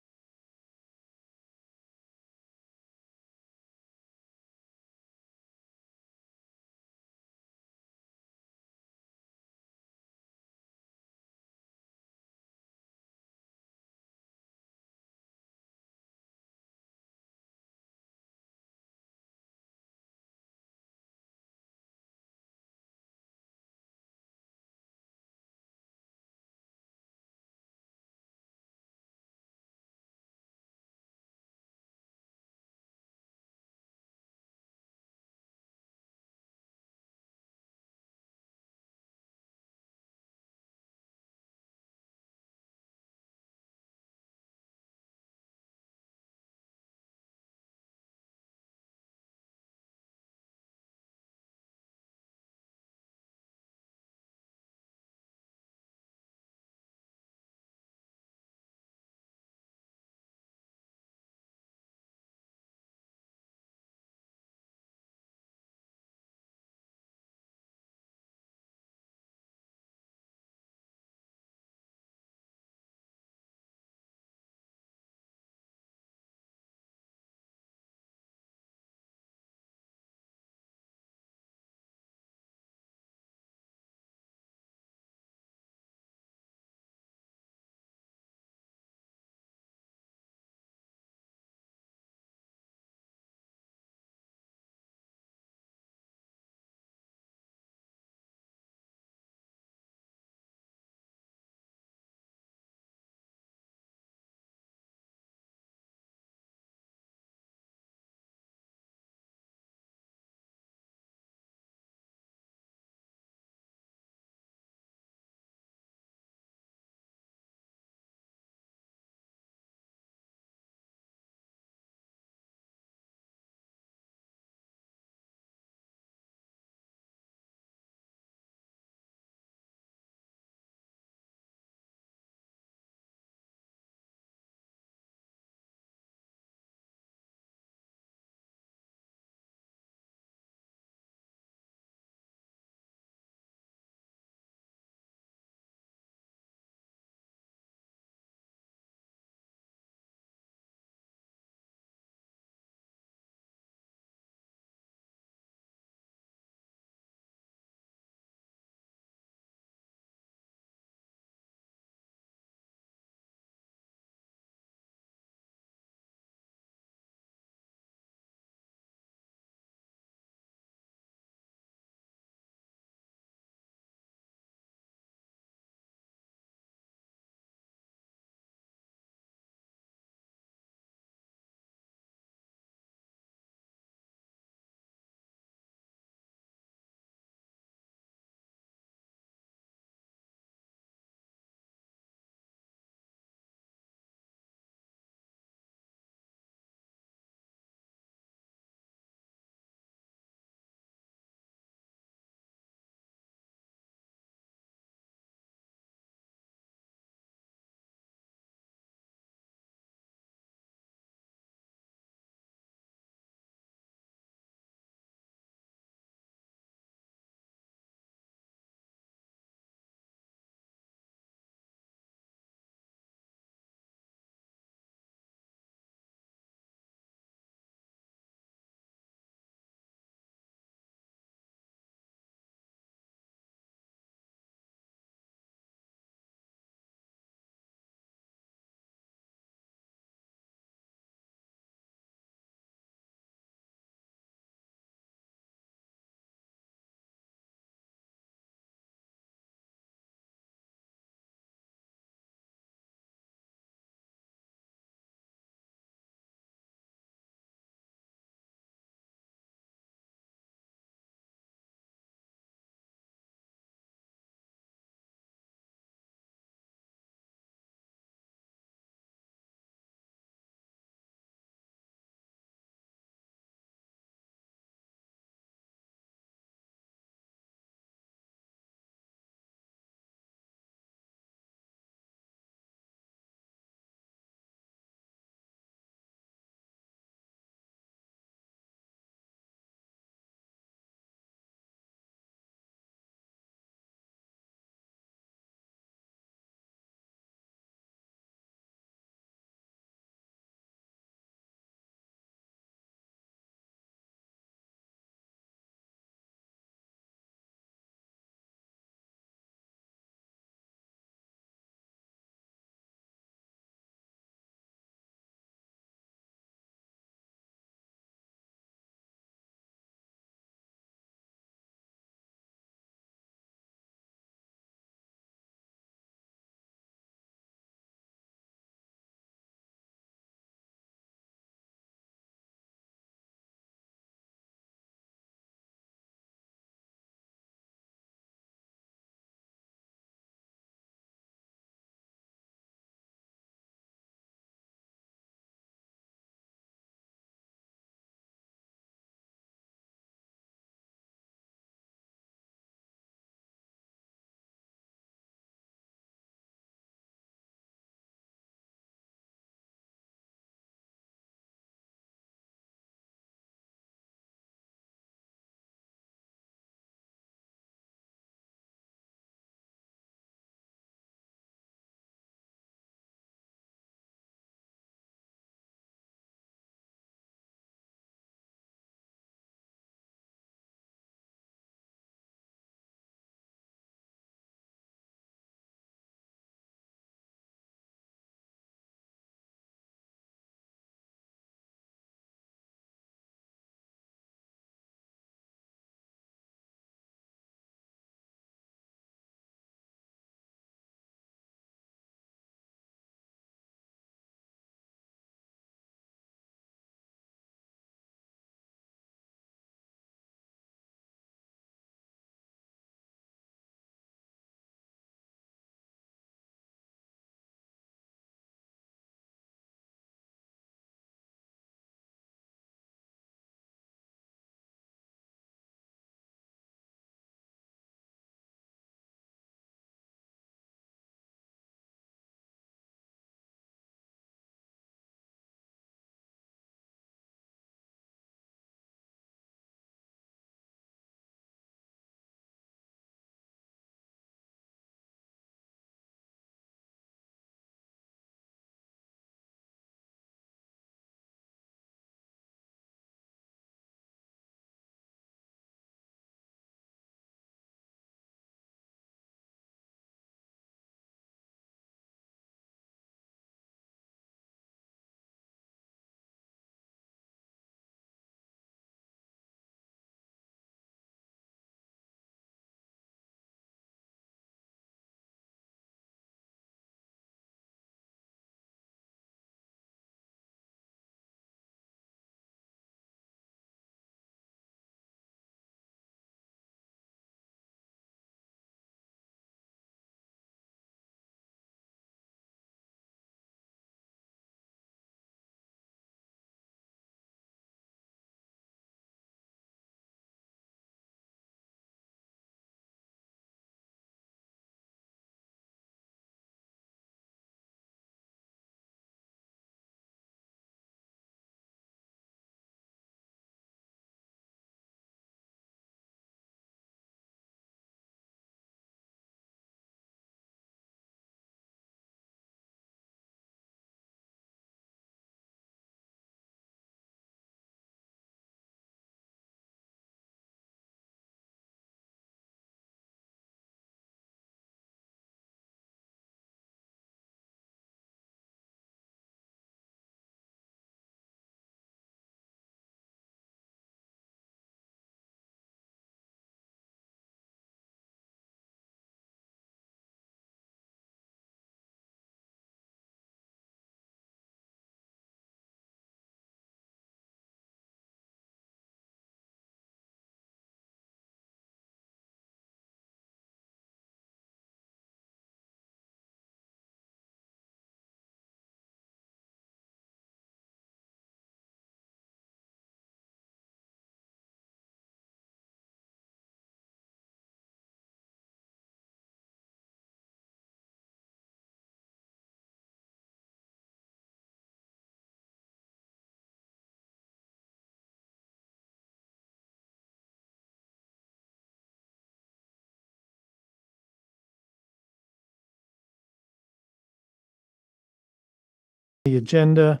the agenda.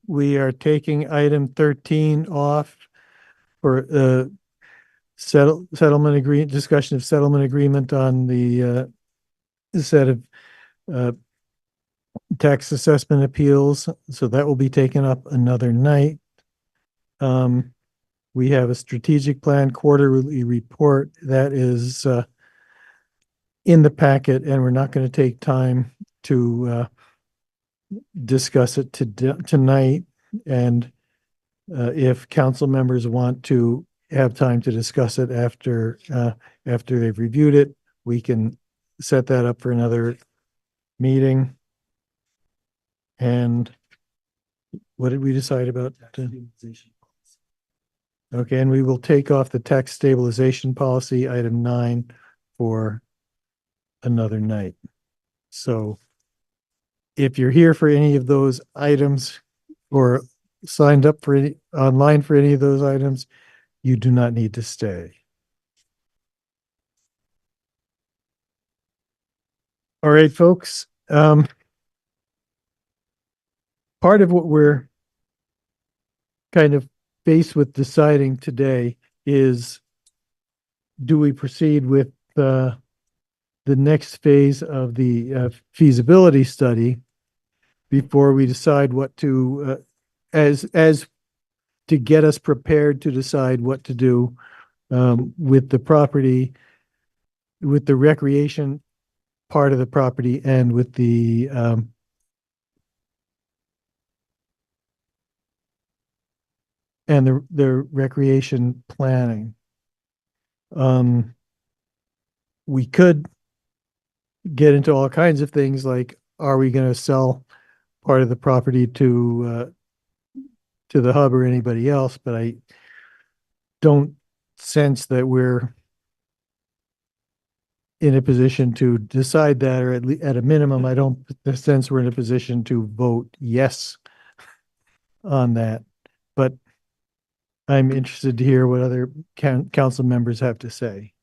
We are taking item 13 off for settlement agreement, discussion of settlement agreement on the set of tax assessment appeals. So that will be taken up another night. We have a strategic plan quarterly report that is in the packet, and we're not going to take time to discuss it tonight. And if council members want to have time to discuss it after they've reviewed it, we can set that up for another meeting. And what did we decide about? Okay, and we will take off the tax stabilization policy, item 9, for another night. So if you're here for any of those items or signed up for any online for any of those items, you do not need to stay. All right, folks. Part of what we're kind of faced with deciding today is, do we proceed with the next phase of the feasibility study before we decide what to as to get us prepared to decide what to do with the property, with the recreation part of the property, and with the recreation planning. We could get into all kinds of things like, are we going to sell part of the property to the hub or anybody else? But I don't sense that we're in a position to decide that, or at a minimum, I don't sense we're in a position to vote yes on that. But I'm interested to hear what other council members have to say.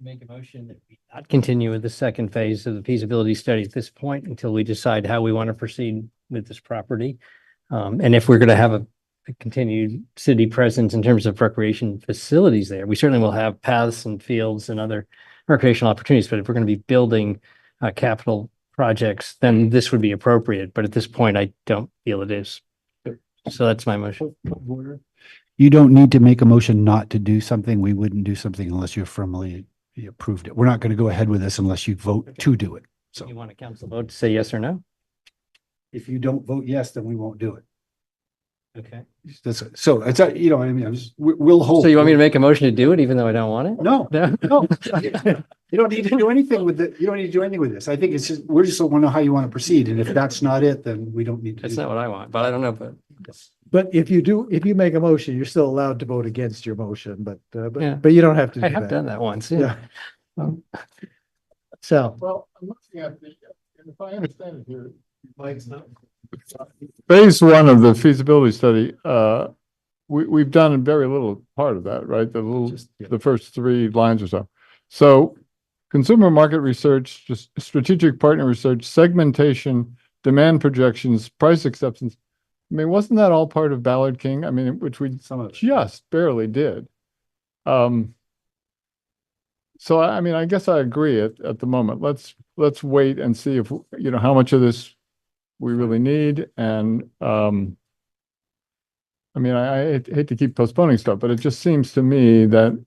Make a motion that we not continue with the second phase of the feasibility study at this point until we decide how we want to proceed with this property. And if we're going to have a continued city presence in terms of recreation facilities there, we certainly will have paths and fields and other recreational opportunities. But if we're going to be building capital projects, then this would be appropriate. But at this point, I don't feel it is. So that's my motion. You don't need to make a motion not to do something. We wouldn't do something unless you formally approved it. We're not going to go ahead with this unless you vote to do it. So you want a council vote to say yes or no? If you don't vote yes, then we won't do it. Okay. So it's, you know, I mean, we'll hold. So you want me to make a motion to do it even though I don't want it? No, no. You don't need to do anything with it. You don't need to do anything with this. I think it's just, we're just want to know how you want to proceed. And if that's not it, then we don't need to. That's not what I want, but I don't know, But if you make a motion, you're still allowed to vote against your motion, but Yeah. you don't have to do I have that. done that once. Yeah. So, Well, I'm looking at the, and if I understand it here, phase 1 of the feasibility study, we've done very little part of that, right? The first 3 lines or so. So consumer market research, just strategic partner research, segmentation, demand projections, price acceptance. I mean, wasn't that all part of Ballard King? I mean, which we just barely did. So I mean, I guess I agree at the moment. Let's wait and see if, you know, how much of this we really need. And I mean, I hate to keep postponing stuff, but it just seems to me that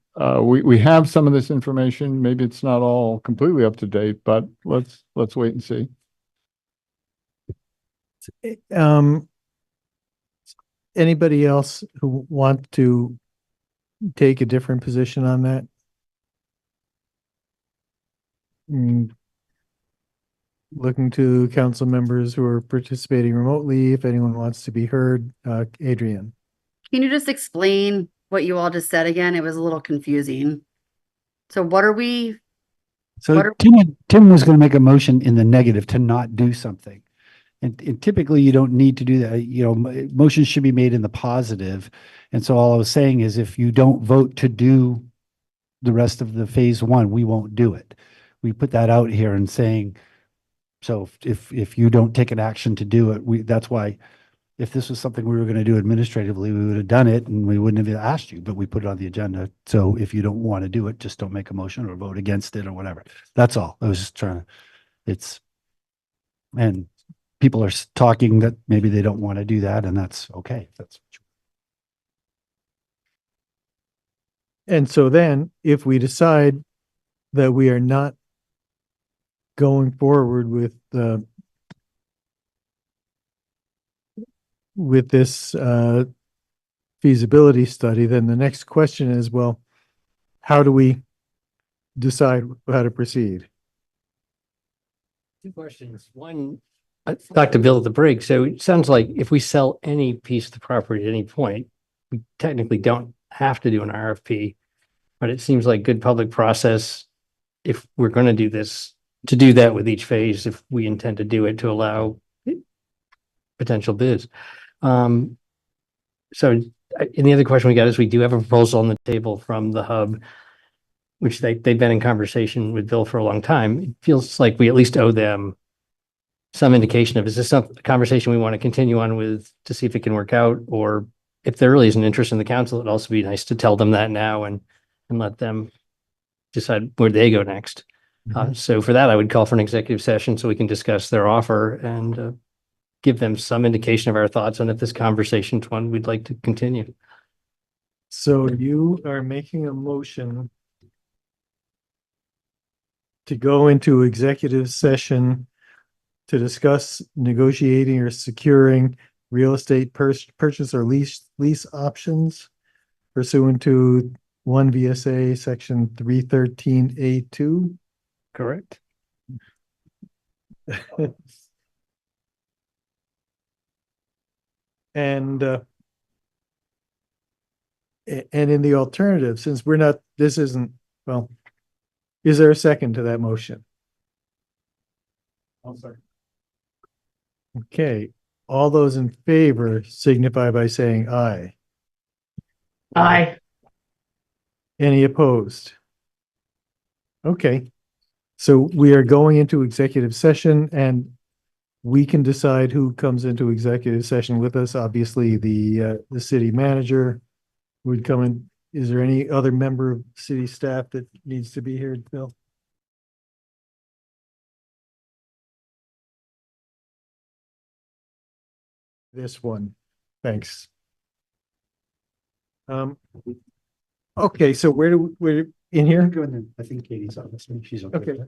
we have some of this information. Maybe it's not all completely up to date, but let's wait and see. Anybody else who want to take a different position on that? Looking to council members who are participating remotely, if anyone wants to be heard. Adrian. Can you just explain what you all just said again? It was a little confusing. So what are we? So Tim was going to make a motion in the negative to not do something. And typically you don't need to do that. You know, motions should be made in the positive. And so all I was saying is if you don't vote to do the rest of the phase 1, we won't do it. We put that out here and saying, So if you don't take an action to do it, that's why, if this was something we were going to do administratively, we would have done it and we wouldn't have asked you, but we put it on the agenda. So if you don't want to do it, just don't make a motion or vote against it or whatever. That's all. I was just trying to, and people are talking that maybe they don't want to do that, and that's okay. And so then if we decide that we are not going forward with this feasibility study, then the next question is, well, how do we decide how to proceed? Two questions. One, I talked to Bill at the break. So it sounds like if we sell any piece of the property at any point, we technically don't have to do an RFP, but it seems like good public process if we're going to do this, to do that with each phase, if we intend to do it, to allow potential bids. And the other question we got is, we do have a proposal on the table from the hub, which they've been in conversation with Bill for a long time. It feels like we at least owe them some indication of, is this a conversation we want to continue on with to see if it can work out? Or if there really is an interest in the council, it'd also be nice to tell them that now and let them decide where they go next. So for that, I would call for an executive session so we can discuss their offer and give them some indication of our thoughts on if this conversation is one we'd like to continue. So you are making a motion to go into executive session to discuss negotiating or securing real estate purchase or lease options pursuant to 1 VSA section 313A2. Correct. And in the alternative, since we're not, this isn't, well, is there a second to that motion? I'm sorry. Okay, all those in favor signify by saying aye. Aye. Any opposed? Okay, so we are going into executive session and we can decide who comes into executive session with us. Obviously, the city manager would come in. Is there any other member of city staff that needs to be here, Bill? This one, thanks. Okay, so we're in here? I think Katie's on this one. She's okay. Okay.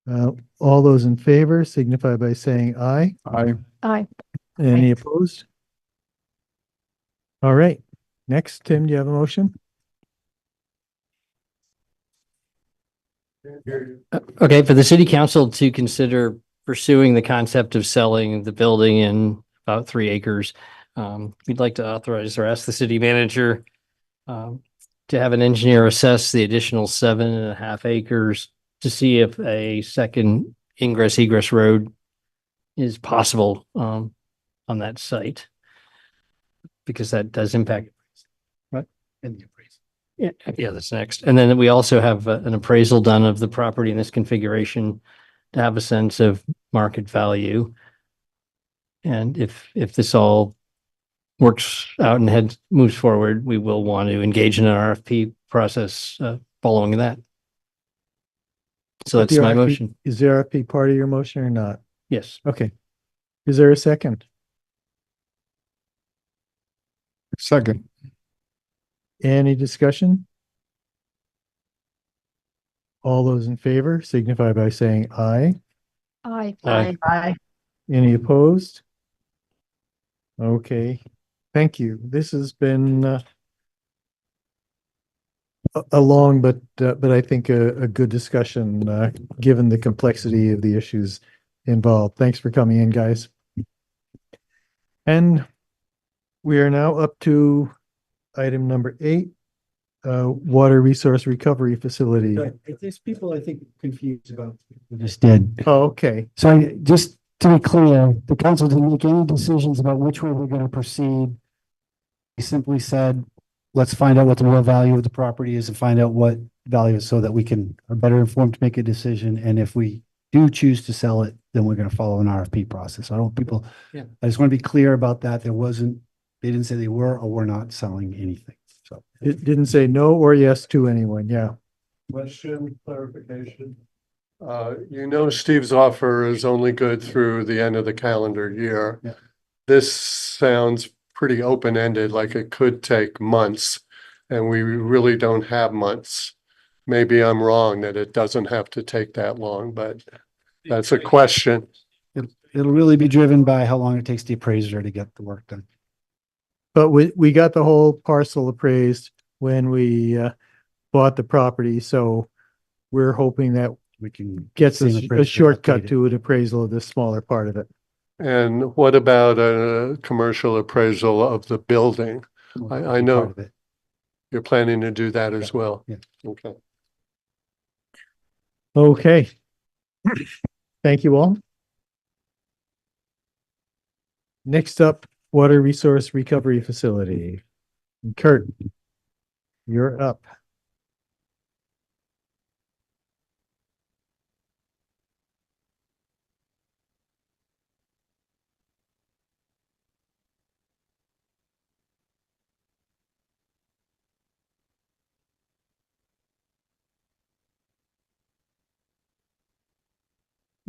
All those in favor signify by saying aye. Aye. Aye. Any opposed? All right. Next, Tim, do you have a motion? Okay, for the city council to consider pursuing the concept of selling the building in about 3 acres, we'd like to authorize or ask the city manager to have an engineer assess the additional 7.5 acres to see if a second ingress egress road is possible on that site. Because that does impact. Right. And the appraisal. Yeah, that's next. And then we also have an appraisal done of the property in this configuration to have a sense of market value. And if this all works out and moves forward, we will want to engage in an RFP process following that. So that's The my RFP motion. Is the RFP part of your motion or not? Yes. Okay. Is there a second? Second. Any discussion? All those in favor signify by saying aye. Aye. Aye. Any opposed? Okay, thank you. This has been a long but I think a good discussion given the complexity of the issues involved. Thanks for coming in, guys. And we are now up to item number 8, water resource recovery facility. There's people, I think, confused about what we just did. Oh, okay. So just to be clear, the council didn't make any decisions about which way we're going to proceed. We simply said, let's find out what the real value of the property is and find out what value is so that we are better informed to make a decision. And if we do choose to sell it, then we're going to follow an RFP process. I don't want people, I just want to be clear about that. They didn't say they were or were not selling anything. So It didn't say no or yes to anyone. Yeah. Question, clarification. Steve's offer is only good through the end of the calendar year. Yeah. This sounds pretty open-ended, like it could take months, and we really don't have months. Maybe I'm wrong that it doesn't have to take that long, but that's a question. it'll really be driven by how long it takes the appraiser to get the work done. But we got the whole parcel appraised when we bought the property, so we're hoping that We can gets see an a appraiser shortcut updated. to an appraisal of the smaller part of it. And what about a commercial appraisal of the building? I know Part of it. you're planning to do that as well. Yeah. Okay. Okay. Thank you all. Next up, water resource recovery facility. Kurt, you're up.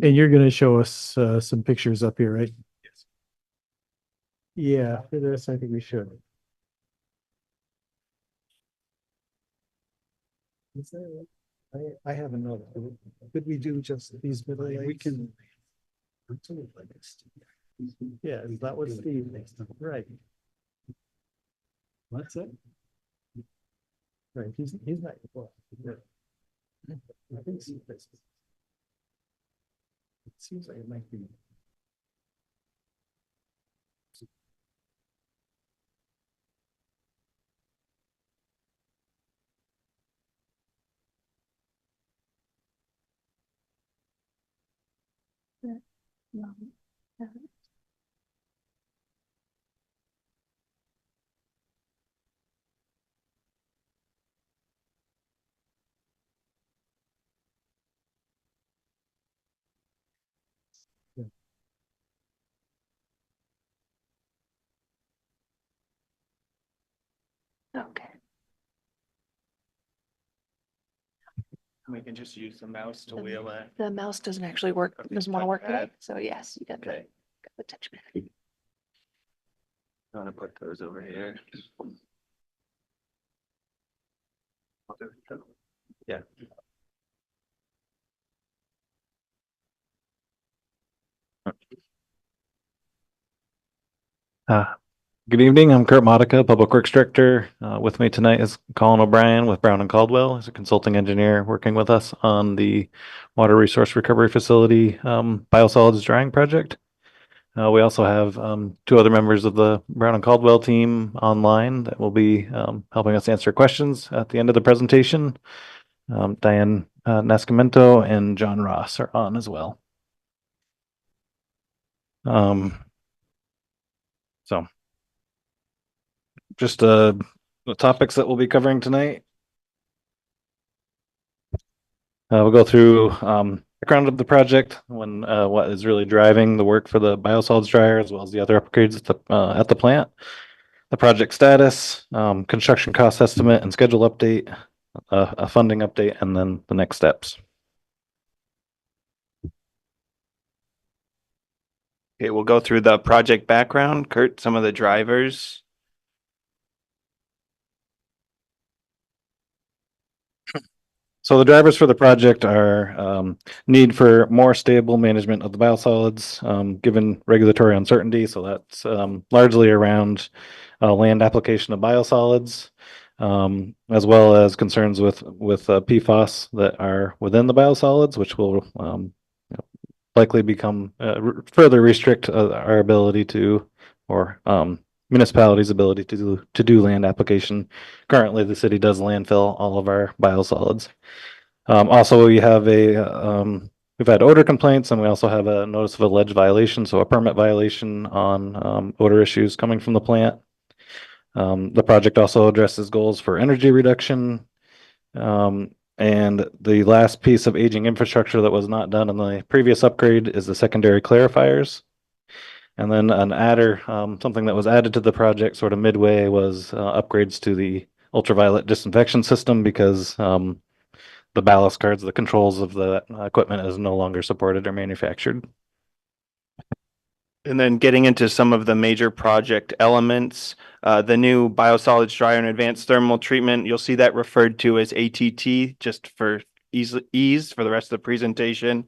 And you're going to show us some pictures up here, right? Yes. Yeah, for this, I think we should. Is there, I haven't noticed. Could we do just these middle lanes? We can. Yeah, is that what Steve thinks? Right. What's it? Right, he's not. I think Steve thinks. It seems like it might be. Okay. We can just use the mouse to wheel it. The mouse doesn't actually work, doesn't want to work today. touchpad. So yes, you got Okay. the touchpad. I'm gonna put those over here. Yeah. Good evening. I'm Kurt Modica, Public Works Director. With me tonight is Colin O'Brien with Brown and Caldwell. He's a consulting engineer working with us on the Water Resource Recovery Facility biosolids drying project. We also have two other members of the Brown and Caldwell team online that will be helping us answer questions at the end of the presentation. Diane Nascimento and John Ross are on as well. So just the topics that we'll be covering tonight. We'll go through background of the project, when what is really driving the work for the biosolids dryer, as well as the other upgrades at the plant. The project status, construction cost estimate and schedule update, a funding update, and then the next steps. Okay, we'll go through the project background. Kurt, some of the drivers. So the drivers for the project are need for more stable management of the biosolids, given regulatory uncertainty. So that's largely around land application of biosolids, as well as concerns with PFAS that are within the biosolids, which will likely become further restrict our ability to, or municipalities' ability to do land application. Currently, the city does landfill all of our biosolids. Also, we have we've had odor complaints, and we also have a notice of alleged violation, so a permit violation on odor issues coming from the plant. The project also addresses goals for energy reduction. And the last piece of aging infrastructure that was not done in the previous upgrade is the secondary clarifiers. And then an adder, something that was added to the project sort of midway, was upgrades to the ultraviolet disinfection system, because the ballast cards, the controls of the equipment is no longer supported or manufactured. And then getting into some of the major project elements, the new biosolids dryer and advanced thermal treatment, you'll see that referred to as ATT, just for ease for the rest of the presentation.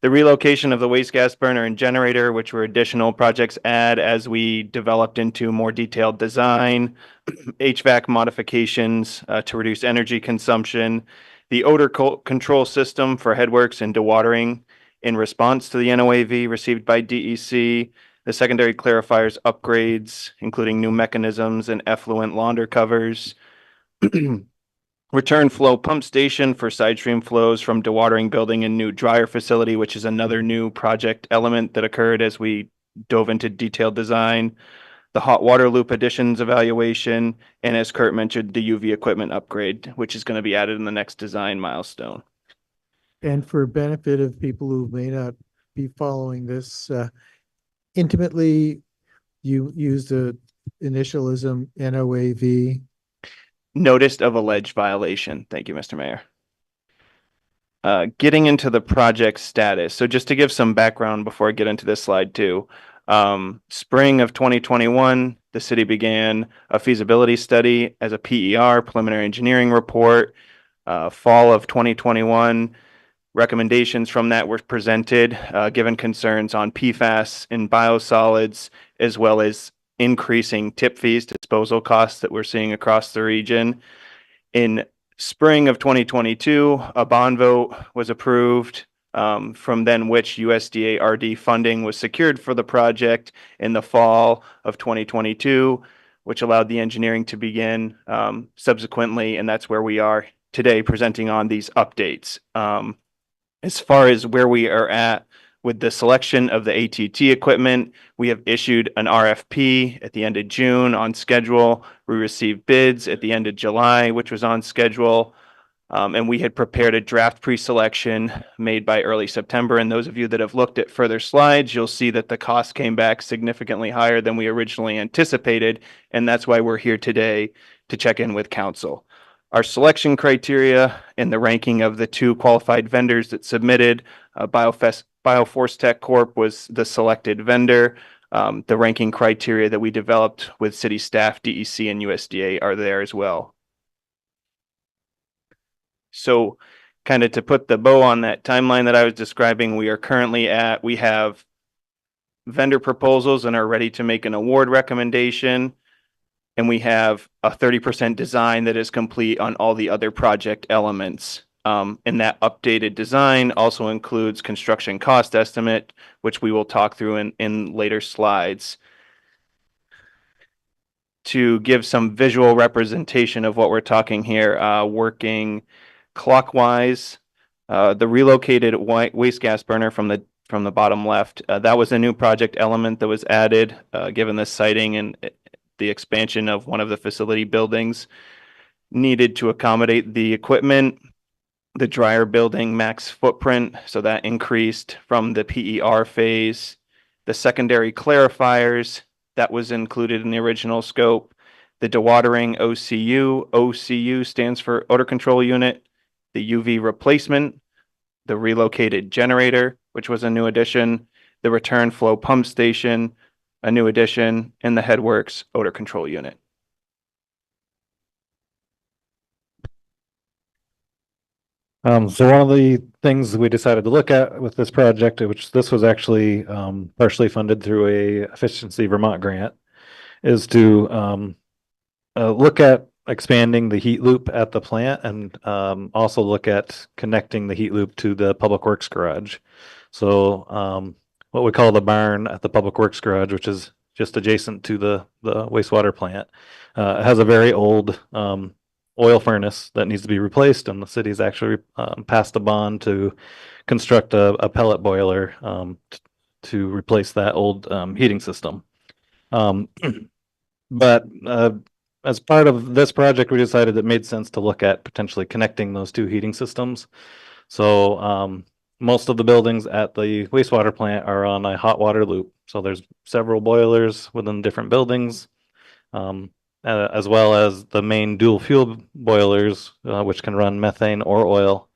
The relocation of the waste gas burner and generator, which were additional projects add as we developed into more detailed design, HVAC modifications to reduce energy consumption, the odor control system for headworks and dewatering in response to the NOAV received by DEC, the secondary clarifiers upgrades, including new mechanisms and effluent launder covers, return flow pump station for side stream flows from dewatering building and new dryer facility, which is another new project element that occurred as we dove into detailed design, the hot water loop additions evaluation, and as Kurt mentioned, the UV equipment upgrade, which is going to be added in the next design milestone. And for benefit of people who may not be following this intimately, you use the initialism NOAV. Notice of alleged violation. Thank you, Mr. Mayor. Getting into the project status. So just to give some background before I get into this slide too. Spring of 2021, the city began a feasibility study as a PER, preliminary engineering report. Fall of 2021, recommendations from that were presented, given concerns on PFAS in biosolids, as well as increasing tip fees, disposal costs that we're seeing across the region. In spring of 2022, a bond vote was approved, from then which USDA RD funding was secured for the project in the fall of 2022, which allowed the engineering to begin subsequently, and that's where we are today presenting on these updates. As far as where we are at with the selection of the ATT equipment, we have issued an RFP at the end of June on schedule. We received bids at the end of July, which was on schedule. And we had prepared a draft pre-selection made by early September. And those of you that have looked at further slides, you'll see that the cost came back significantly higher than we originally anticipated. And that's why we're here today to check in with council. Our selection criteria and the ranking of the two qualified vendors that submitted, Bioforce Tech Corp was the selected vendor. The ranking criteria that we developed with city staff, DEC, and USDA are there as well. So kind of to put the bow on that timeline that I was describing, we have vendor proposals and are ready to make an award recommendation. And we have a 30% design that is complete on all the other project elements. And that updated design also includes construction cost estimate, which we will talk through in later slides. To give some visual representation of what we're talking here, working clockwise, the relocated waste gas burner from the bottom left, that was a new project element that was added, given the siting and the expansion of one of the facility buildings needed to accommodate the equipment. The dryer building max footprint, so that increased from the PER phase. The secondary clarifiers, that was included in the original scope. The dewatering OCU stands for odor control unit. The UV replacement, the relocated generator, which was a new addition. The return flow pump station, a new addition, and the headworks odor control unit. So one of the things we decided to look at with this project, which this was actually partially funded through a Efficiency Vermont grant, is to look at expanding the heat loop at the plant and also look at connecting the heat loop to the Public Works garage. So what we call the barn at the Public Works garage, which is just adjacent to the wastewater plant, has a very old oil furnace that needs to be replaced, and the city's actually passed a bond to construct a pellet boiler to replace that old heating system. But as part of this project, we decided it made sense to look at potentially connecting those two heating systems. So most of the buildings at the wastewater plant are on a hot water loop. So there's several boilers within different buildings. As well as the main dual fuel boilers, which can run methane or oil.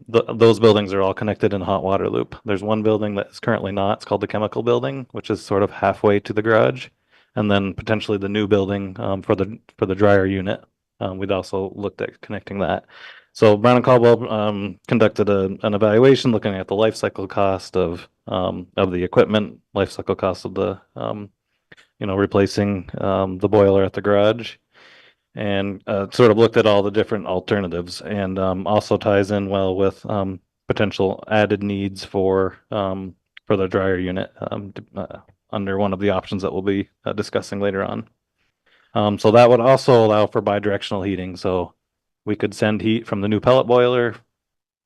Those buildings are all connected in a hot water loop. There's one building that is currently not. It's called the chemical building, which is sort of halfway to the garage, and then potentially the new building for the dryer unit. We'd also looked at connecting that. So Brown and Caldwell conducted an evaluation looking at the life cycle cost of the equipment, life cycle cost of the replacing the boiler at the garage, and sort of looked at all the different alternatives, and also ties in well with potential added needs for the dryer unit under one of the options that we'll be discussing later on. So that would also allow for bidirectional heating. So we could send heat from the new pellet boiler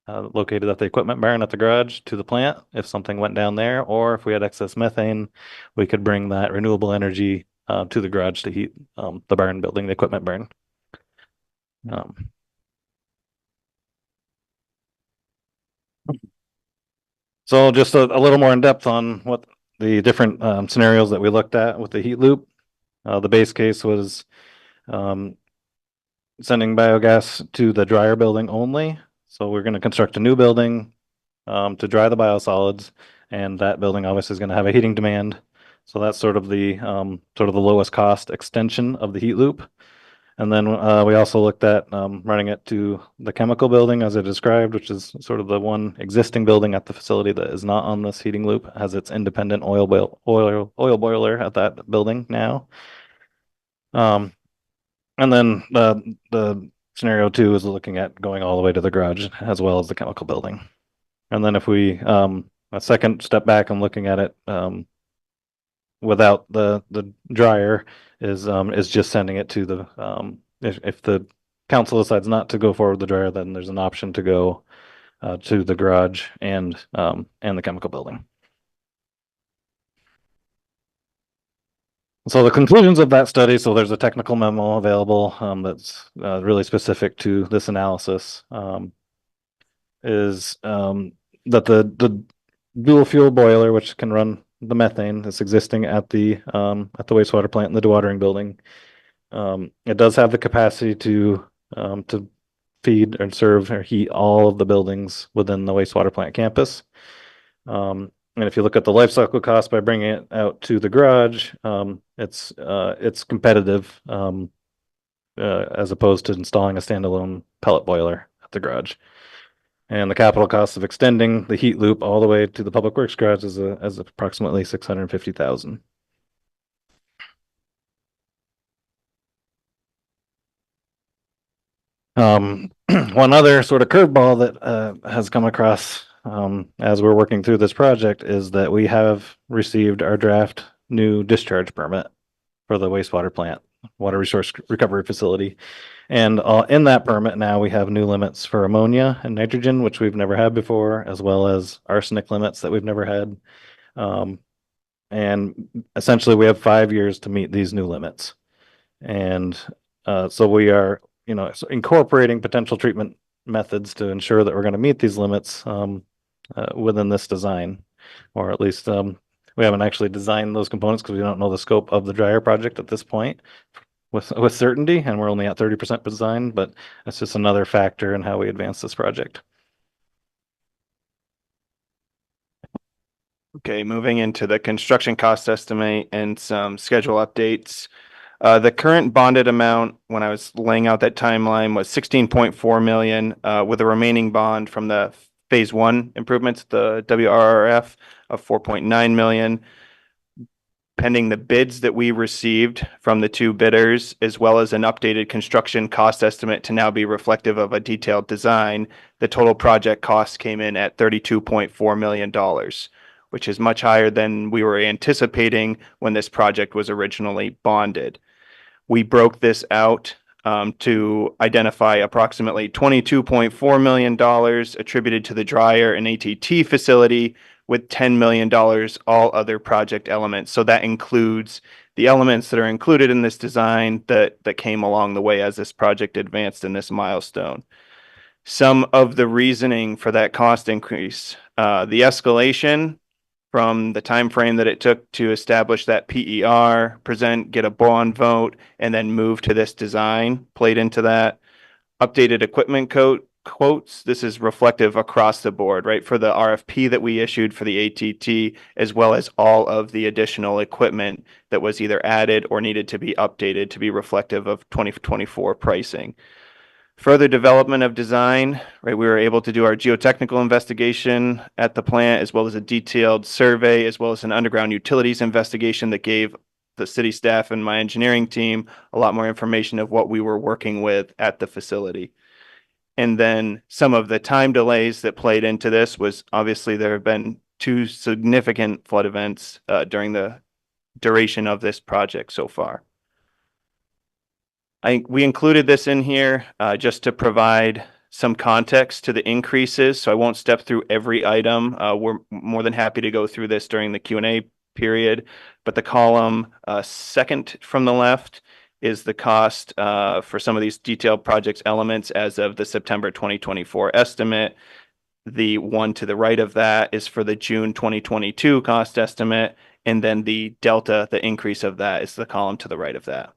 located at the equipment barn at the garage to the plant if something went down there, or if we had excess methane, we could bring that renewable energy to the garage to heat the barn building, the equipment barn. So just a little more in depth on what the different scenarios that we looked at with the heat loop. The base case was sending biogas to the dryer building only. So we're going to construct a new building to dry the biosolids, and that building obviously is going to have a heating demand. So that's sort of the lowest cost extension of the heat loop. And then we also looked at running it to the chemical building as I described, which is sort of the one existing building at the facility that is not on this heating loop, has its independent oil boiler at that building now. And then the scenario 2 is looking at going all the way to the garage as well as the chemical building. And then if we a second step back and looking at it without the dryer is just sending it to the if the council decides not to go forward with the dryer, then there's an option to go to the garage and the chemical building. So the conclusions of that study, so there's a technical memo available that's really specific to this analysis, is that the dual fuel boiler, which can run the methane, that's existing at the wastewater plant in the dewatering building, it does have the capacity to feed and serve or heat all of the buildings within the wastewater plant campus. And if you look at the life cycle cost by bringing it out to the garage, it's competitive as opposed to installing a standalone pellet boiler at the garage. And the capital cost of extending the heat loop all the way to the public works garage is approximately 650,000. One other sort of curveball that has come across as we're working through this project is that we have received our draft new discharge permit for the wastewater plant, water resource recovery facility. And in that permit now we have new limits for ammonia and nitrogen, which we've never had before, as well as arsenic limits that we've never had. And essentially we have 5 years to meet these new limits. And so we are, incorporating potential treatment methods to ensure that we're going to meet these limits within this design, or at least we haven't actually designed those components because we don't know the scope of the dryer project at this point with certainty, and we're only at 30% design, but that's just another factor in how we advance this project. Okay, moving into the construction cost estimate and some schedule updates. The current bonded amount, when I was laying out that timeline, was 16.4 million, with a remaining bond from the phase 1 improvements, the WRRF, of 4.9 million. Pending the bids that we received from the 2 bidders, as well as an updated construction cost estimate to now be reflective of a detailed design, the total project cost came in at $32.4 million, which is much higher than we were anticipating when this project was originally bonded. We broke this out to identify approximately $22.4 million attributed to the dryer and ATT facility, with $10 million all other project elements. So that includes the elements that are included in this design that came along the way as this project advanced in this milestone. Some of the reasoning for that cost increase, the escalation from the time frame that it took to establish that PER, get a bond vote, and then move to this design played into that. Updated equipment quotes. This is reflective across the board, right? For the RFP that we issued for the ATT, as well as all of the additional equipment that was either added or needed to be updated to be reflective of 2024 pricing. Further development of design, right? We were able to do our geotechnical investigation at the plant, as well as a detailed survey, as well as an underground utilities investigation that gave the city staff and my engineering team a lot more information of what we were working with at the facility. And then some of the time delays that played into this was obviously there have been 2 significant flood events during the duration of this project so far. We included this in here just to provide some context to the increases, so I won't step through every item. We're more than happy to go through this during the Q&A period, but the column second from the left is the cost for some of these detailed projects elements as of the September 2024 estimate. The one to the right of that is for the June 2022 cost estimate, and then the delta, the increase of that, is the column to the right of that.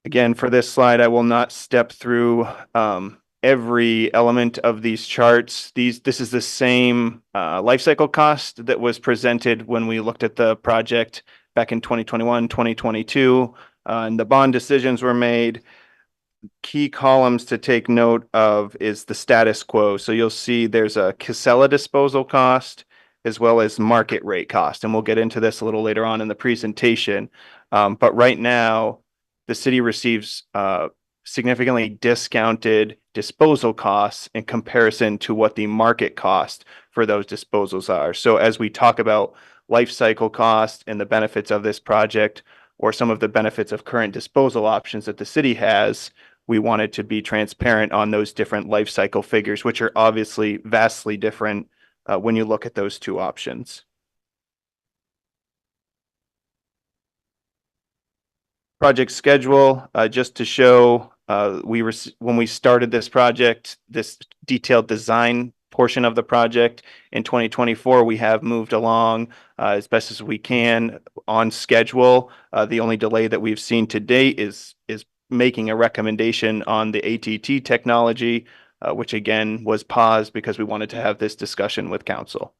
Again, for this slide, I will not step through every element of these charts. This is the same life cycle cost that was presented when we looked at the project back in 2021, 2022, and the bond decisions were made. Key columns to take note of is the status quo. So you'll see there's a Casella disposal cost as well as market rate cost, and we'll get into this a little later on in the presentation. But right now, the city receives significantly discounted disposal costs in comparison to what the market cost for those disposals are. So as we talk about life cycle cost and the benefits of this project, or some of the benefits of current disposal options that the city has, we wanted to be transparent on those different life cycle figures, which are obviously vastly different when you look at those 2 options. Project schedule, just to show, when we started this project, this detailed design portion of the project in 2024, we have moved along as best as we can on schedule. The only delay that we've seen to date is making a recommendation on the ATT technology, which again was paused because we wanted to have this discussion with council.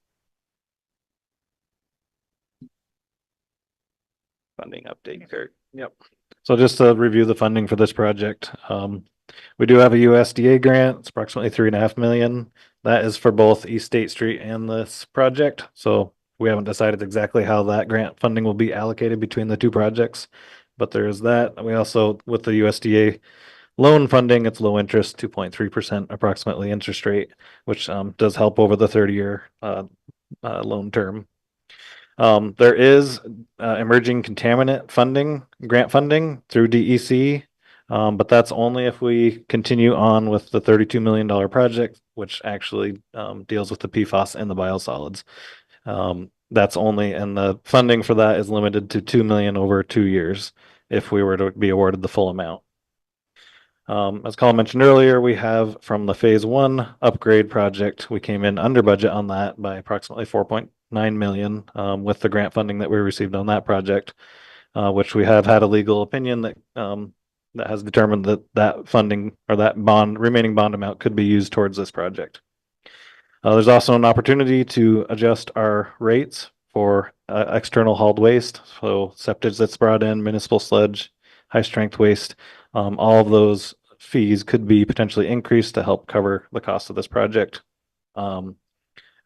Funding update, Kurt. Yep. So just to review the funding for this project, We do have a USDA grant. It's approximately 3.5 million. That is for both East State Street and this project. So we haven't decided exactly how that grant funding will be allocated between the two projects, but there is that. We also, with the USDA loan funding, it's low interest, 2.3% approximately interest rate, which does help over the 30-year loan term. There is emerging contaminant funding, grant funding through DEC, but that's only if we continue on with the $32 million project, which actually deals with the PFAS and the biosolids. That's only, and the funding for that is limited to 2 million over 2 years if we were to be awarded the full amount. As Colin mentioned earlier, we have from the phase 1 upgrade project, we came in under budget on that by approximately 4.9 million with the grant funding that we received on that project, which we have had a legal opinion that that has determined that that funding or that remaining bond amount could be used towards this project. There's also an opportunity to adjust our rates for external hauled waste, so septage that's brought in, municipal sludge, high strength waste. All of those fees could be potentially increased to help cover the cost of this project. And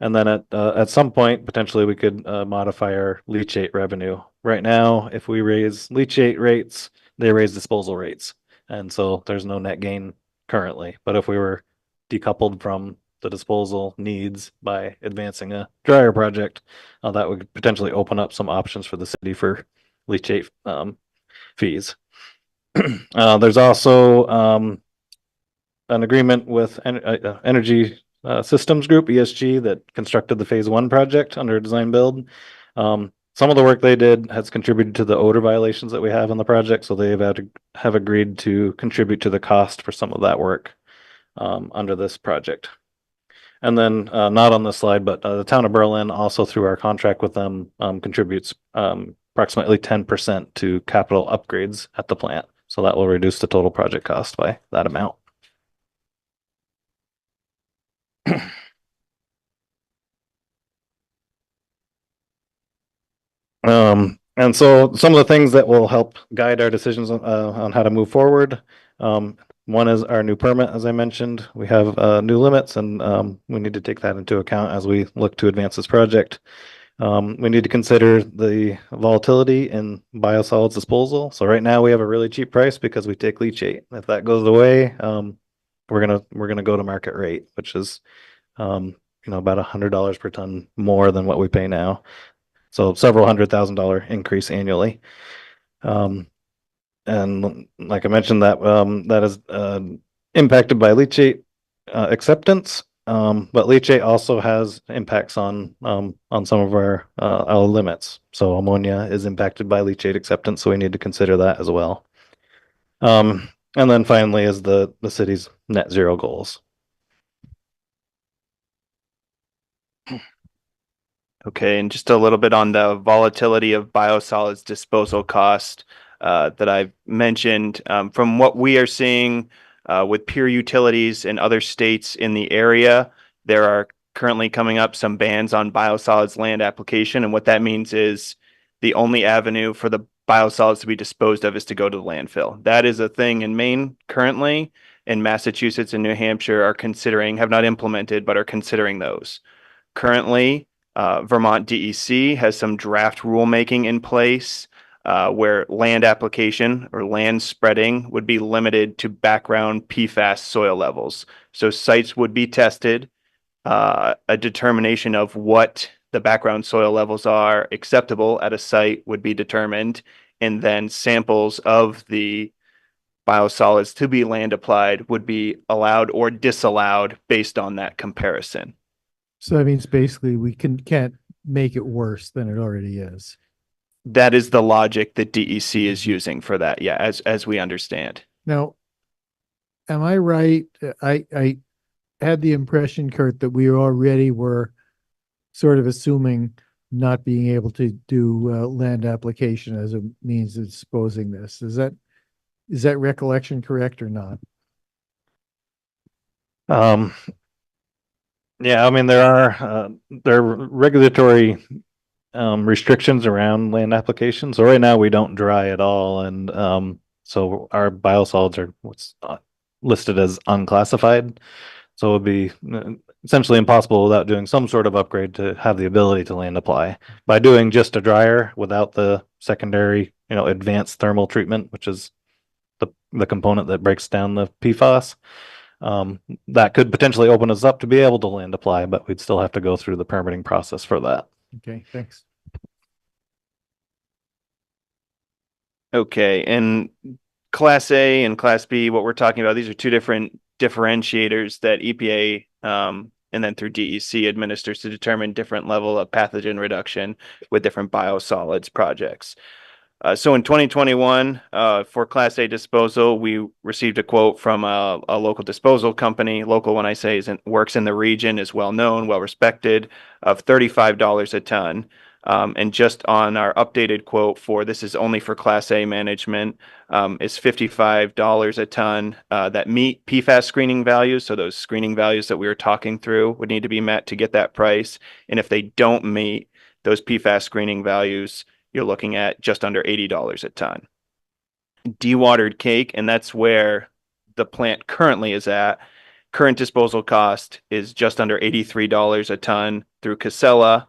then at some point, potentially we could modify our leachate revenue. Right now, if we raise leachate rates, they raise disposal rates. And so there's no net gain currently. But if we were decoupled from the disposal needs by advancing a dryer project, that would potentially open up some options for the city for leachate fees. There's also an agreement with Energy Systems Group, ESG, that constructed the phase 1 project under design build. Some of the work they did has contributed to the odor violations that we have on the project, so they have agreed to contribute to the cost for some of that work under this project. And then not on this slide, but the town of Berlin also through our contract with them contributes approximately 10% to capital upgrades at the plant. So that will reduce the total project cost by that amount. And so some of the things that will help guide our decisions on how to move forward. One is our new permit, as I mentioned. We have new limits, and we need to take that into account as we look to advance this project. We need to consider the volatility in biosolids disposal. So right now we have a really cheap price because we take leachate. If that goes away, we're gonna go to market rate, which is about $100 per ton more than what we pay now. So several $100,000 increase annually. And like I mentioned, that is impacted by leachate acceptance. But leachate also has impacts on some of our limits. So ammonia is impacted by leachate acceptance, so we need to consider that as well. And then finally is the city's net zero goals. Okay, and just a little bit on the volatility of biosolids disposal cost that I've mentioned. From what we are seeing with peer utilities in other states in the area, there are currently coming up some bans on biosolids land application. And what that means is the only avenue for the biosolids to be disposed of is to go to the landfill. That is a thing in Maine currently, and Massachusetts and New Hampshire are considering, have not implemented, but are considering those. Currently, Vermont DEC has some draft rulemaking in place where land application or land spreading would be limited to background PFAS soil levels. So sites would be tested, a determination of what the background soil levels are acceptable at a site would be determined, and then samples of the biosolids to be land applied would be allowed or disallowed based on that comparison. So that means basically we can't make it worse than it already is. That is the logic that DEC is using for that. Yeah, as we understand. Now, am I right? I had the impression, Kurt, that we already were sort of assuming not being able to do land application as a means of disposing this. Is that recollection correct or not? Yeah, I mean there are regulatory restrictions around land application. So right now we don't dry at all, and so our biosolids are listed as unclassified. So it would be essentially impossible without doing some sort of upgrade to have the ability to land apply. By doing just a dryer without the secondary, advanced thermal treatment, which is the component that breaks down the PFAS, that could potentially open us up to be able to land apply, but we'd still have to go through the permitting process for that. Okay, thanks. Okay, and Class A and Class B, what we're talking about, these are two different differentiators that EPA and then through DEC administers to determine different level of pathogen reduction with different biosolids projects. So in 2021, for Class A disposal, we received a quote from a local disposal company. Local, when I say, works in the region, is well known, well respected, of $35 a ton. And just on our updated quote for this is only for Class A management, is $55 a ton that meet PFAS screening values. So those screening values that we were talking through would need to be met to get that price. And if they don't meet those PFAS screening values, you're looking at just under $80 a ton. Dewatered cake, and that's where the plant currently is at. Current disposal cost is just under $83 a ton through Casella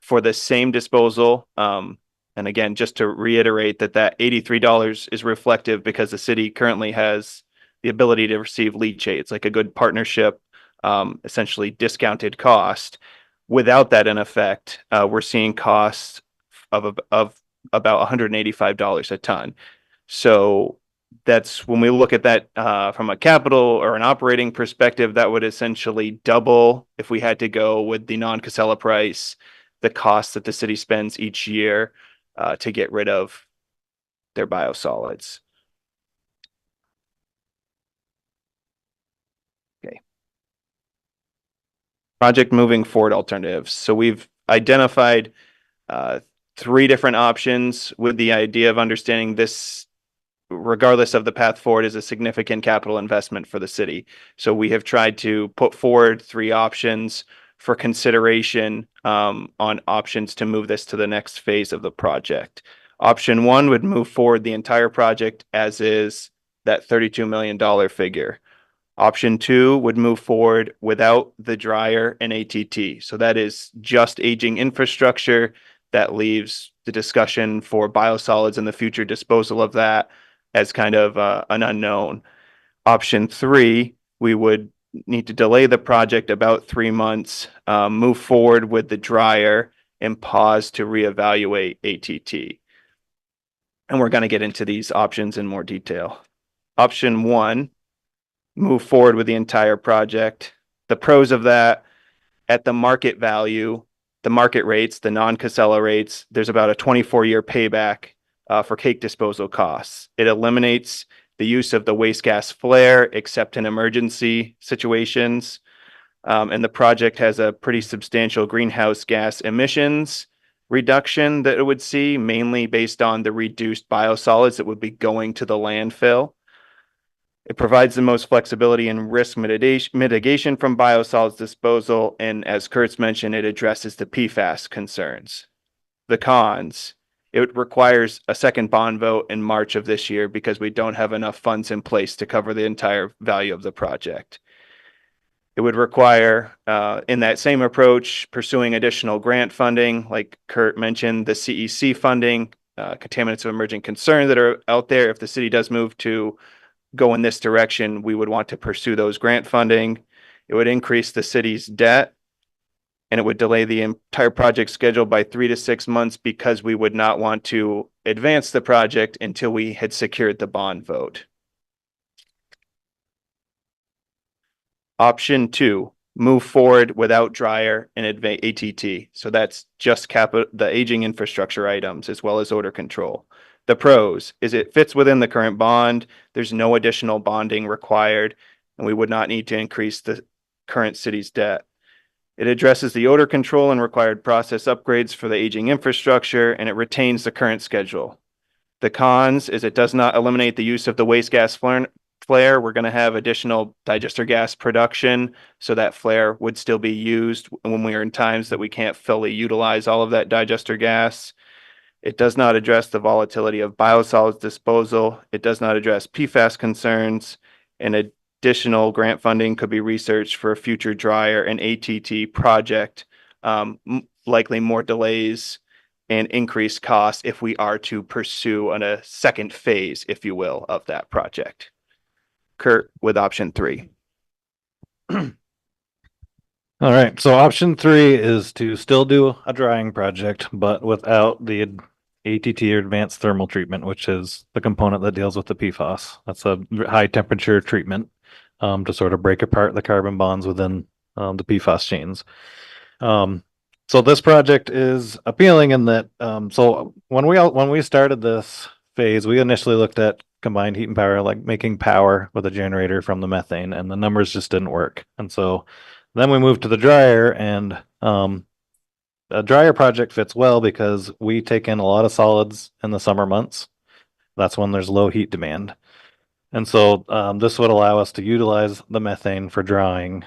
for the same disposal. And again, just to reiterate that $83 is reflective because the city currently has the ability to receive leachate. It's like a good partnership, essentially discounted cost. Without that in effect, we're seeing costs of about $185 a ton. So that's when we look at that from a capital or an operating perspective, that would essentially double if we had to go with the non-Casella price, the cost that the city spends each year to get rid of their biosolids. Okay. Project moving forward alternatives. So we've identified 3 different options with the idea of understanding this, regardless of the path forward, is a significant capital investment for the city. So we have tried to put forward 3 options for consideration on options to move this to the next phase of the project. Option 1 would move forward the entire project as is, that $32 million figure. Option 2 would move forward without the dryer and ATT. So that is just aging infrastructure. That leaves the discussion for biosolids and the future disposal of that as kind of an unknown. Option 3, we would need to delay the project about 3 months, move forward with the dryer, and pause to reevaluate ATT. And we're going to get into these options in more detail. Option 1, move forward with the entire project. The pros of that, at the market value, the market rates, the non-Casella rates, there's about a 24-year payback for cake disposal costs. It eliminates the use of the waste gas flare, except in emergency situations. And the project has a pretty substantial greenhouse gas emissions reduction that it would see, mainly based on the reduced biosolids that would be going to the landfill. It provides the most flexibility and risk mitigation from biosolids disposal, and as Kurt's mentioned, it addresses the PFAS concerns. The cons, it requires a second bond vote in March of this year because we don't have enough funds in place to cover the entire value of the project. It would require, in that same approach, pursuing additional grant funding, like Kurt mentioned, the CEC funding, contaminants of emerging concern that are out there. If the city does move to go in this direction, we would want to pursue those grant funding. It would increase the city's debt, and it would delay the entire project schedule by 3 to 6 months because we would not want to advance the project until we had secured the bond vote. Option 2, move forward without dryer and ATT. So that's just the aging infrastructure items as well as odor control. The pros is it fits within the current bond. There's no additional bonding required, and we would not need to increase the current city's debt. It addresses the odor control and required process upgrades for the aging infrastructure, and it retains the current schedule. The cons is it does not eliminate the use of the waste gas flare. We're going to have additional digester gas production, so that flare would still be used when we are in times that we can't fully utilize all of that digester gas. It does not address the volatility of biosolids disposal. It does not address PFAS concerns, and it additional grant funding could be researched for a future dryer and ATT project. Likely more delays and increased costs if we are to pursue on a second phase, if you will, of that project. Kurt with option 3. All right, so option 3 is to still do a drying project, but without the ATT or advanced thermal treatment, which is the component that deals with the PFAS. That's a high temperature treatment to sort of break apart the carbon bonds within the PFAS chains. So this project is appealing in that, so when we started this phase, we initially looked at combined heat and power, like making power with a generator from the methane, and the numbers just didn't work. And so then we moved to the dryer, and a dryer project fits well because we take in a lot of solids in the summer months. That's when there's low heat demand. And so this would allow us to utilize the methane for drying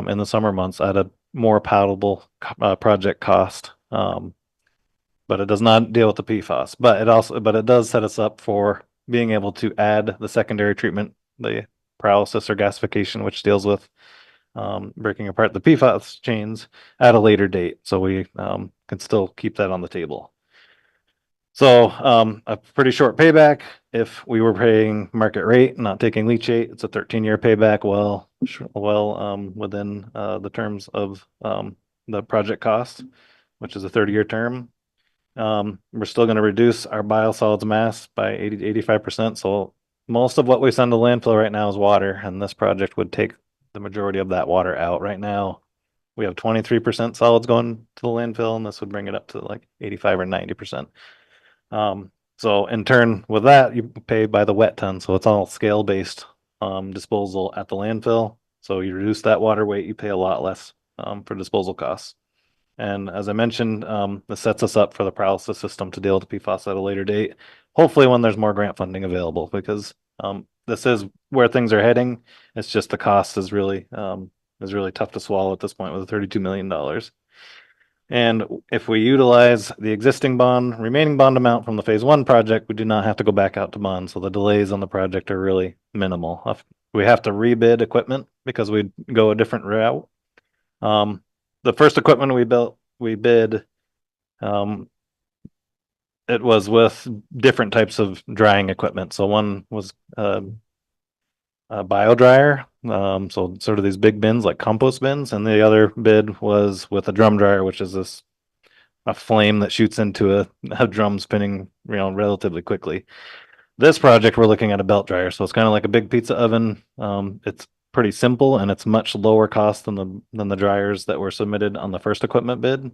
in the summer months at a more palatable project cost. But it does not deal with the PFAS. But it does set us up for being able to add the secondary treatment, the pyrolysis or gasification, which deals with breaking apart the PFAS chains at a later date. So we can still keep that on the table. So a pretty short payback. If we were paying market rate, not taking leachate, it's a 13-year payback. Well within the terms of the project cost, which is a 30-year term. We're still going to reduce our biosolids mass by 80 to 85%. So most of what we send to landfill right now is water, and this project would take the majority of that water out. Right now, we have 23% solids going to the landfill, and this would bring it up to like 85 or 90%. So in turn with that, you pay by the wet ton. So it's all scale based disposal at the landfill. So you reduce that water weight, you pay a lot less for disposal costs. And as I mentioned, this sets us up for the pyrolysis system to deal with the PFAS at a later date, hopefully when there's more grant funding available, because this is where things are heading. It's just the cost is really tough to swallow at this point with $32 million. And if we utilize the existing remaining bond amount from the phase 1 project, we do not have to go back out to bond. So the delays on the project are really minimal. We have to rebid equipment because we go a different route. The first equipment we bid, it was with different types of drying equipment. So one was a bio dryer, so sort of these big bins like compost bins, and the other bid was with a drum dryer, which is a flame that shoots into a drum spinning, relatively quickly. This project, we're looking at a belt dryer, so it's kind of like a big pizza oven. It's pretty simple, and it's much lower cost than the dryers that were submitted on the first equipment bid.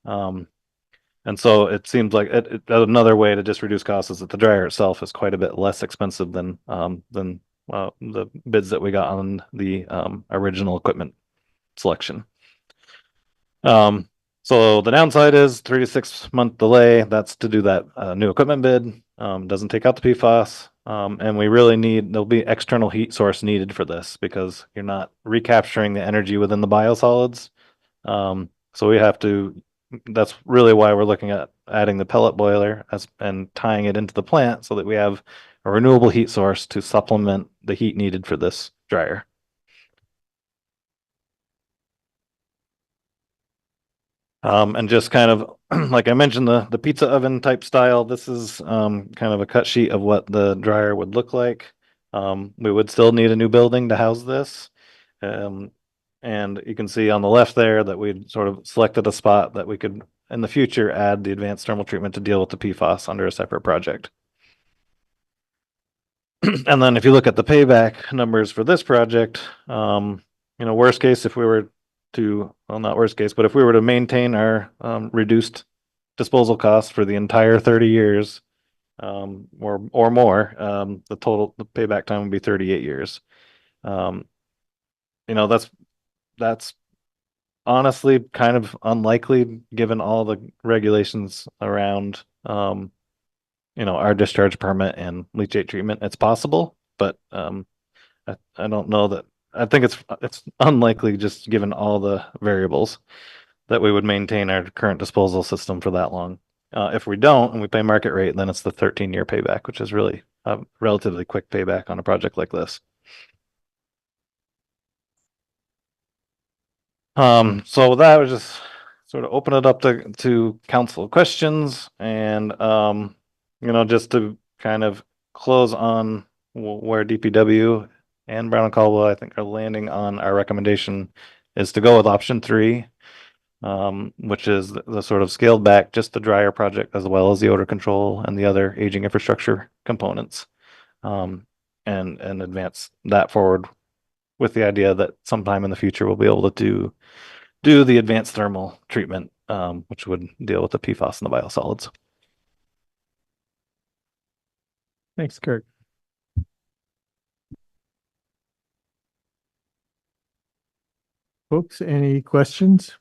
And so it seems like another way to just reduce costs is that the dryer itself is quite a bit less expensive than the bids that we got on the original equipment selection. So the downside is 3 to 6 month delay. That's to do that new equipment bid. Doesn't take out the PFAS. And we really there'll be external heat source needed for this because you're not recapturing the energy within the biosolids. So that's really why we're looking at adding the pellet boiler and tying it into the plant so that we have a renewable heat source to supplement the heat needed for this dryer. And just kind of like I mentioned, the pizza oven type style, this is kind of a cut sheet of what the dryer would look like. We would still need a new building to house this. And you can see on the left there that we'd sort of selected a spot that we could, in the future, add the advanced thermal treatment to deal with the PFAS under a separate project. And then if you look at the payback numbers for this project, worst case, if we were not worst case, but if we were to maintain our reduced disposal costs for the entire 30 years or more, the payback time would be 38 years. That's honestly kind of unlikely given all the regulations around our discharge permit and leachate treatment. It's possible, but I don't know that. I think it's unlikely just given all the variables that we would maintain our current disposal system for that long. If we don't and we pay market rate, then it's the 13-year payback, which is really a relatively quick payback on a project like this. So with that was just sort of open it up to council questions and, just to kind of close on where DPW and Brown and Caldwell, I think, are landing on our recommendation is to go with option 3, which is the sort of scaled back, just the dryer project as well as the odor control and the other aging infrastructure components. And advance that forward with the idea that sometime in the future we'll be able to do the advanced thermal treatment, which would deal with the PFAS and the biosolids. Thanks, Kirk. Folks, any questions?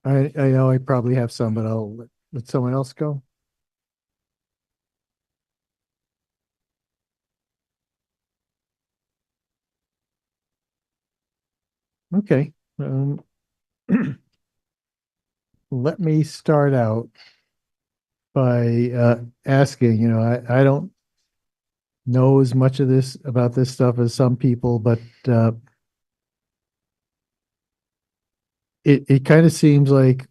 I know I probably have some, but I'll let someone else go. Okay. Let me start out by asking, I don't know as much of this about this stuff as some people, but it kind of seems like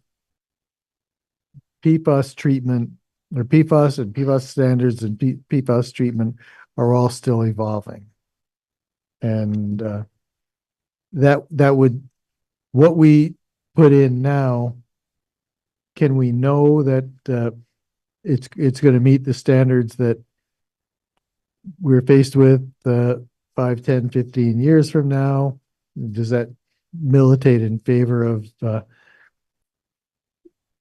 PFAS treatment or PFAS and PFAS standards and PFAS treatment are all still evolving. And that would, what we put in now, can we know that it's going to meet the standards that we're faced with 5, 10, 15 years from now? Does that militate in favor of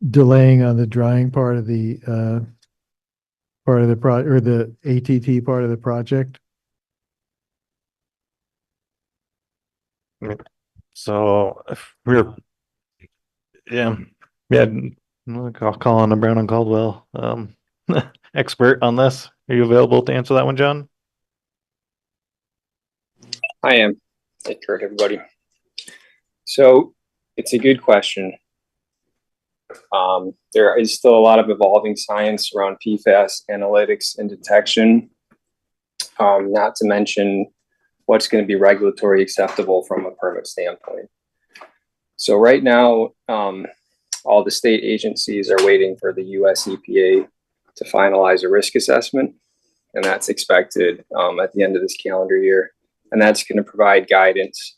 delaying on the drying part of the or the ATT part of the project? So if we're, yeah, I'll call on the Brown and Caldwell expert on this. Are you available to answer that one, John? I am. Hey, Kurt, everybody. So it's a good question. There is still a lot of evolving science around PFAS analytics and detection, not to mention what's going to be regulatory acceptable from a permit standpoint. So right now, all the state agencies are waiting for the US EPA to finalize a risk assessment, and that's expected at the end of this calendar year, and that's going to provide guidance.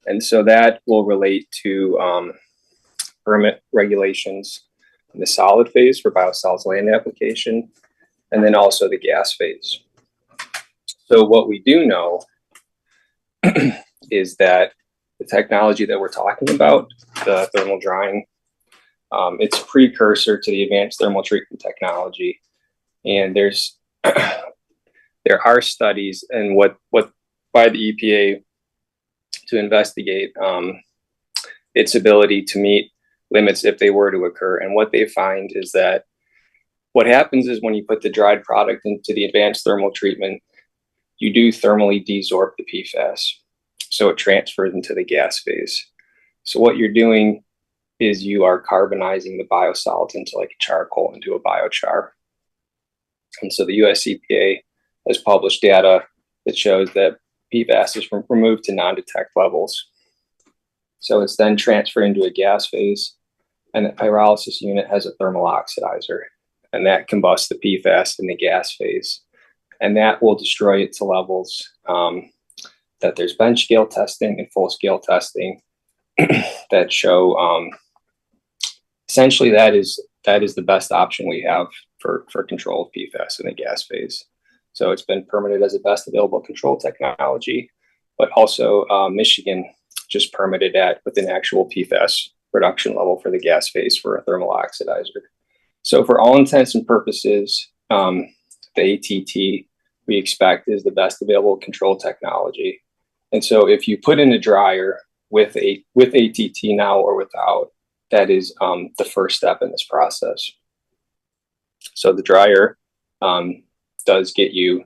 And so that will relate to permit regulations in the solid phase for biosolids land application, and then also the gas phase. So what we do know is that the technology that we're talking about, the thermal drying, it's a precursor to the advanced thermal treatment technology. And there are studies and what by the EPA to investigate its ability to meet limits if they were to occur. And what they find is that what happens is when you put the dried product into the advanced thermal treatment, you do thermally desorb the PFAS. So it transfers into the gas phase. So what you're doing is you are carbonizing the biosolids into like a charcoal, into a biochar. And so the US EPA has published data that shows that PFAS is removed to non-detect levels. So it's then transferred into a gas phase, and the pyrolysis unit has a thermal oxidizer, and that combusts the PFAS in the gas phase. And that will destroy it to levels that there's bench scale testing and full scale testing that show essentially that is the best option we have for control of PFAS in the gas phase. So it's been permitted as a best available control technology, but also Michigan just permitted with an actual PFAS reduction level for the gas phase for a thermal oxidizer. So for all intents and purposes, the ATT we expect is the best available control technology. And so if you put in a dryer with ATT now or without, that is the first step in this process. So the dryer does get you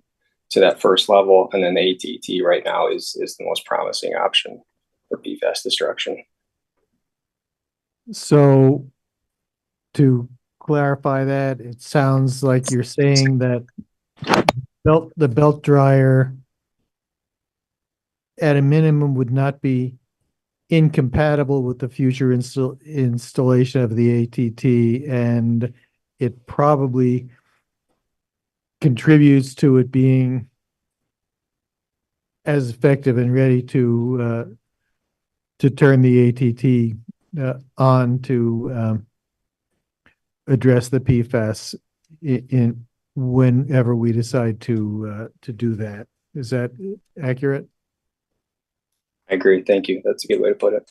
to that first level, and then the ATT right now is the most promising option for PFAS destruction. So to clarify that, it sounds like you're saying that the belt dryer at a minimum would not be incompatible with the future installation of the ATT, and it probably contributes to it being as effective and ready to turn the ATT on to address the PFAS in whenever we decide to do that. Is that accurate? I agree. Thank you. That's a good way to put it.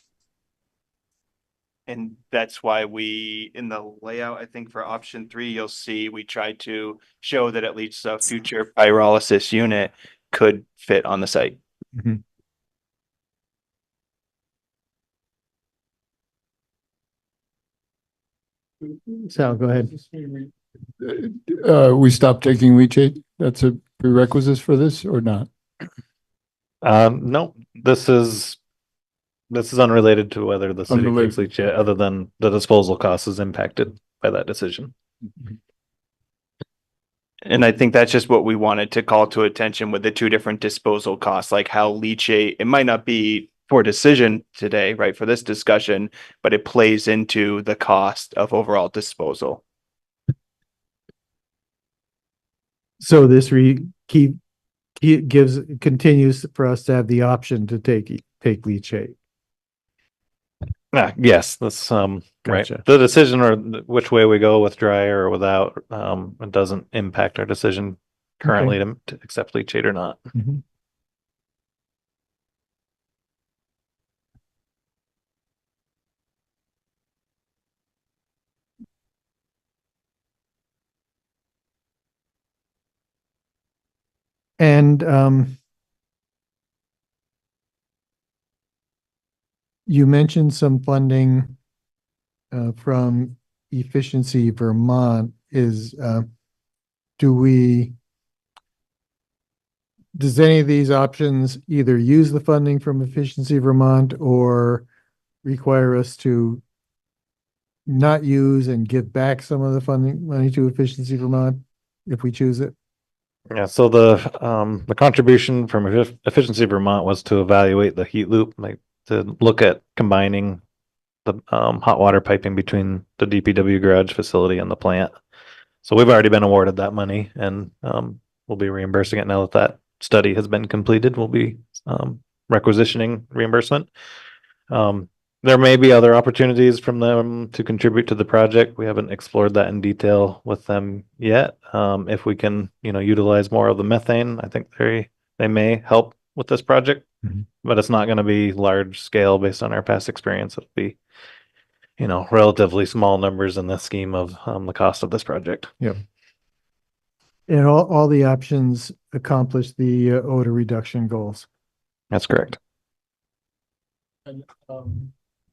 And that's why we, in the layout, I think for option 3, you'll see we tried to show that at least a future pyrolysis unit could fit on the site. Mhm. Sal, go ahead. We stopped taking leachate. That's a prerequisite for this or not? No, this is unrelated to whether the city Unrelated. takes leachate, other than the disposal cost is impacted by that decision. And I think that's just what we wanted to call to attention with the 2 different disposal costs, like how leachate, it might not be for decision today, right, for this discussion, but it plays into the cost of overall disposal. So this continues for us to have the option to take leachate. Yes, that's Gotcha. right. The decision or which way we go with dry or without, it doesn't impact our decision currently to accept leachate or not. Mhm. And you mentioned some funding from Efficiency Vermont. Does any of these options either use the funding from Efficiency Vermont or require us to not use and give back some of the funding money to Efficiency Vermont if we choose it? Yeah, so the contribution from Efficiency Vermont was to evaluate the heat loop, like to look at combining the hot water piping between the DPW garage facility and the plant. So we've already been awarded that money, and we'll be reimbursing it now that that study has been completed. We'll be requisitioning reimbursement. There may be other opportunities from them to contribute to the project. We haven't explored that in detail with them yet. If we can, utilize more of the methane, I think they may help with this project, but it's not going to be large scale based on our past experience. It'll be, relatively small numbers in the scheme of the cost of this project. Yep. And all the options accomplish the odor reduction goals. That's correct. And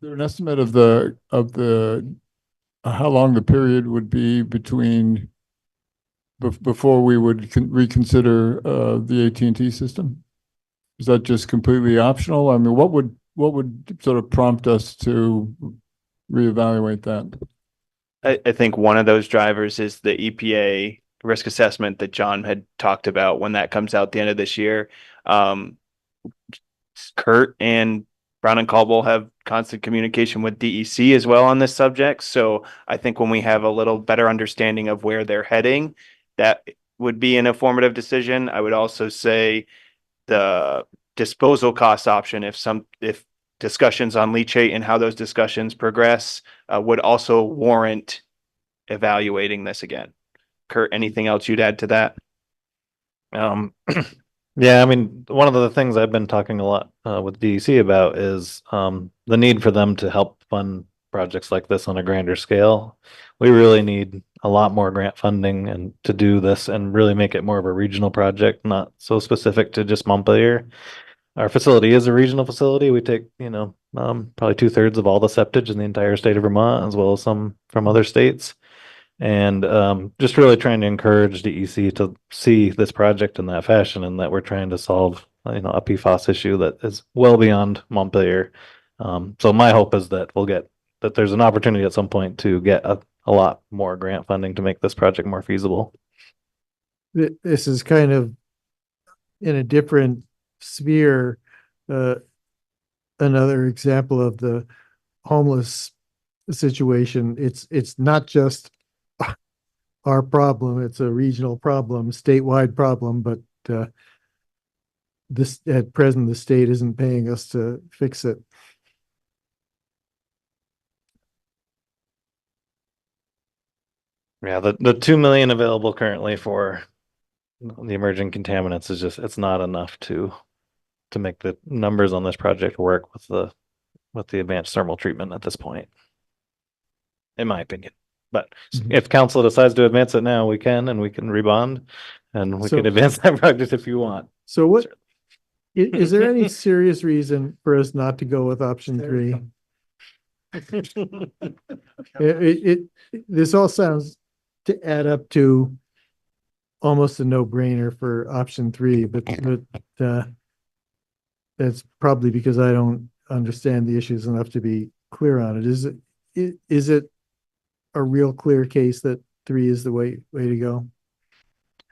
there an estimate of the how long the period would be between before we would reconsider the AT&T system? Is that just completely optional? I mean, what would sort of prompt us to reevaluate that? I think one of those drivers is the EPA risk assessment that John had talked about when that comes out the end of this year. Kurt and Brown and Caldwell have constant communication with DEC as well on this subject. So I think when we have a little better understanding of where they're heading, that would be an informative decision. I would also say the disposal cost option, if discussions on leachate and how those discussions progress, would also warrant evaluating this again. Kurt, anything else you'd add to that? Yeah, I mean, one of the things I've been talking a lot with DEC about is the need for them to help fund projects like this on a grander scale. We really need a lot more grant funding and to do this and really make it more of a regional project, not so specific to just Montpelier. Our facility is a regional facility. We take, probably 2/3 of all the septage in the entire state of Vermont, as well as some from other states. And just really trying to encourage DEC to see this project in that fashion, and that we're trying to solve, a PFAS issue that is well beyond Montpelier. So my hope is that there's an opportunity at some point to get a lot more grant funding to make this project more feasible. This is kind of in a different sphere. another example of the homeless situation. It's not just our problem. It's a regional problem, statewide problem, but this at present, the state isn't paying us to fix it. Yeah, the 2 million available currently for the emerging contaminants is just, it's not enough to make the numbers on this project work with the advanced thermal treatment at this point, in my opinion. But if council decides to advance it now, we can, and we can rebond, and we can advance that project if you want. So what, is there any serious reason for us not to go with option 3? This all sounds to add up to almost a no-brainer for option 3, but that's probably because I don't understand the issues enough to be clear on it. Is it a real clear case that 3 is the way to go?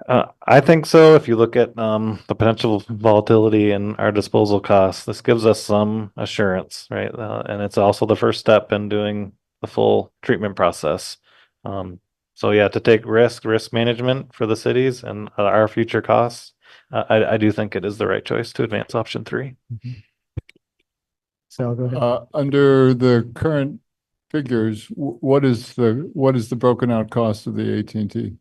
I think so. If you look at the potential volatility in our disposal costs, this gives us some assurance, right? And it's also the first step in doing the full treatment process. So yeah, to take risk management for the cities and our future costs, I do think it is the right choice to advance option 3. So go ahead. Under the current figures, what is the broken out cost of the AT&T?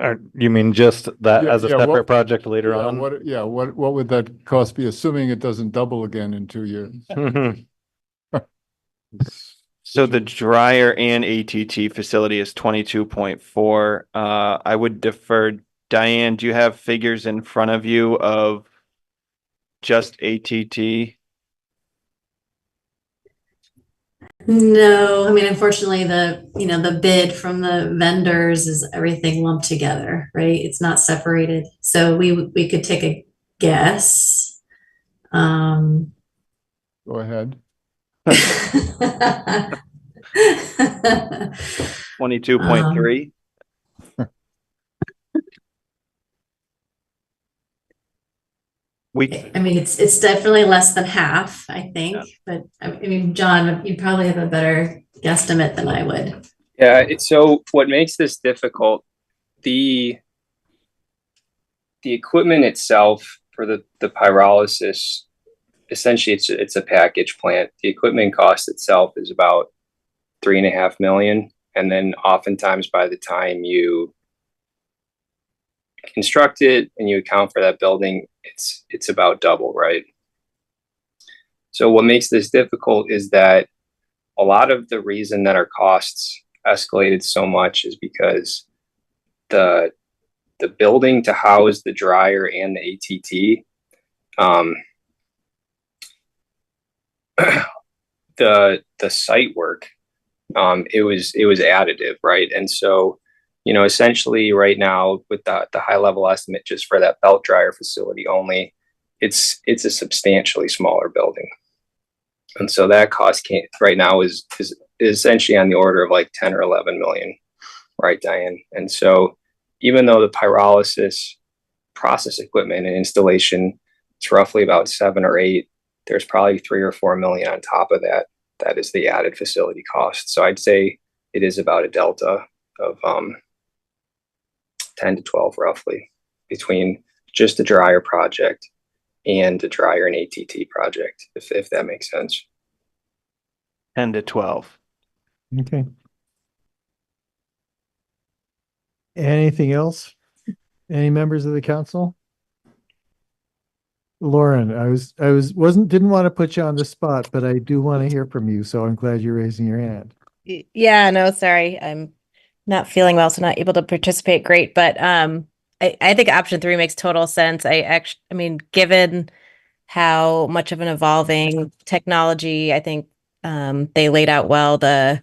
Or you mean just that as a separate project later on? What would that cost be, assuming it doesn't double again in 2 years? So the dryer and ATT facility is 22.4. I would defer. Diane, do you have figures in front of you of just ATT? No, I mean, unfortunately, the bid from the vendors is everything lumped together, right? It's not separated. So we could take a guess. Go ahead. 22.3. I mean, it's definitely less than half, I think, but I mean, John, you probably have a better guesstimate than I would. Yeah, so what makes this difficult, the equipment itself for the pyrolysis, essentially it's a package plant. The equipment cost itself is about $3.5 million. And then oftentimes by the time you construct it and you account for that building, it's about double, right? So what makes this difficult is that a lot of the reason that our costs escalated so much is because the building to house the dryer and the ATT, the site work, it was additive, right? And so, essentially right now with the high level estimate just for that belt dryer facility only, it's a substantially smaller building. And so that cost right now is essentially on the order of like 10 or 11 million, right, Diane? And so even though the pyrolysis process equipment and installation is roughly about 7 or 8, there's probably 3 or 4 million on top of that. That is the added facility cost. So I'd say it is about a delta of 10 to 12 roughly between just the dryer project and the dryer and ATT project, if that makes sense. 10 to 12. Okay. Anything else? Any members of the council? Lauren, didn't want to put you on the spot, but I do want to hear from you, so I'm glad you're raising your hand. Yeah, no, sorry. I'm not feeling well, so not able to participate. Great. But I think option 3 makes total sense. I mean, given how much of an evolving technology, I think they laid out well the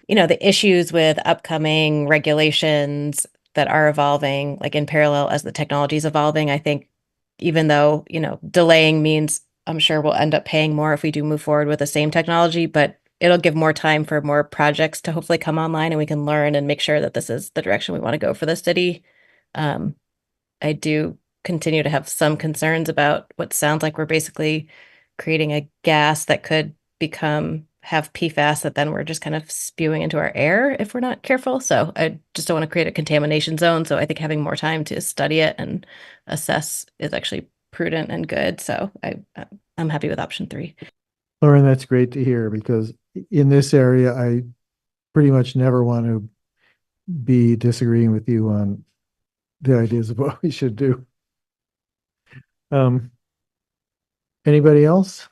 issues with upcoming regulations that are evolving, like in parallel as the technology is evolving. I think even though, delaying means I'm sure we'll end up paying more if we do move forward with the same technology, but it'll give more time for more projects to hopefully come online and we can learn and make sure that this is the direction we want to go for the city. I do continue to have some concerns about what sounds like we're basically creating a gas that could have PFAS that then we're just kind of spewing into our air if we're not careful. So I just don't want to create a contamination zone. So I think having more time to study it and assess is actually prudent and good. So I'm happy with option 3. Lauren, that's great to hear, because in this area, I pretty much never want to be disagreeing with you on the ideas of what we should do. Anybody else?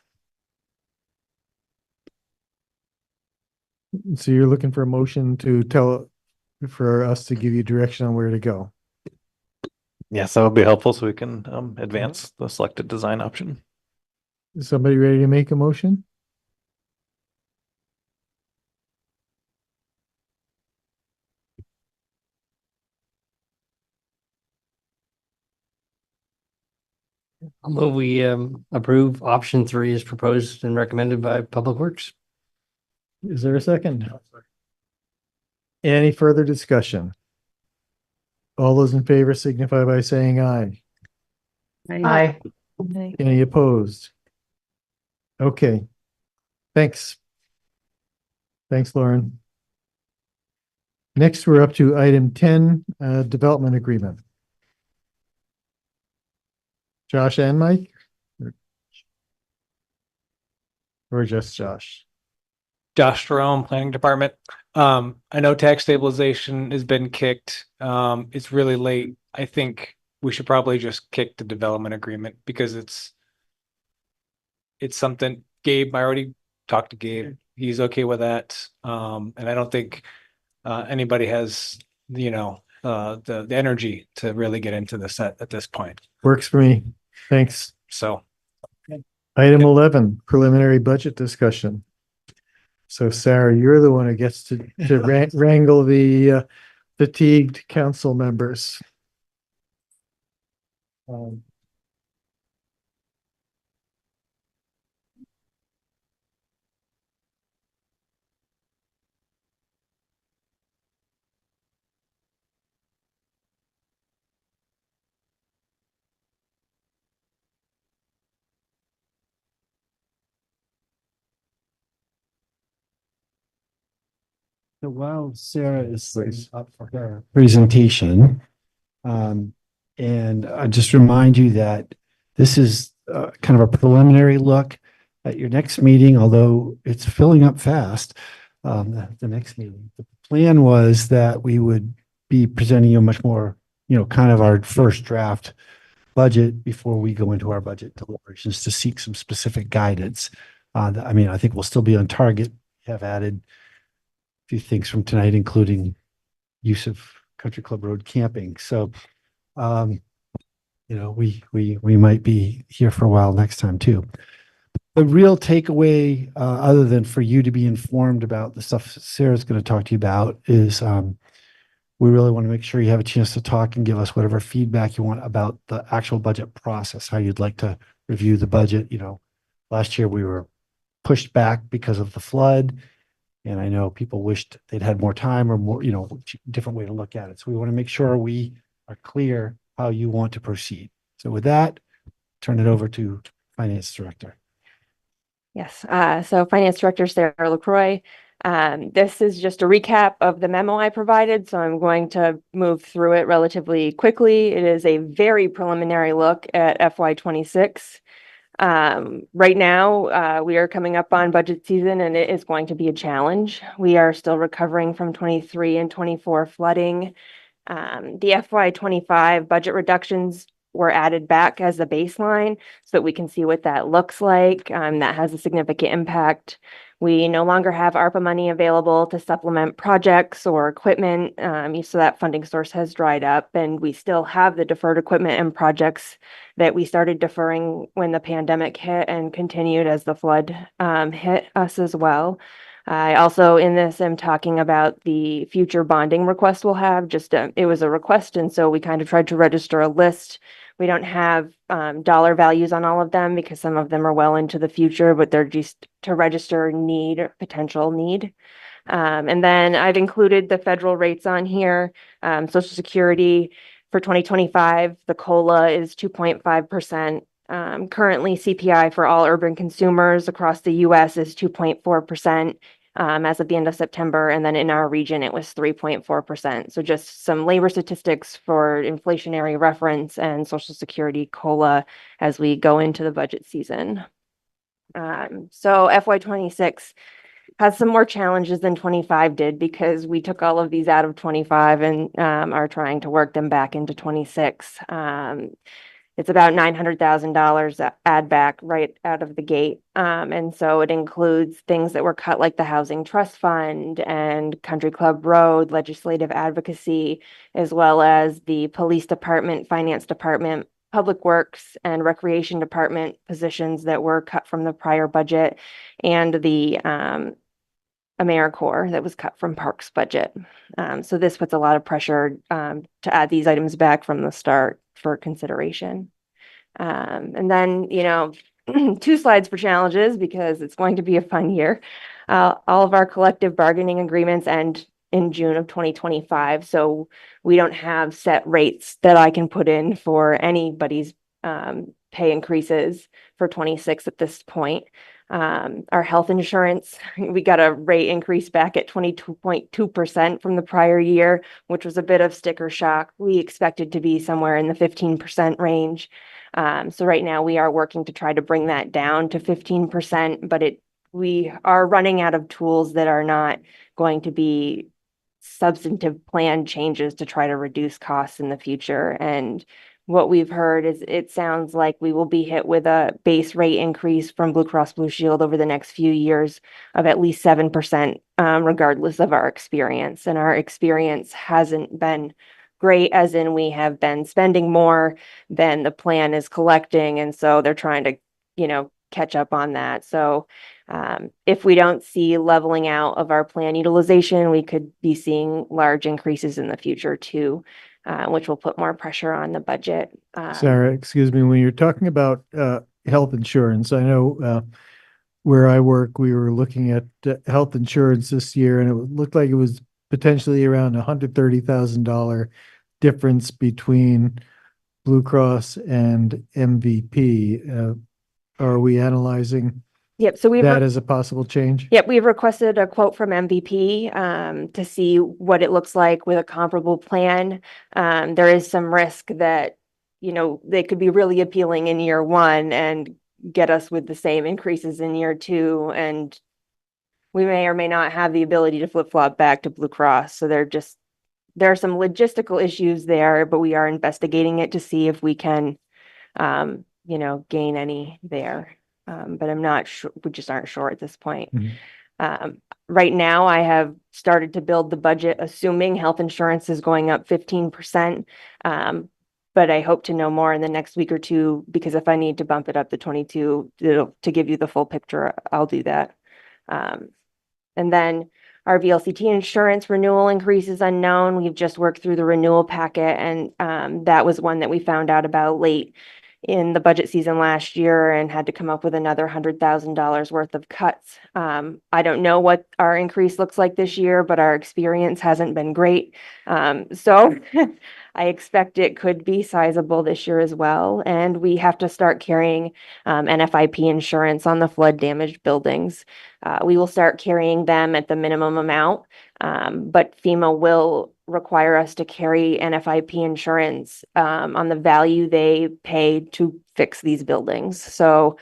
So you're looking for a motion for us to give you direction on where to go. Yes, that would be helpful so we can advance the selected design option. Is somebody ready to make a motion? Although we approve option 3 as proposed and recommended by Public Works. Is there a second? Any further discussion? All those in favor signify by saying aye. Aye. Any opposed? Okay. Thanks. Thanks, Lauren. Next, we're up to item 10, development agreement. Josh and Mike? Or just Josh? Josh Jerome, Planning Department. I know tax stabilization has been kicked. It's really late. I think we should probably just kick the development agreement because it's something. Gabe, I already talked to Gabe. He's okay with that. And I don't think anybody has, the energy to really get into the set at this point. Works for me. Thanks. So. Item 11, preliminary budget discussion. So Sarah, you're the one who gets to wrangle the fatigued council members. So while Sarah is setting up for her presentation, and I just remind you that this is kind of a preliminary look at your next meeting, although it's filling up fast. The next meeting, the plan was that we would be presenting you a much more, kind of our first draft budget before we go into our budget deliberations to seek some specific guidance. I think we'll still be on target. Have added few things from tonight, including use of Country Club Road camping. So, we might be here for a while next time too. The real takeaway, other than for you to be informed about the stuff Sarah's going to talk to you about, is we really want to make sure you have a chance to talk and give us whatever feedback you want about the actual budget process, how you'd like to review the budget. Last year we were pushed back because of the flood. And I know people wished they'd had more time or more, different way to look at it. So we want to make sure we are clear how you want to proceed. So with that, turn it over to Finance Director. Yes. So Finance Director Sarah LaCroix. This is just a recap of the memo I provided. So I'm going to move through it relatively quickly. It is a very preliminary look at FY26. Right now, we are coming up on budget season and it is going to be a challenge. We are still recovering from 23 and 24 flooding. The FY25 budget reductions were added back as a baseline so that we can see what that looks like. That has a significant impact. We no longer have ARPA money available to supplement projects or equipment, so that funding source has dried up, and we still have the deferred equipment and projects that we started deferring when the pandemic hit and continued as the flood hit us as well. I also in this am talking about the future bonding request we'll have. It was a request, and so we kind of tried to register a list We don't have dollar values on all of them because some of them are well into the future, but they're just to register need, potential need. And then I've included the federal rates on here. Social Security for 2025, the COLA is 2.5%. Currently, CPI for all urban consumers across the US is 2.4%. As of the end of September, and then in our region, it was 3.4%. So just some labor statistics for inflationary reference and Social Security COLA as we go into the budget season. So FY26 has some more challenges than 25 did because we took all of these out of 25 and are trying to work them back into 26. It's about $900,000 add back right out of the gate. And so it includes things that were cut like the Housing Trust Fund and Country Club Road, legislative advocacy, as well as the Police Department, Finance Department, Public Works, and Recreation Department positions that were cut from the prior budget, and the AmeriCorps that was cut from Parks budget. So this puts a lot of pressure to add these items back from the start for consideration. And then, 2 slides for challenges because it's going to be a fun year. All of our collective bargaining agreements end in June of 2025. So we don't have set rates that I can put in for anybody's pay increases for 26 at this point. Our health insurance, we got a rate increase back at 22.2% from the prior year, which was a bit of sticker shock. We expected to be somewhere in the 15% range. So right now we are working to try to bring that down to 15%, but we are running out of tools that are not going to be substantive plan changes to try to reduce costs in the future. And what we've heard is it sounds like we will be hit with a base rate increase from Blue Cross Blue Shield over the next few years of at least 7%, regardless of our experience. And our experience hasn't been great, as in we have been spending more than the plan is collecting. And so they're trying to, catch up on that. So if we don't see leveling out of our plan utilization, we could be seeing large increases in the future too, which will put more pressure on the budget. Sarah, excuse me, when you're talking about health insurance, I know where I work, we were looking at health insurance this year, and it looked like it was potentially around $130,000 difference between Blue Cross and MVP. Are we analyzing Yep. So that as a possible change? Yep. We've requested a quote from MVP to see what it looks like with a comparable plan. There is some risk that, they could be really appealing in year 1 and get us with the same increases in year 2. And we may or may not have the ability to flip-flop back to Blue Cross. So there are some logistical issues there, but we are investigating it to see if we can, gain any there. But I'm not sure, we just aren't sure at this point. Right now, I have started to build the budget, assuming health insurance is going up 15%. But I hope to know more in the next week or 2, because if I need to bump it up to 22 to give you the full picture, I'll do that. And then our VLCT insurance renewal increase is unknown. We've just worked through the renewal packet, and that was one that we found out about late in the budget season last year and had to come up with another $100,000 worth of cuts. I don't know what our increase looks like this year, but our experience hasn't been great. So I expect it could be sizable this year as well. And we have to start carrying NFIP insurance on the flood damaged buildings. We will start carrying them at the minimum amount, but FEMA will require us to carry NFIP insurance on the value they pay to fix these buildings. So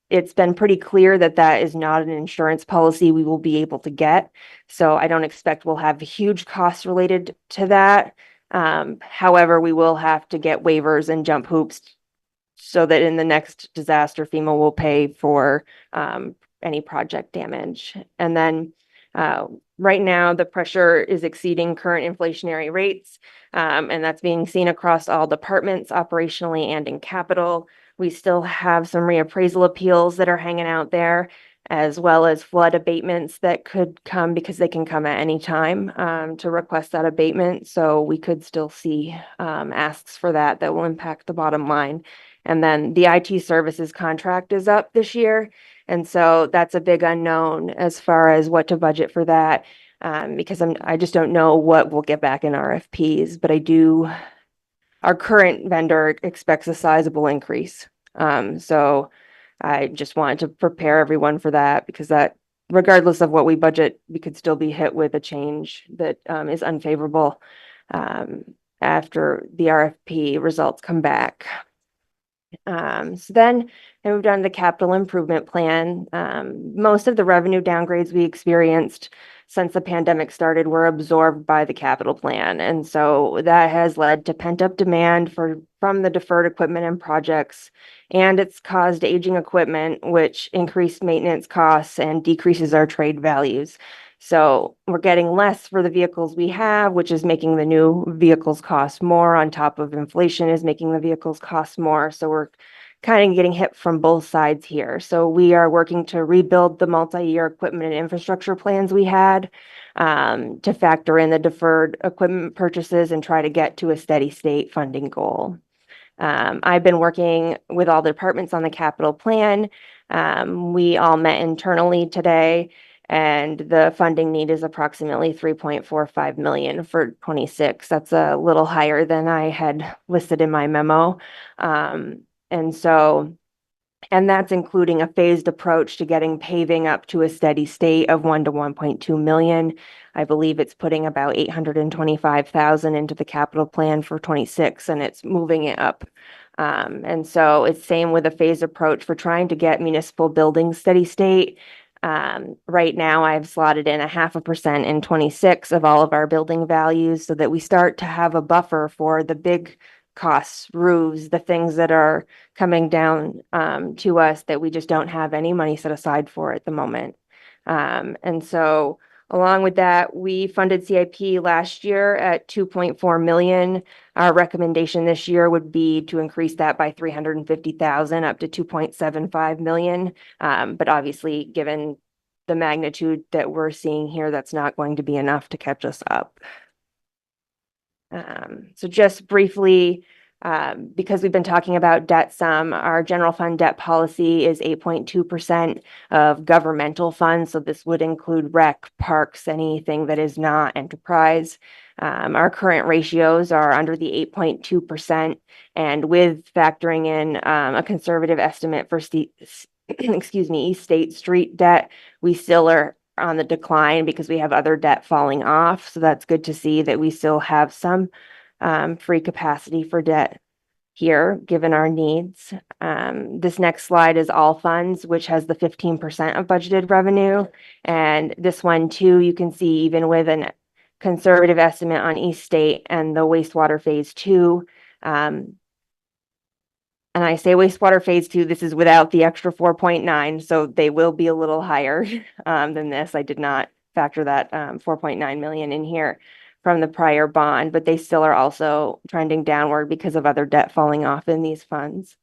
it's been pretty clear that that is not an insurance policy we will be able to get. So I don't expect we'll have huge costs related to that. However, we will have to get waivers and jump hoops so that in the next disaster, FEMA will pay for any project damage. And then right now, the pressure is exceeding current inflationary rates, and that's being seen across all departments, operationally and in capital. We still have some reappraisal appeals that are hanging out there. as well as flood abatements that could come because they can come at any time to request that abatement. So we could still see asks for that will impact the bottom line. And then the IT services contract is up this year. And so that's a big unknown as far as what to budget for that. Because I just don't know what we'll get back in RFPs, but our current vendor expects a sizable increase. So I just wanted to prepare everyone for that because that, regardless of what we budget, we could still be hit with a change that is unfavorable after the RFP results come back. So then I moved on to the capital improvement plan. Most of the revenue downgrades we experienced since the pandemic started were absorbed by the capital plan. And so that has led to pent-up demand from the deferred equipment and projects, and it's caused aging equipment, which increased maintenance costs and decreases our trade values. So we're getting less for the vehicles we have, which is making the new vehicles cost more, on top of inflation is making the vehicles cost more. So we're kind of getting hit from both sides here. So we are working to rebuild the multi-year equipment and infrastructure plans we had to factor in the deferred equipment purchases and try to get to a steady state funding goal. I've been working with all the departments on the capital plan. We all met internally today, and the funding need is approximately 3.45 million for 26. That's a little higher than I had listed in my memo. And that's including a phased approach to getting paving up to a steady state of 1 to 1.2 million. I believe it's putting about 825,000 into the capital plan for 26, and it's moving it up. And so it's same with a phased approach for trying to get municipal buildings steady state. Right now I've slotted in 0.5% in 26 of all of our building values so that we start to have a buffer for the big costs, roofs, the things that are coming down to us that we just don't have any money set aside for at the moment. And so along with that, we funded CIP last year at 2.4 million. Our recommendation this year would be to increase that by 350,000 up to 2.75 million. But obviously, given the magnitude that we're seeing here, that's not going to be enough to catch us up. So just briefly, because we've been talking about debt sum, our general fund debt policy is 8.2% of governmental funds. So this would include rec, parks, anything that is not enterprise. Our current ratios are under the 8.2%, and with factoring in a conservative estimate for East State Street debt, we still are on the decline because we have other debt falling off. So that's good to see that we still have some free capacity for debt here, given our needs. This next slide is all funds, which has the 15% of budgeted revenue. And this one too, you can see even with a conservative estimate on East State and the wastewater phase 2, and I say wastewater phase 2, this is without the extra 4.9, so they will be a little higher than this. I did not factor that 4.9 million in here from the prior bond, but they still are also trending downward because of other debt falling off in these funds.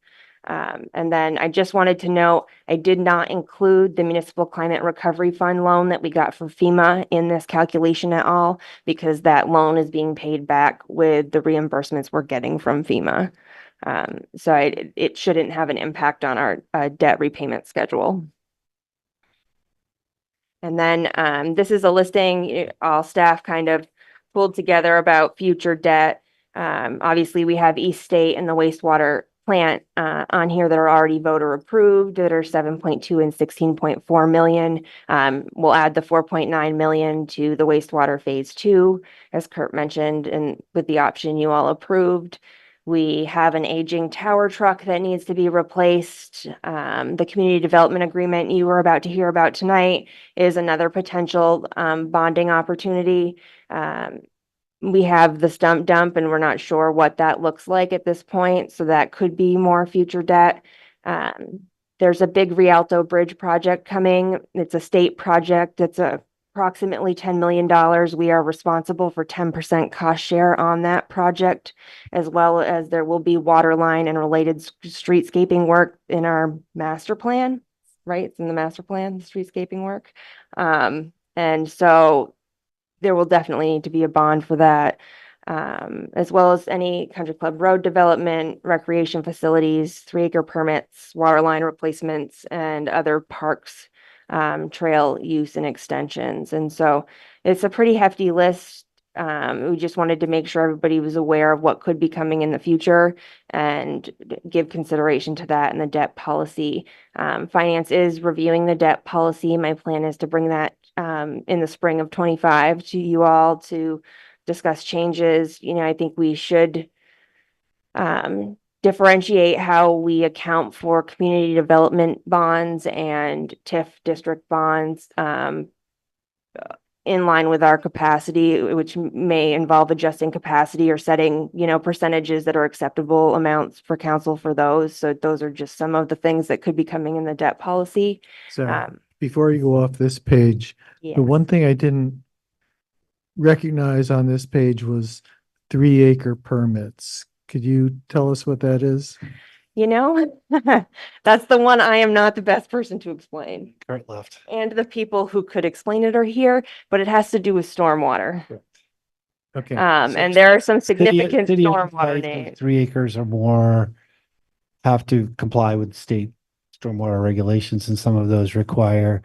And then I just wanted to note, I did not include the Municipal Climate Recovery Fund loan that we got from FEMA in this calculation at all, because that loan is being paid back with the reimbursements we're getting from FEMA. So it shouldn't have an impact on our debt repayment schedule. And then this is a listing all staff kind of pulled together about future debt. Obviously, we have East State and the wastewater plant on here that are already voter approved that are 7.2 and 16.4 million. We'll add the 4.9 million to the wastewater phase 2, as Kurt mentioned, and with the option you all approved. We have an aging tower truck that needs to be replaced. The community development agreement you were about to hear about tonight is another potential bonding opportunity. We have the stump dump, and we're not sure what that looks like at this point, so that could be more future debt. There's a big Rialto Bridge project coming. It's a state project. It's approximately $10 million. We are responsible for 10% cost share on that project, as well as there will be water line and related streetscaping work in our master plan. right? It's in the master plan, the streetscaping work. And so there will definitely need to be a bond for that, as well as any country club road development, recreation facilities, 3-acre permits, water line replacements, and other parks, trail use and extensions. And so it's a pretty hefty list. We just wanted to make sure everybody was aware of what could be coming in the future and give consideration to that in the debt policy. Finance is reviewing the debt policy. My plan is to bring that in the spring of 25 to you all to discuss changes. I think we should differentiate how we account for community development bonds and TIF district bonds in line with our capacity, which may involve adjusting capacity or setting, percentages that are acceptable amounts for council for those. So those are just some of the things that could be coming in the debt policy. So before you go off this page, Yeah. the one thing I didn't recognize on this page was 3-acre permits. Could you tell us what that is? That's the one I am not the best person to explain. Kurt left. And the people who could explain it are here, but it has to do with stormwater. Okay. And there are some significant City of stormwater Pike, names. 3 acres or more have to comply with state stormwater regulations, and some of those require,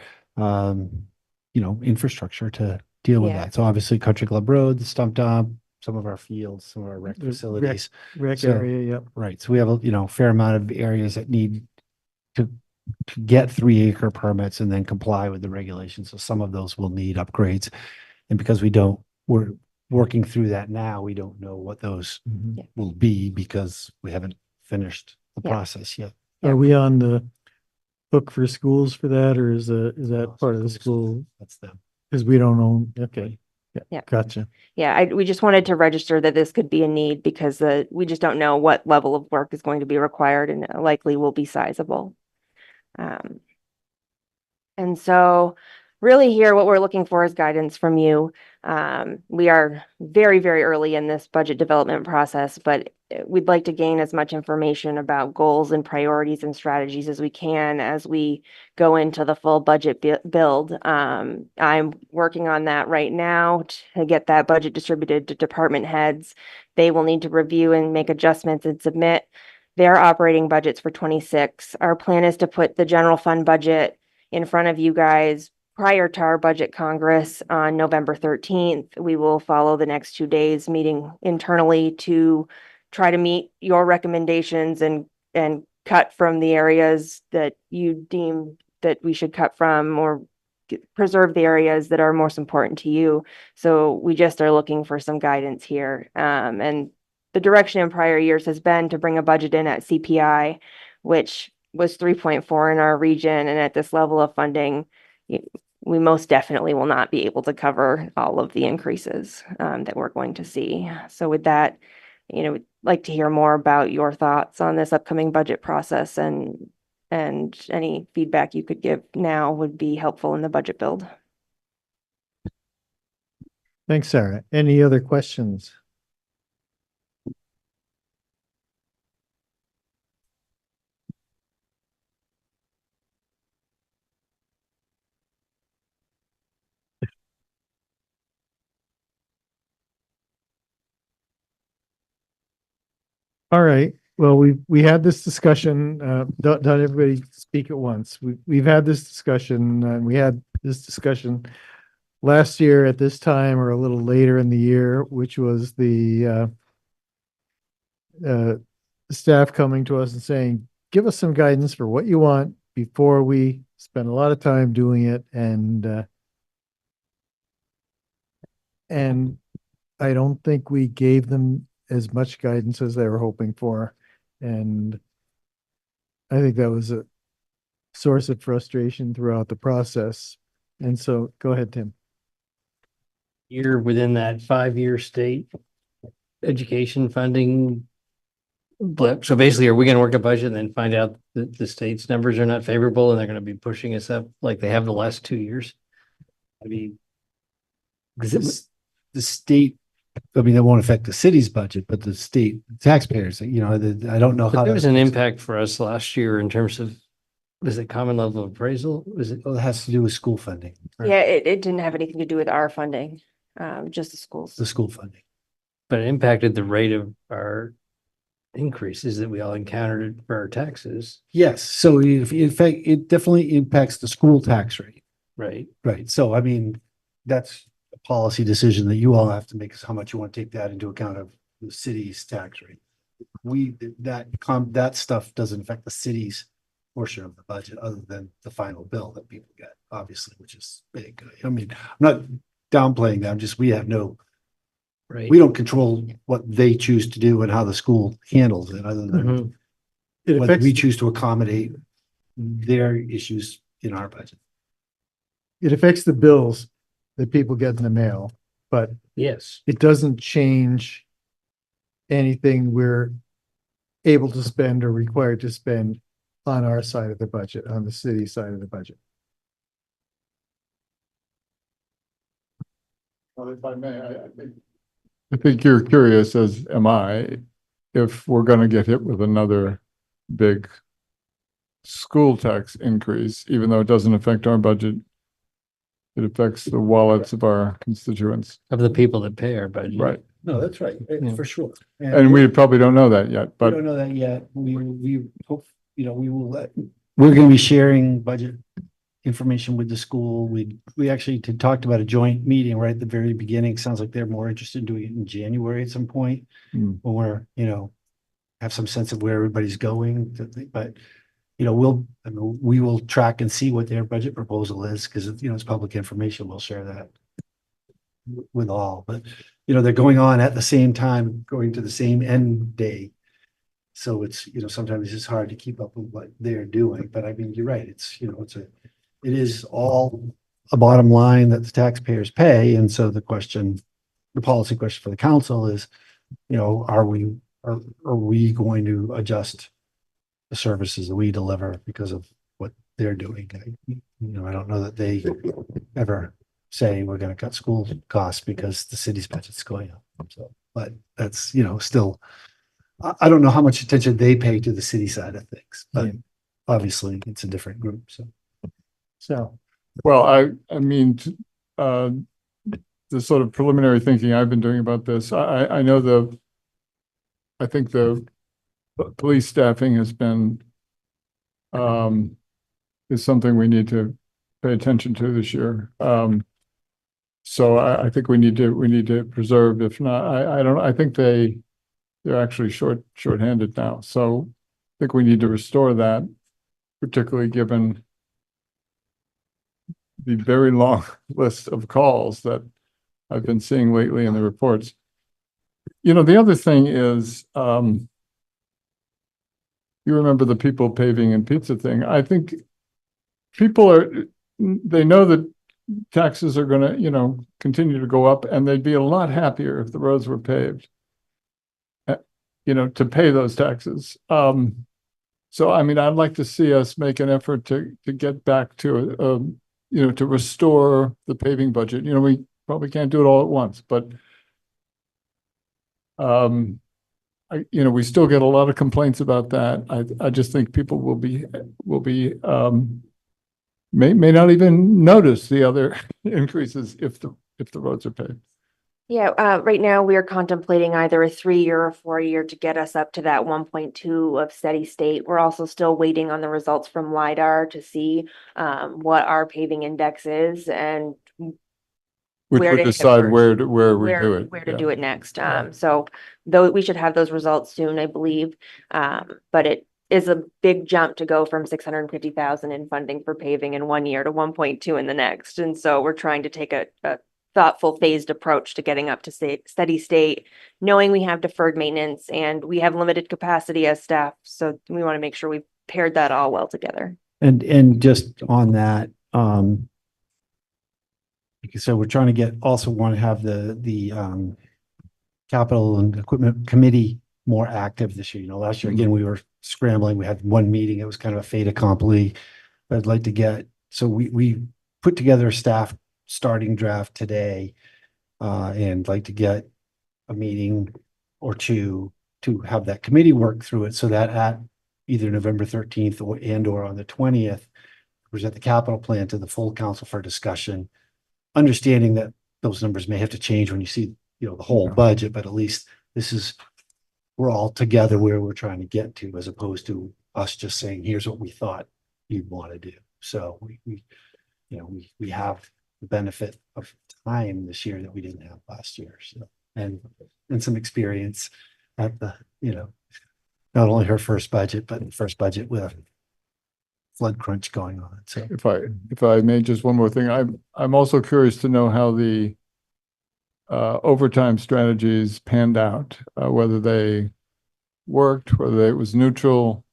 infrastructure to deal with Yeah. that. So obviously Country Club Road, the stump dump, some of our fields, some of our rec The facilities. Rec So- area, yep. Right. So we have a fare amount of areas that need to get 3-acre permits and then comply with the regulations. So some of those will need upgrades. And because we're working through that now, we don't know what those Mhm. will be because we haven't finished the Yeah. process yet. Are we on the hook for schools for that, or is that part of the school? That's them. Because we don't own, okay. Yeah. Gotcha. Yeah, we just wanted to register that this could be a need because we just don't know what level of work is going to be required and it likely will be sizable. And so really here, what we're looking for is guidance from you. We are very, very early in this budget development process, but we'd like to gain as much information about goals and priorities and strategies as we can as we go into the full budget build. I'm working on that right now to get that budget distributed to department heads. They will need to review and make adjustments and submit their operating budgets for 26. Our plan is to put the general fund budget in front of you guys prior to our budget congress on November 13th. We will follow the next 2 days meeting internally to try to meet your recommendations and cut from the areas that you deem that we should cut from, or preserve the areas that are most important to you. So we just are looking for some guidance here. And the direction in prior years has been to bring a budget in at CPI, which was 3.4 in our region. And at this level of funding, we most definitely will not be able to cover all of the increases that we're going to see. So with that, we'd like to hear more about your thoughts on this upcoming budget process, and any feedback you could give now would be helpful in the budget build. Thanks, Sarah. Any other questions? All right. Well, we had this discussion, don't everybody speak at once. We've had this discussion, and we had this discussion last year at this time or a little later in the year, which was the staff coming to us and saying, give us some guidance for what you want before we spend a lot of time doing it. And I don't think we gave them as much guidance as they were hoping for. And I think that was a source of frustration throughout the process. And so go ahead, Tim. You're within that 5-year state education funding blip. So basically, are we going to work a budget and then find out that the state's numbers are not favorable and they're going to be pushing us up like they have the last 2 years? I mean, the state, that won't affect the city's budget, but the state taxpayers, I don't know how. But there was an impact for us last year in terms of Was it common level of appraisal? Was it? Well, it has to do with school funding, right? Yeah, it didn't have anything to do with our funding, just the schools. The school funding. But it impacted the rate of our increases that we all encountered for our taxes. Yes, so if, in fact, it definitely impacts the school tax rate. Right. Right, so I mean, that's a policy decision that you all have to make, is how much you want to take that into account of the city's tax rate. That stuff doesn't affect the city's portion of the budget, other than the final bill that people get, obviously, which is big. I mean, I'm not downplaying that, we have no, Right. we don't control what they choose to do and how the school handles it, other than Mhm. It whether affects, we choose to accommodate their issues in our budget. it affects the bills that people get in the mail, but Yes. it doesn't change anything we're able to spend or required to spend on our side of the budget, on the city side of the budget. Well, if I may, I think you're curious, as am I, if we're gonna get hit with another big school tax increase, even though it doesn't affect our budget. It affects the wallets of our constituents. Of the people that pay our budget. Right. No, that's right, for sure. And we probably don't know that yet, We but don't know that yet. We hope, we will we're gonna be sharing budget information with the school. We actually talked about a joint meeting right at the very beginning. Sounds like they're more interested in doing it in January at some point. Hmm. When we're, have some sense of where everybody's going, but we will track and see what their budget proposal is, because it's public information. We'll share that with all, but they're going on at the same time, going to the same end day. So it's, sometimes it's hard to keep up with what they're doing, but I mean, you're right. It is all a bottom line that the taxpayers pay. And so the policy question for the council is, are we going to adjust the services that we deliver because of what they're doing? I don't know that they ever say we're going to cut school costs because the city's budget's going up. So, but that's, still, I don't know how much attention they pay to the city side of things, but obviously it's a different group. So, well, I mean, the sort of preliminary thinking I've been doing about this, I know I think the police staffing has been, is something we need to pay attention to this year. So I think we need to preserve, if not, I think they're actually shorthanded now. So I think we need to restore that, particularly given the very long list of calls that I've been seeing lately in the reports. The other thing is, you remember the people paving and pizza thing. I think they know that taxes are gonna, continue to go up, and they'd be a lot happier if the roads were paved, to pay those taxes. So, I mean, I'd like to see us make an effort to get back to, to restore the paving budget. We probably can't do it all at once, but we still get a lot of complaints about that. I just think people will be may not even notice the other increases if the roads are paved. Yeah, right now we are contemplating either a 3-year or 4-year to get us up to that 1.2 of steady state. We're also still waiting on the results from LiDAR to see what our paving index is and Which where would to hit decide first, where we do it. where to Yeah. do it next. So though we should have those results soon, I believe. But it is a big jump to go from 650,000 in funding for paving in 1 year to 1.2 in the next. And so we're trying to take a thoughtful phased approach to getting up to steady state, knowing we have deferred maintenance and we have limited capacity as staff. So we want to make sure we've paired that all well together. and just on that, so we're trying to want to have the capital and equipment committee more active this year. Last year, again, we were scrambling. We had one meeting. It was kind of a fait accompli. But I'd like to so we put together a staff starting draft today, and like to get a meeting or two to have that committee work through it, so that at either November 13th or on the 20th, present the capital plan to the full council for discussion, understanding that those numbers may have to change when you see, the whole budget, but at least we're all together where we're trying to get to, as opposed to us just saying, here's what we thought you'd want to do. So we have the benefit of time this year that we didn't have last year. So, and some experience at the, not only her first budget, but first budget with a flood crunch going on. So If I may, just one more thing, I'm also curious to know how the overtime strategies panned out, whether they worked, whether it was neutral.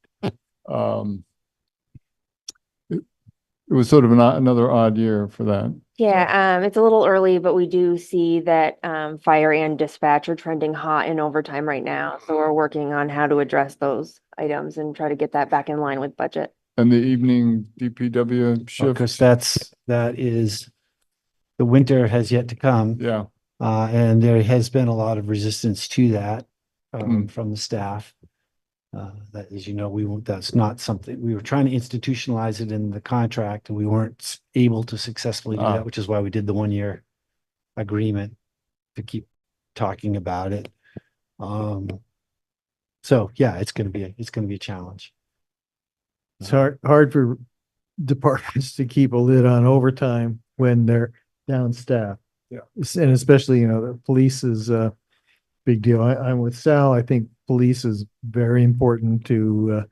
It was sort of another odd year for that. Yeah, it's a little early, but we do see that fire and dispatch are trending hot in overtime right now. So we're working on how to address those items and try to get that back in line with budget. And the evening DPW shift. Because that is, the winter has yet to come. Yeah. And there has been a lot of resistance to that from the staff. That, as you know, that's not something, we were trying to institutionalize it in the contract and we weren't able to successfully do that, which is why we did the 1-year agreement to keep talking about it. So yeah, it's going to be a challenge. It's hard for departments to keep a lid on overtime when they're down staff. Yeah. And especially, the police is a big deal. I'm with Sal. I think police is very important to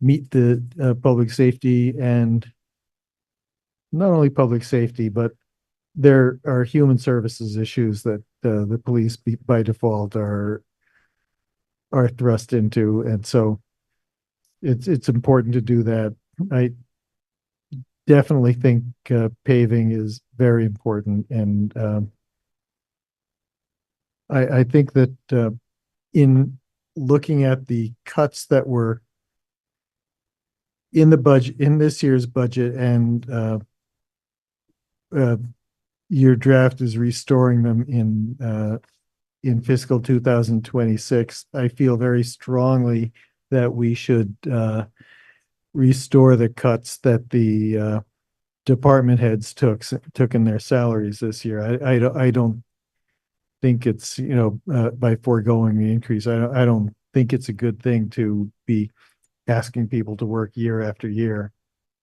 meet the public safety, and not only public safety, but there are human services issues that the police by default are thrust into. And so it's important to do that. I definitely think paving is very important. And I think that in looking at the cuts that were in the budget, in this year's budget, and your draft is restoring them in fiscal 2026, I feel very strongly that we should restore the cuts that the department heads took in their salaries this year. I don't think it's, by foregoing the increase, I don't think it's a good thing to be asking people to work year after year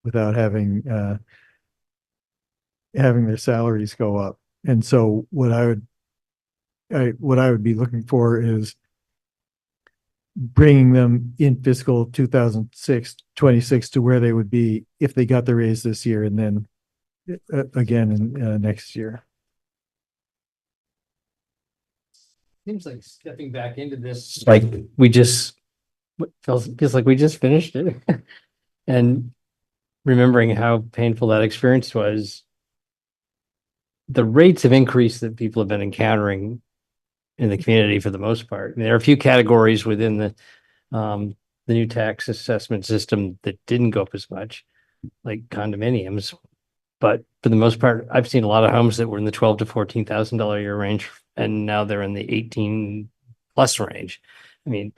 without having their salaries go up. And so what I would be looking for is bringing them in fiscal 26 to where they would be if they got the raise this year, and then again in next year. Seems like stepping back into this, like we just feels like we just finished it. And remembering how painful that experience was, the rates of increase that people have been encountering in the community for the most part. There are a few categories within the new tax assessment system that didn't go up as much, like condominiums. But for the most part, I've seen a lot of homes that were in the $12,000 to $14,000 a year range, and now they're in the 18 plus range. I mean,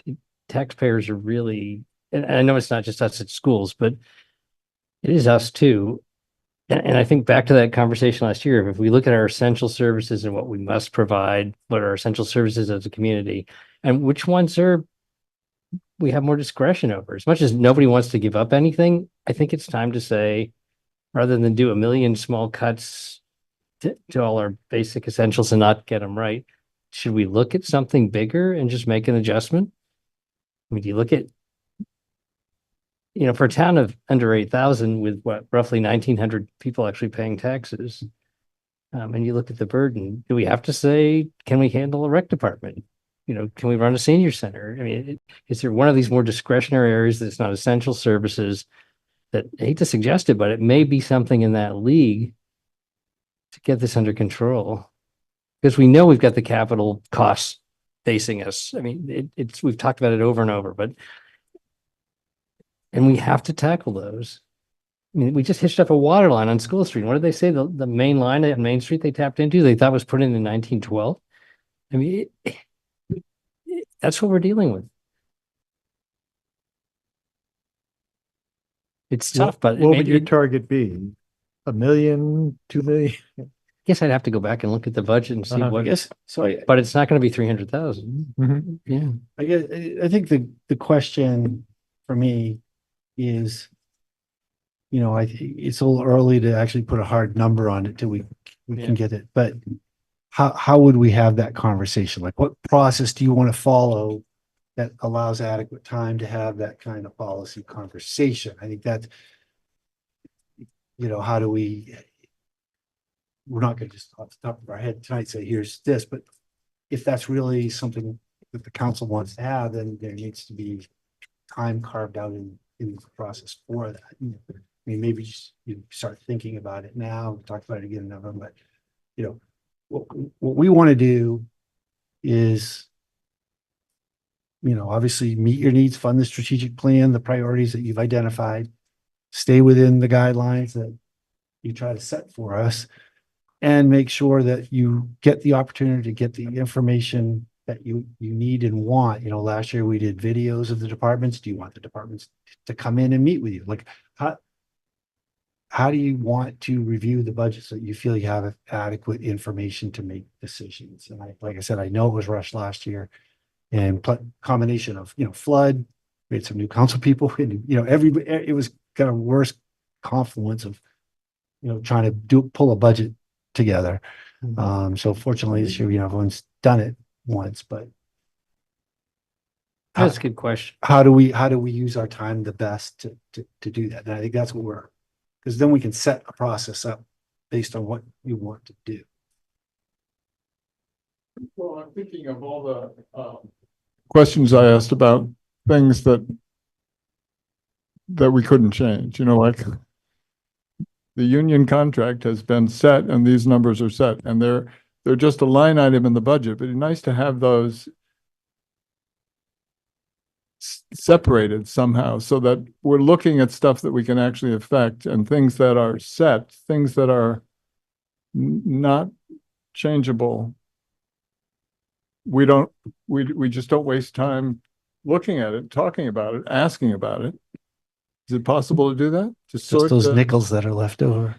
taxpayers are really, and I know it's not just us at schools, but it is us too. And I think back to that conversation last year, if we look at our essential services and what we must provide, what are our essential services as a community, and which ones we have more discretion over. As much as nobody wants to give up anything, I think it's time to say, rather than do a million small cuts to all our basic essentials and not get them right, should we look at something bigger and just make an adjustment? I mean, do you look at, for a town of under 8,000 with roughly 1,900 people actually paying taxes, and you look at the burden, do we have to say, can we handle a rec department? Can we run a senior center? I mean, is there one of these more discretionary areas that's not essential services that, I hate to suggest it, but it may be something in that league to get this under control? Because we know we've got the capital costs facing us. I mean, we've talked about it over and over, and we have to tackle those. I mean, we just hitched up a water line on School Street. What did they say? The main line at Main Street they tapped into, they thought was put in 1912. I mean, that's what we're dealing with. It's tough, but What would your maybe, target be? 1 million, 2 million? I guess I'd have to go back and look at the budget and see Uh-huh. I what, guess, so but it's not gonna be 300,000. Mhm. Yeah. I guess, I think the question for me is, I think it's a little early to actually put a hard number on it till we Yeah. can get it, but how would we have that conversation? Like, what process do you want to follow that allows adequate time to have that kind of policy conversation? I think that's, how do we're not gonna just off the top of our head tonight say, here's this, but if that's really something that the council wants to have, then there needs to be time carved out in the process for that. I mean, maybe just start thinking about it now. We talked about it again in November, but what we want to do is, obviously meet your needs, fund the strategic plan, the priorities that you've identified, stay within the guidelines that you try to set for us, and make sure that you get the opportunity to get the information that you need and want. Last year we did videos of the departments. Do you want the departments to come in and meet with you? Like, how do you want to review the budget so that you feel you have adequate information to make decisions? And like I said, I know it was rushed last year, and combination of, flood, we had some new council people, and, everybody, it was kind of worst confluence of, trying to pull a budget together. So fortunately this year, everyone's done it once, but That's a good question. how do we use our time the best to do that? And I think that's what because then we can set a process up based on what you want to do. Well, I'm thinking of all the questions I asked about things that we couldn't change, like the union contract has been set and these numbers are set, and they're just a line item in the budget, but it's nice to have those separated somehow so that we're looking at stuff that we can actually affect, and things that are set, things that are not changeable. We just don't waste time looking at it, talking about it, asking about it. Is it possible to do that? Just those nickels that are left over.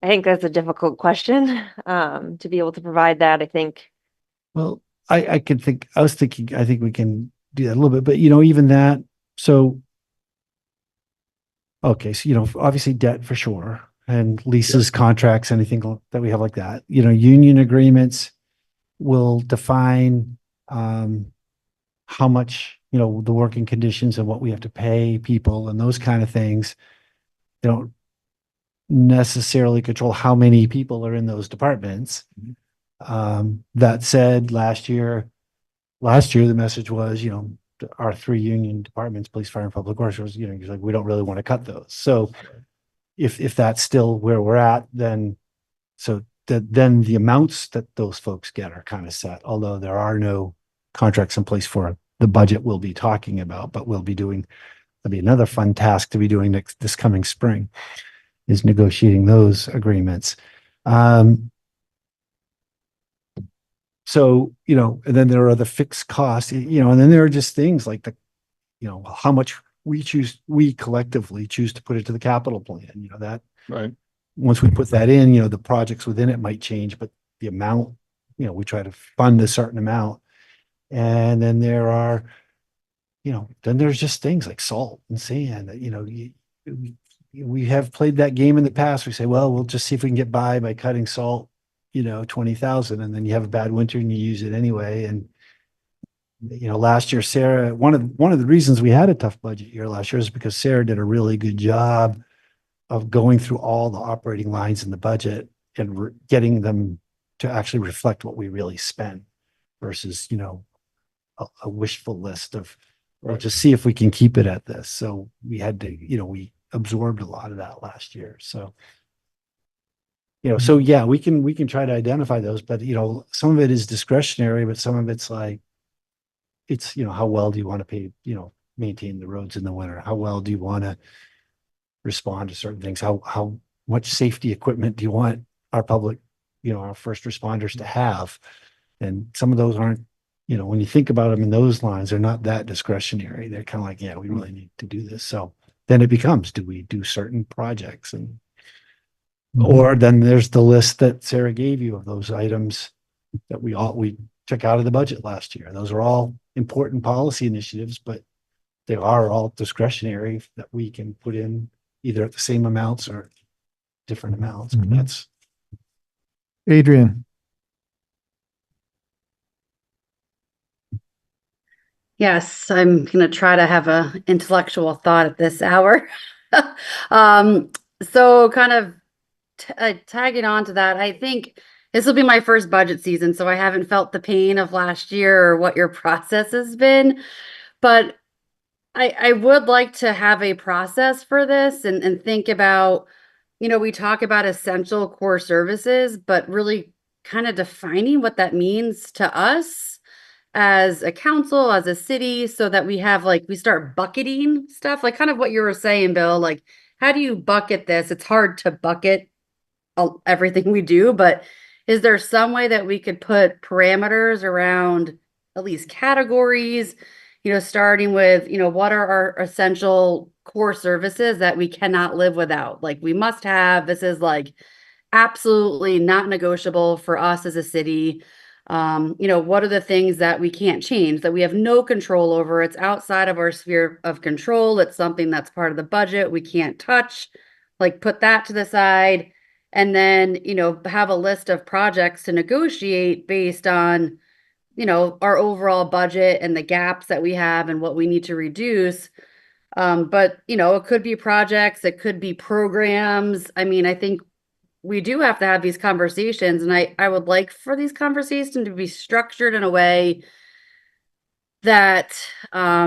I think that's a difficult question, to be able to provide that. I think. Well, I was thinking, I think we can do that a little bit, but even that, so. Okay, so, obviously debt for sure, and leases, contracts, anything that we have like that, union agreements will define, how much, the working conditions and what we have to pay people and those kind of things. They don't necessarily control how many people are in those departments. That said, last year, the message was, our 3 union departments, police, fire, and public works, was, like, we don't really want to cut those. So if that's still where we're at, then then the amounts that those folks get are kind of set, although there are no contracts in place for the budget we'll be talking about, but that'll be another fun task to be doing this coming spring, is negotiating those agreements. So, and then there are the fixed costs, and then there are just things like how much we collectively choose to put into the capital plan, that. Right. Once we put that in, the projects within it might change, but the amount, we try to fund a certain amount. And then there are, then there's just things like salt and sand that, we have played that game in the past. We say, well, we'll just see if we can get by cutting salt, 20,000, and then you have a bad winter and you use it anyway. And, last year, Sarah, one of the reasons we had a tough budget year last year is because Sarah did a really good job of going through all the operating lines in the budget and getting them to actually reflect what we really spent versus, a wishful list of, or just see if we can keep it at this. So we had to, we absorbed a lot of that last year. So, so yeah, we can try to identify those, but some of it is discretionary, but some of it's like, it's, how well do you want to pay, maintain the roads in the winter? How well do you want to respond to certain things? How much safety equipment do you want our public, our first responders to have? And some of those aren't when you think about them in those lines, they're not that discretionary. They're kind of like, yeah, we really need to do this. So then it becomes, do we do certain projects? And or then there's the list that Sarah gave you of those items that we took out of the budget last year. Those are all important policy initiatives, but they are all discretionary that we can put in either at the same amounts or different amounts. But that's Adrian. Yes, I'm going to try to have a intellectual thought at this hour. So kind of tagging on to that, I think this will be my first budget season, so I haven't felt the pain of last year or what your process has been. But I would like to have a process for this and think about, we talk about essential core services, but really kind of defining what that means to us as a council, as a city, so that we have we start bucketing stuff, like kind of what you were saying, Bill, like, how do you bucket this? It's hard to bucket everything we do, but is there some way that we could put parameters around at least categories, starting with, what are our essential core services that we cannot live without? Like we must have, this is like absolutely not negotiable for us as a city. What are the things that we can't change, that we have no control over? It's outside of our sphere of control. It's something that's part of the budget we can't touch. Like put that to the side. And then, have a list of projects to negotiate based on, our overall budget and the gaps that we have and what we need to reduce. But, it could be projects, it could be programs. I mean, I think we do have to have these conversations, and I would like for these conversations to be structured in a way that, I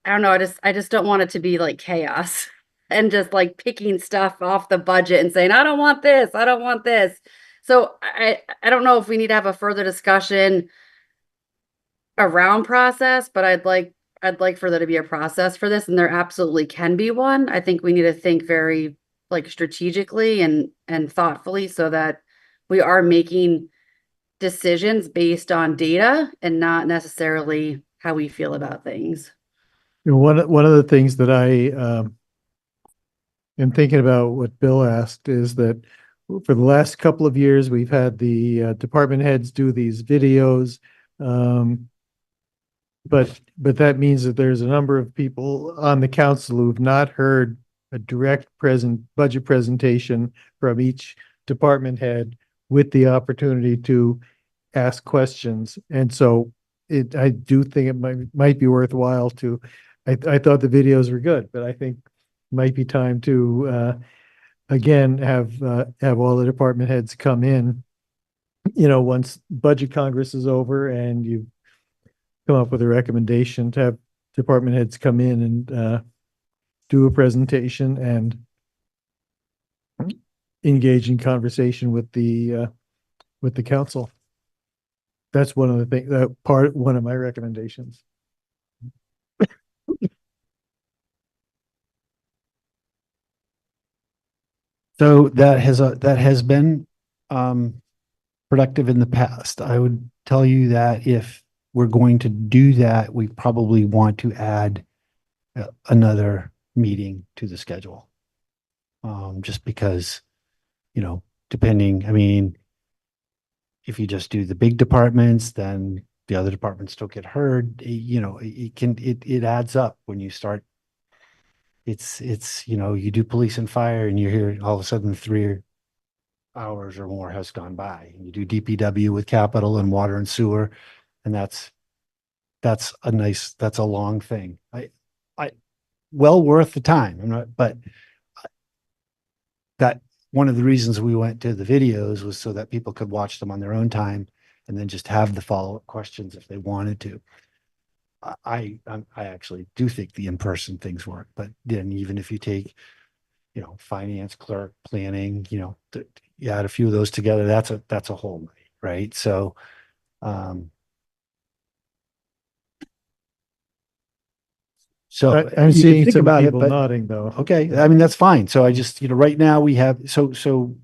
don't know, I just don't want it to be like chaos and just like picking stuff off the budget and saying, I don't want this, I don't want this. So I don't know if we need to have a further discussion around process, but I'd like for there to be a process for this, and there absolutely can be one. I think we need to think very strategically and thoughtfully so that we are making decisions based on data and not necessarily how we feel about things. One of the things that I am thinking about what Bill asked is that for the last couple of years, we've had the department heads do these videos. But that means that there's a number of people on the council who've not heard a direct budget presentation from each department head with the opportunity to ask questions. And so I do think it might be worthwhile to, I thought the videos were good, but I think it might be time to again have all the department heads come in, once budget congress is over and you come up with a recommendation, to have department heads come in and do a presentation and engage in conversation with the council. That's one of the things, one of my recommendations. So that has been productive in the past. I would tell you that if we're going to do that, we probably want to add another meeting to the schedule. Just because, depending, I mean, if you just do the big departments, then the other departments don't get heard. It adds up when you start. It's you do police and fire and you hear all of a sudden 3 hours or more has gone by. You do DPW with capital and water and sewer, and that's a long thing. Well worth the time. But that one of the reasons we went to the videos was so that people could watch them on their own time and then just have the follow-up questions if they wanted to. I actually do think the in-person things work, but then even if you take, finance, clerk, planning, you add a few of those together, that's a whole night, right? So, I'm you can seeing think some about it, people but nodding though. okay, I mean, that's fine. So I just, right now we have, so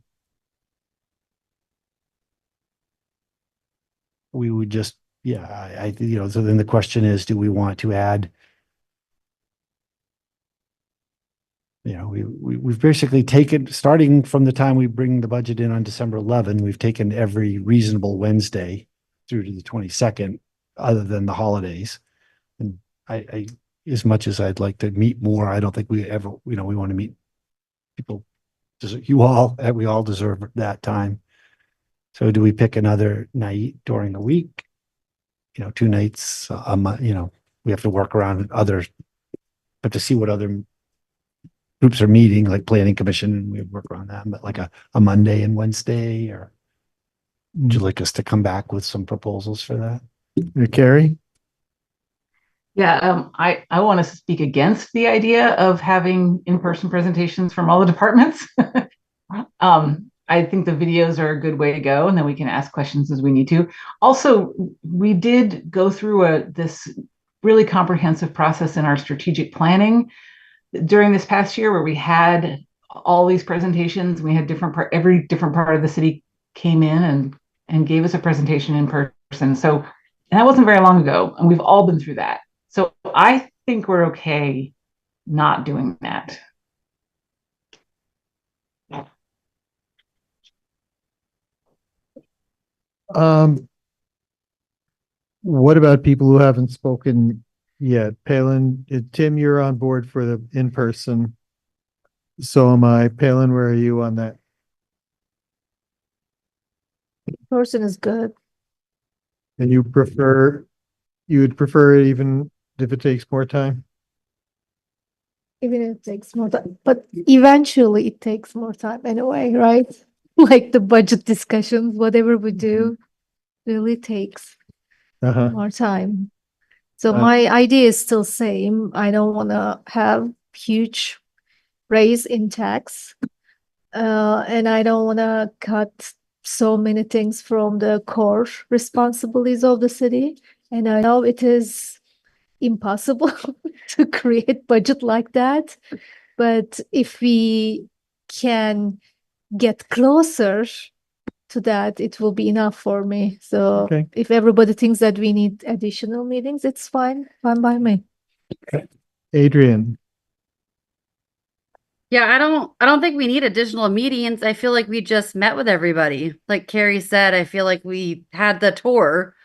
we would just yeah, so then the question is, do we want to add? We've basically taken, starting from the time we bring the budget in on December 11, we've taken every reasonable Wednesday through to the 22nd, other than the holidays. And I, as much as I'd like to meet more, I don't think we ever, we want to meet people. We all deserve that time. So do we pick another night during the week? 2 nights a month, we have to work around others, but to see what other groups are meeting, like planning commission, and we work around that, but like a Monday and Wednesday, or would you like us to come back with some proposals for that? Carrie? Yeah, I want to speak against the idea of having in-person presentations from all the departments. I think the videos are a good way to go, and then we can ask questions as we need to. Also, we did go through this really comprehensive process in our strategic planning during this past year, where we had all these presentations. We had every different part of the city came in and gave us a presentation in person. So, and that wasn't very long ago, and we've all been through that. So I think we're okay not doing that. What about people who haven't spoken yet? Palin, Tim, you're on board for the in-person. So am I. Palin, where are you on that? Person is good. And you would prefer it even if it takes more time? Even if it takes more time, but eventually it takes more time anyway, right? Like the budget discussions, whatever we do really takes more time. So my idea is still same. I don't want to have huge raise in tax. And I don't want to cut so many things from the core responsibilities of the city. And I know it is impossible to create budget like that. But if we can get closer to that, it will be enough for me. So if everybody thinks that we need additional meetings, it's fine by me. Adrian. Yeah, I don't think we need additional meetings. I feel like we just met with everybody. Like Carrie said, I feel like we had the tour.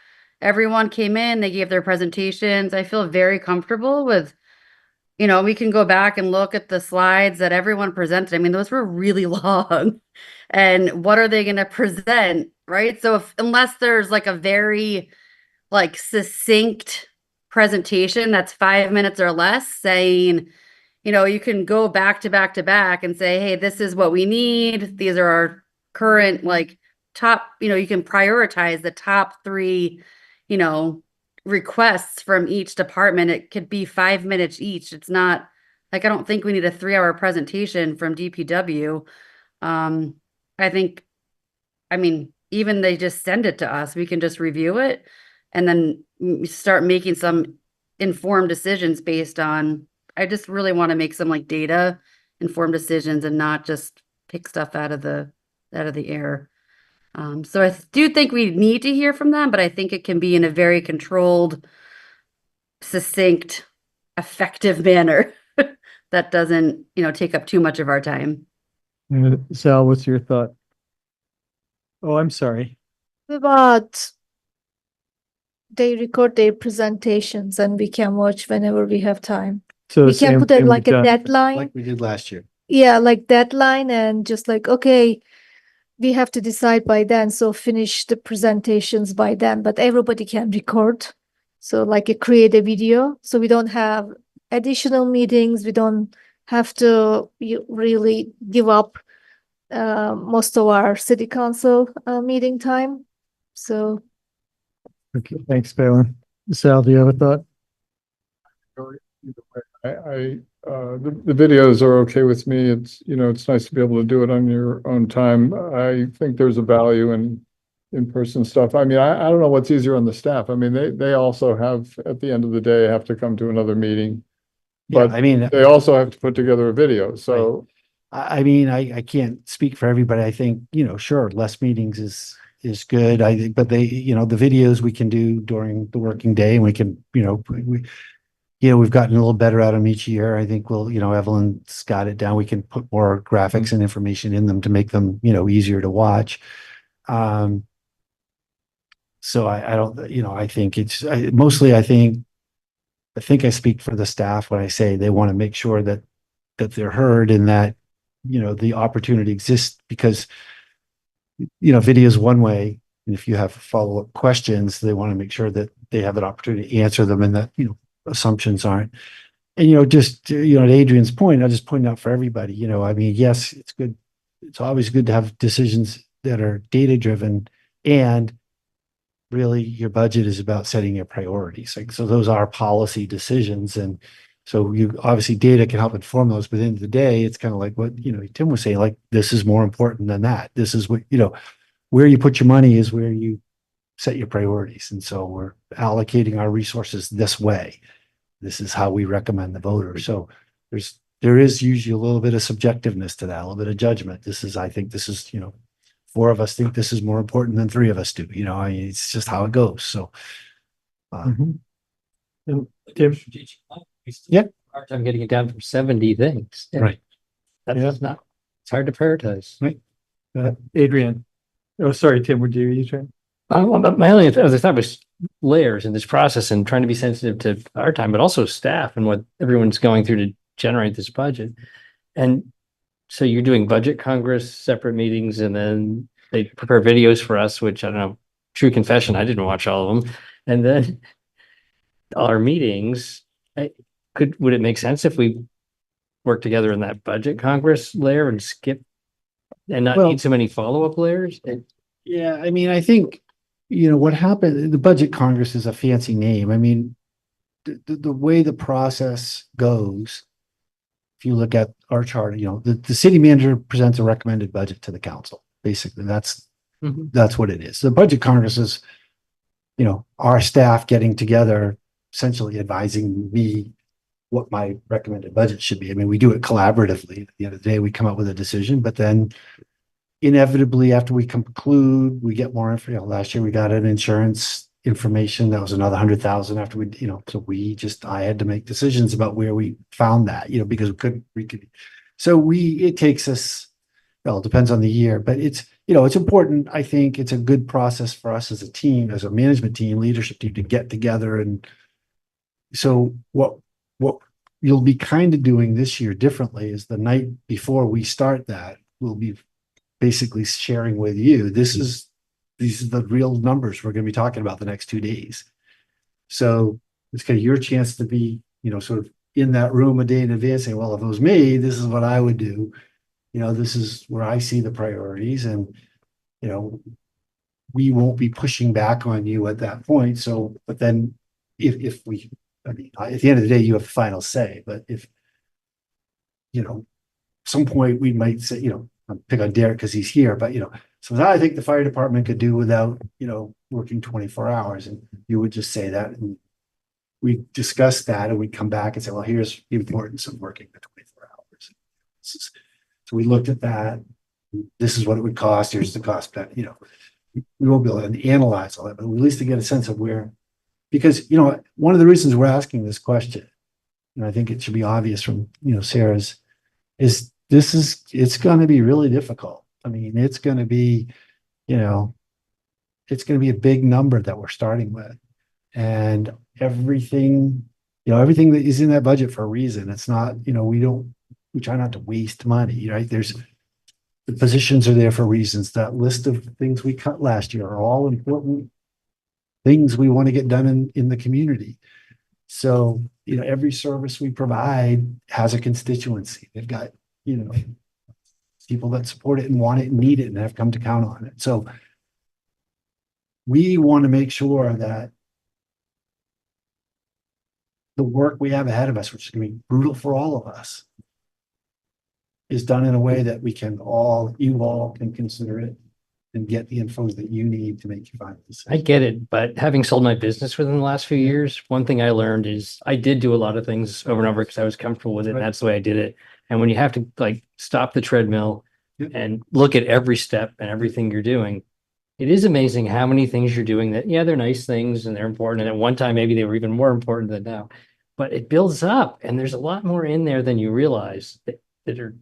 Everyone came in, they gave their presentations. I feel very comfortable with, we can go back and look at the slides that everyone presented. I mean, those were really long. And what are they going to present, right? So unless there's like a very succinct presentation that's 5 minutes or less saying, you can go back to back to back and say, hey, this is what we need. These are our current top, you can prioritize the top 3, requests from each department. It could be 5 minutes each. It's not I don't think we need a 3-hour presentation from DPW. Even they just send it to us. We can just review it and then start making some informed decisions based on, I just really want to make some data informed decisions and not just pick stuff out of the air. So I do think we need to hear from them, but I think it can be in a very controlled, succinct, effective manner that doesn't, take up too much of our time. Sal, what's your thought? Oh, I'm sorry. But they record their presentations and we can watch whenever we have time. So we can put it like a deadline. Like we did last year. Yeah, like deadline and just okay, we have to decide by then. So finish the presentations by then, but everybody can record. So create a video. So we don't have additional meetings. We don't have to really give up most of our city council meeting time. So. Okay, thanks, Palin. Sal, do you have a thought? The videos are okay with me. It's, it's nice to be able to do it on your own time. I think there's a value in-person stuff. I mean, I don't know what's easier on the staff. I mean, they also at the end of the day, have to come to another meeting. But they also have to put together a video. So I mean, I can't speak for everybody. I think, sure, less meetings is good. I think, but the videos we can do during the working day, and we can, we've gotten a little better at them each year. I think Evelyn's got it down. We can put more graphics and information in them to make them, easier to watch. So I don't, I think mostly, I think I speak for the staff when I say they want to make sure that they're heard, and that, the opportunity exists, because, video is one way. And if you have follow-up questions, they want to make sure that they have an opportunity to answer them, and that, assumptions aren't. And, just, at Adrian's point, I'll just point out for everybody, I mean, yes, it's good. It's always good to have decisions that are data-driven, and really your budget is about setting your priorities. Like, so those are policy decisions. And so obviously data can help inform those, but at the end of the day, it's kind of like what, Tim was saying, like, this is more important than that. This is what, where you put your money is where you set your priorities. And so we're allocating our resources this way. This is how we recommend the voter. So there is usually a little bit of subjectiveness to that, a little bit of judgment. I think this is, 4 of us think this is more important than 3 of us do. I mean, it's just how it goes. So, And Tim? Yeah. Hard time getting it down from 70 things. Right. That's not, it's hard to prioritize. Right. Adrian. Oh, sorry, Tim, would you turn? My only other thought was layers in this process, and trying to be sensitive to our time, but also staff and what everyone's going through to generate this budget. And so you're doing budget Congress, separate meetings, and then they prepare videos for us, which I don't know, true confession, I didn't watch all of them. And then our meetings, would it make sense if we work together in that budget Congress layer and skip and not need so many follow-up layers? Yeah, I mean, I think, what happened, the budget Congress is a fancy name. I mean, the way the process goes, if you look at our chart, the city manager presents a recommended budget to the council. Basically, that's what it is. The budget Congress is, our staff getting together, essentially advising me what my recommended budget should be. I mean, we do it collaboratively. At the end of the day, we come up with a decision, but then inevitably, after we conclude, we get more information. Last year, we got an insurance information that was another 100,000 after we, so I had to make decisions about where we found that, because it takes us, well, it depends on the year, but it's important. I think it's a good process for us as a team, as a management team, leadership team, to get together. And so what you'll be kind of doing this year differently is the night before we start that, we'll be basically sharing with you, these are the real numbers we're going to be talking about the next 2 days. So it's kind of your chance to be, sort of in that room a day in advance, saying, well, if it was me, this is what I would do. This is where I see the priorities, and, we won't be pushing back on you at that point. So, but then if we, I mean, at the end of the day, you have the final say, but if, some point we might say, I'll pick on Derek because he's here, but, so I think the fire department could do without, working 24 hours, and you would just say that, and we discuss that, and we come back and say, well, here's the importance of working the 24 hours. So we looked at that. This is what it would cost. Here's the cost. That, we won't be able to analyze all that, but at least to get a sense of where, because, one of the reasons we're asking this question, and I think it should be obvious from, Sarah's, is it's going to be really difficult. I mean, it's going to be, it's going to be a big number that we're starting with, and everything that is in that budget for a reason. It's not, we try not to waste money, right? The positions are there for reasons. That list of things we cut last year are all important things we want to get done in the community. So, every service we provide has a constituency. They've got, people that support it and want it and need it and have come to count on it. So we want to make sure that the work we have ahead of us, which is going to be brutal for all of us, is done in a way that you all can consider it and get the info that you need to make your final decision. I get it, but having sold my business within the last few years, one thing I learned is I did do a lot of things over and over because I was comfortable with it, and that's the way I did it. And when you have to stop the treadmill and look at every step and everything you're doing, it is amazing how many things you're doing that, yeah, they're nice things and they're important. And at one time, maybe they were even more important than now, but it builds up and there's a lot more in there than you realize that are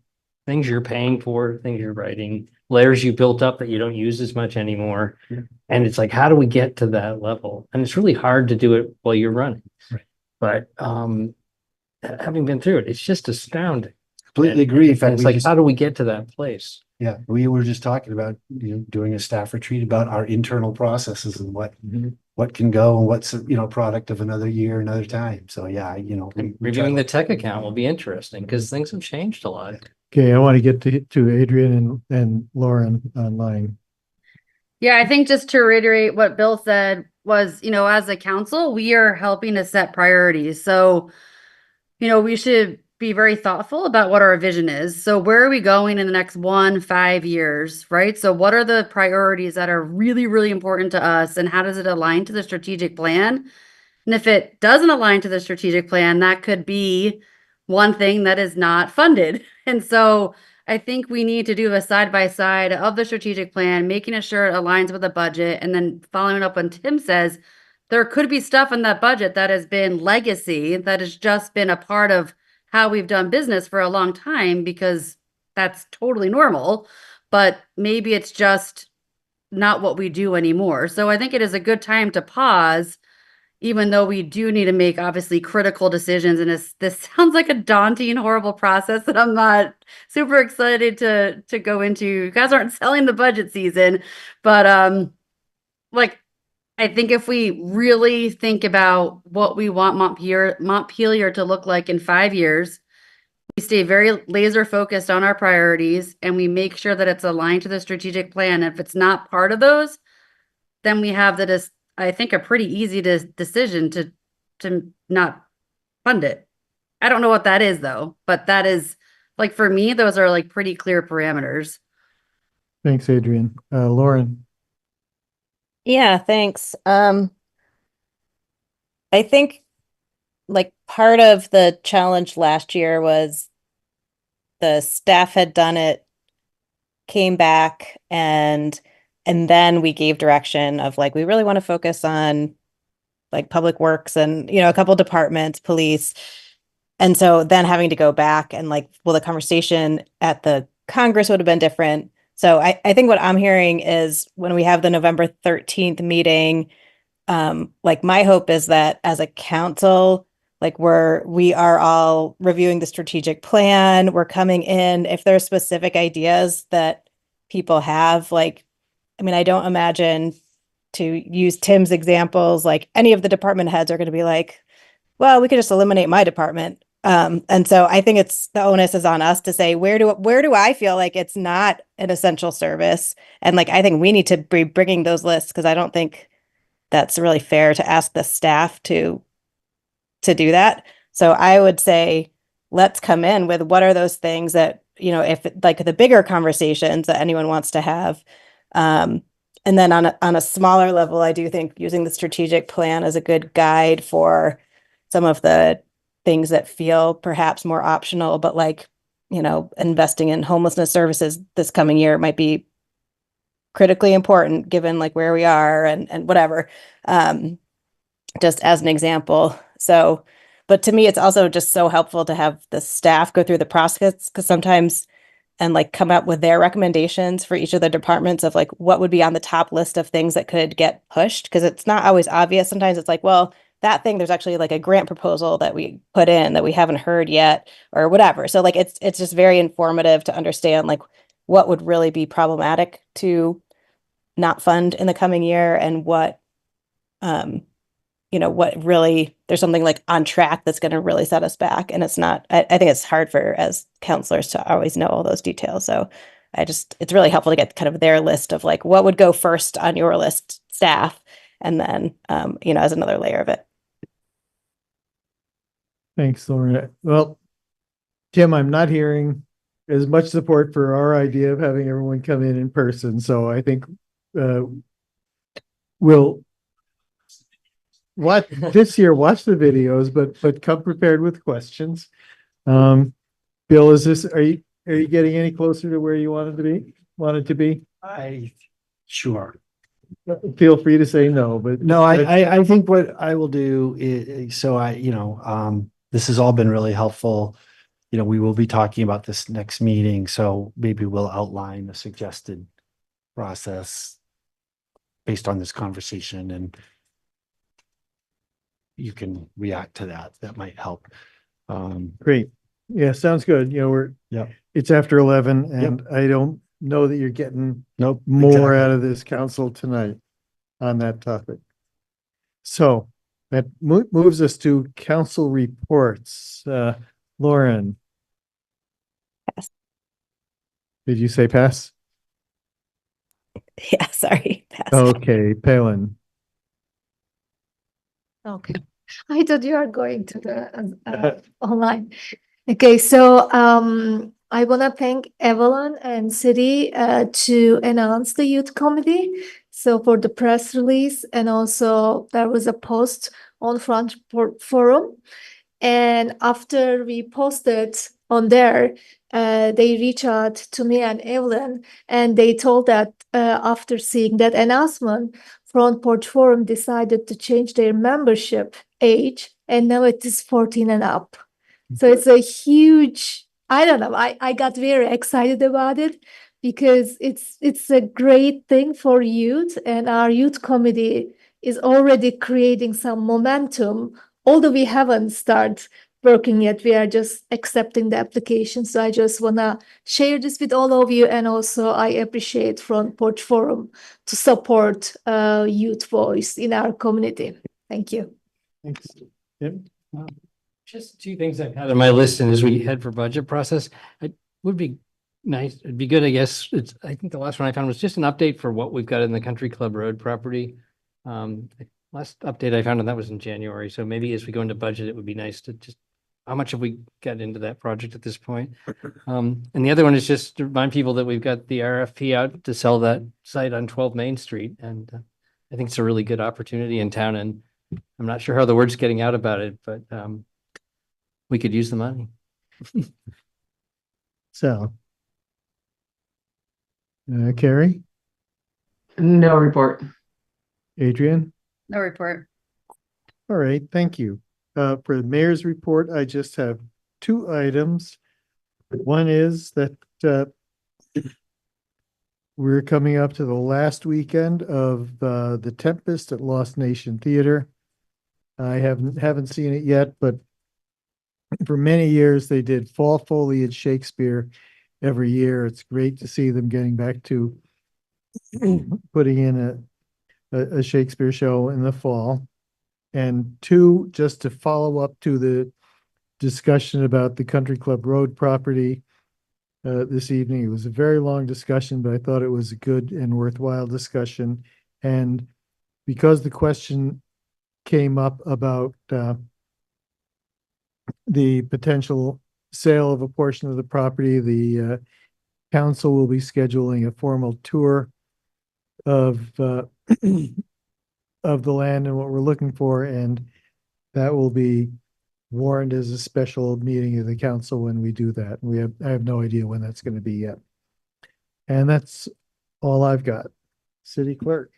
things you're paying for, things you're writing, layers you built up that you don't use as much anymore. Yeah. And it's like, how do we get to that level? And it's really hard to do it while you're running. Right. But having been through it, it's just astounding. Completely agree. In fact, It's we like, just, how do we get to that place? yeah, we were just talking about, doing a staff retreat about our internal processes and what can go and what's, product of another year, another time. So yeah, Reviewing the tech account will be interesting because things have changed a lot. Okay, I want to get to Adrian and Lauren online. Yeah, I think just to reiterate what Bill said was, as a council, we are helping to set priorities. So, we should be very thoughtful about what our vision is. So where are we going in the next 5 years, right? So what are the priorities that are really, really important to us and how does it align to the strategic plan? And if it doesn't align to the strategic plan, that could be one thing that is not funded. And so I think we need to do a side by side of the strategic plan, making sure it aligns with the budget. And then following up when Tim says, there could be stuff in that budget that has been legacy, that has just been a part of how we've done business for a long time, because that's totally normal. But maybe it's just not what we do anymore. So I think it is a good time to pause, even though we do need to make obviously critical decisions. And this sounds like a daunting, horrible process that I'm not super excited to go into. You guys aren't selling the budget season, but I think if we really think about what we want Montpelier to look like in 5 years, we stay very laser focused on our priorities and we make sure that it's aligned to the strategic plan. If it's not part of those, then we have I think a pretty easy decision to not fund it. I don't know what that is though, but that is for me, those are pretty clear parameters. Thanks, Adrian. Lauren. Yeah, thanks. I think part of the challenge last year was the staff had done it, came back, and then we gave direction of we really want to focus on public works and a couple departments, police. And so then having to go back and the conversation at the Congress would have been different. So I think what I'm hearing is when we have the November 13th meeting, my hope is that as a council, we are all reviewing the strategic plan. We're coming in, if there's specific ideas that people have, I don't imagine, to use Tim's examples, any of the department heads are going to be well, we could just eliminate my department. And so I think the onus is on us to say, where do I feel like it's not an essential service? And I think we need to be bringing those lists, because I don't think that's really fair to ask the staff to do that. So I would say, let's come in with what are those things that, if the bigger conversations that anyone wants to have. And then on a smaller level, I do think using the strategic plan as a good guide for some of the things that feel perhaps more optional, but investing in homelessness services this coming year might be critically important given where we are and whatever, just as an example. So, but to me, it's also just so helpful to have the staff go through the process, because sometimes and come up with their recommendations for each of the departments of what would be on the top list of things that could get pushed, because it's not always obvious. Sometimes it's well, that thing, there's actually a grant proposal that we put in that we haven't heard yet or whatever. So it's just very informative to understand what would really be problematic to not fund in the coming year, and what what really, there's something on track that's going to really set us back. And it's not, I think it's hard for as counselors to always know all those details. So it's really helpful to get kind of their list of what would go first on your list, staff, and then, as another layer of it. Thanks, Lauren. Well, Tim, I'm not hearing as much support for our idea of having everyone come in person. So I think we'll watch the videos, but come prepared with questions. Bill, are you getting any closer to where you wanted to be? Sure. feel free to say no, but. No, I think what I will do is, this has all been really helpful. We will be talking about this next meeting, so maybe we'll outline a suggested process based on this conversation, and you can react to that. That might help. Great. Yeah, sounds good. Yeah. It's after 11 and I don't know that you're getting Nope. more exactly. out of this council tonight on that topic. So that moves us to council reports. Lauren. Pass. Did you say pass? Yeah, sorry. Pass. Okay, Palin. Okay. I thought you are going to the online. Okay, so I want to thank Evelyn and City to announce the youth committee. So for the press release, and also there was a post on Front Forum. And after we posted on there, they reached out to me and Evelyn, and they told that after seeing that announcement, Front Porch Forum decided to change their membership age, and now it is 14 and up. So it's a huge, I don't know, I got very excited about it because it's a great thing for youth, and our youth committee is already creating some momentum. Although we haven't started working yet, we are just accepting the application. So I just want to share this with all of you. And also I appreciate Front Porch Forum to support youth voice in our community. Thank you. Thanks. Yep. Just two things I've had on my list, and as we head for budget process, it would be nice, it'd be good, I guess, I think the last one I found was just an update for what we've got in the Country Club Road property. Last update I found on that was in January, so maybe as we go into budget, it would be nice to just, how much have we got into that project at this point? And the other one is just to remind people that we've got the RFP out to sell that site on 12 Main Street, and I think it's a really good opportunity in town, and I'm not sure how the word's getting out about it, but we could use the money. So. Carrie? No report. Adrian? No report. All right, thank you. For the mayor's report, I just have two items. One is that we're coming up to the last weekend of the Tempest at Lost Nation Theater. I haven't seen it yet, but for many years they did Fall Foliage Shakespeare every year. It's great to see them getting back to putting in a Shakespeare show in the fall. And two, just to follow up to the discussion about the Country Club Road property this evening. It was a very long discussion, but I thought it was a good and worthwhile discussion. And because the question came up about the potential sale of a portion of the property, the council will be scheduling a formal tour of of the land and what we're looking for, and that will be warned as a special meeting of the council when we do that. I have no idea when that's going to be yet. And that's all I've got. City Clerk.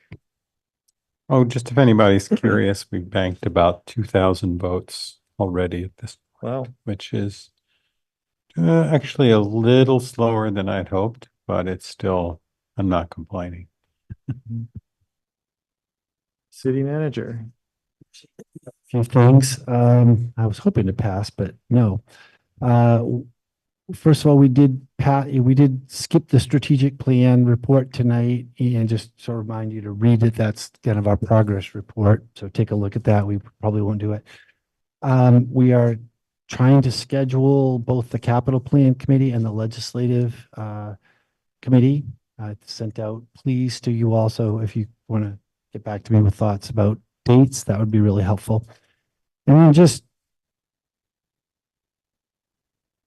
Oh, just if anybody's curious, we banked about 2,000 votes already at this point. Wow. Which is actually a little slower than I'd hoped, but it's still, I'm not complaining. City Manager. Few things. I was hoping to pass, but no. First of all, we did skip the strategic plan report tonight, and just to remind you to read it. That's kind of our progress report. So take a look at that. We probably won't do it. We are trying to schedule both the capital plan committee and the legislative committee. I sent out pleas to you also if you want to get back to me with thoughts about dates. That would be really helpful. And then just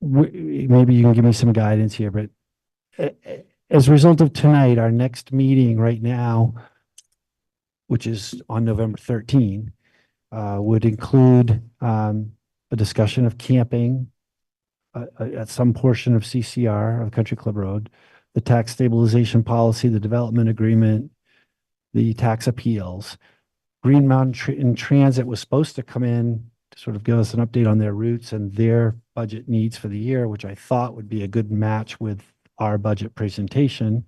maybe you can give me some guidance here, but as a result of tonight, our next meeting right now, which is on November 13, would include a discussion of camping at some portion of CCR, of Country Club Road, the tax stabilization policy, the development agreement, the tax appeals. Green Mountain Transit was supposed to come in to sort of give us an update on their routes and their budget needs for the year, which I thought would be a good match with our budget presentation.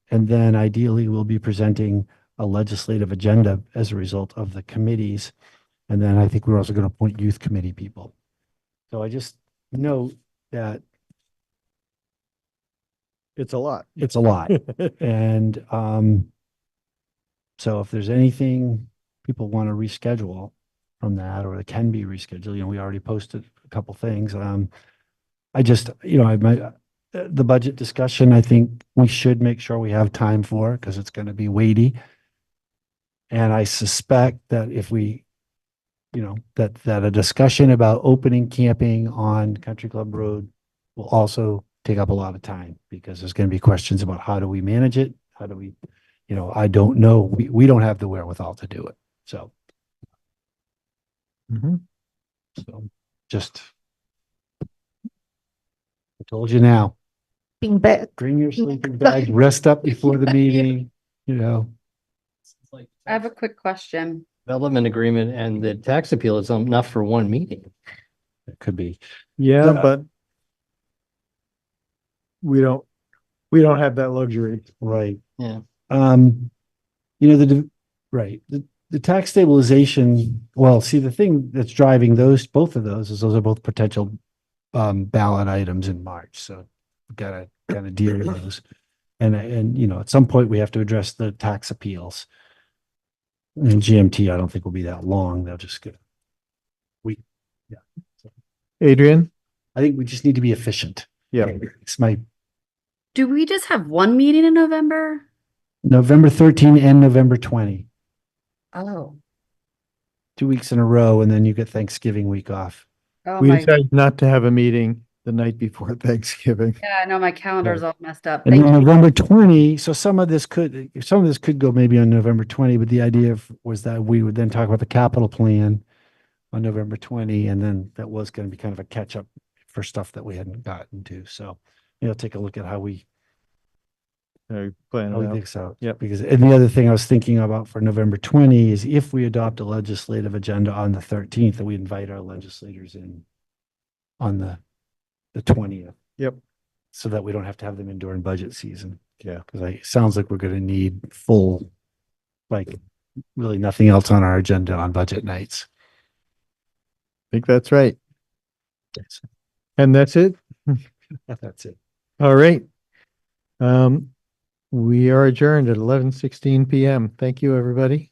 And then ideally, we'll be presenting a legislative agenda as a result of the committees. And then I think we're also going to appoint youth committee people. So I just note that It's a lot. it's a lot. And so if there's anything people want to reschedule from that, or it can be rescheduled, we already posted a couple things. I just, the budget discussion, I think we should make sure we have time for, because it's going to be weighty. And I suspect that if we, that a discussion about opening camping on Country Club Road will also take up a lot of time, because there's going to be questions about how do we manage it? How do we, I don't know. We don't have the wherewithal to do it. So. So just, I told you now. Being back. Bring your sleeping bag, rest up before the meeting, I have a quick question. Development agreement and the tax appeal is enough for one meeting. It could be. Yeah, but we don't have that luxury. Right. Yeah. Right. The tax stabilization, well, see, the thing that's driving both of those is those are both potential ballot items in March. So we've got to deal with those. And at some point we have to address the tax appeals. And GMT, I don't think will be that long. They'll just go. Adrian? I think we just need to be efficient. Yeah. It's my Do we just have one meeting in November? November 13 and November 20. Oh. 2 weeks in a row, and then you get Thanksgiving week off. Oh We my, decided not to have a meeting the night before Thanksgiving. yeah, I know my calendar's all messed up. And Thank then you. November 20, so some of this could go maybe on November 20, but the idea was that we would then talk about the capital plan on November 20, and then that was going to be kind of a catch up for stuff that we hadn't gotten to. So, take a look at how we Plan it out. think so. Yeah, and the other thing I was thinking about for November 20 is if we adopt a legislative agenda on the 13th, that we invite our legislators in on the 20th. Yep. So that we don't have to have them in during budget season. Yeah. Because it sounds like we're going to need full, really nothing else on our agenda on budget nights. I think that's right. And that's it? That's it. All right. We are adjourned at 11:16 PM. Thank you, everybody.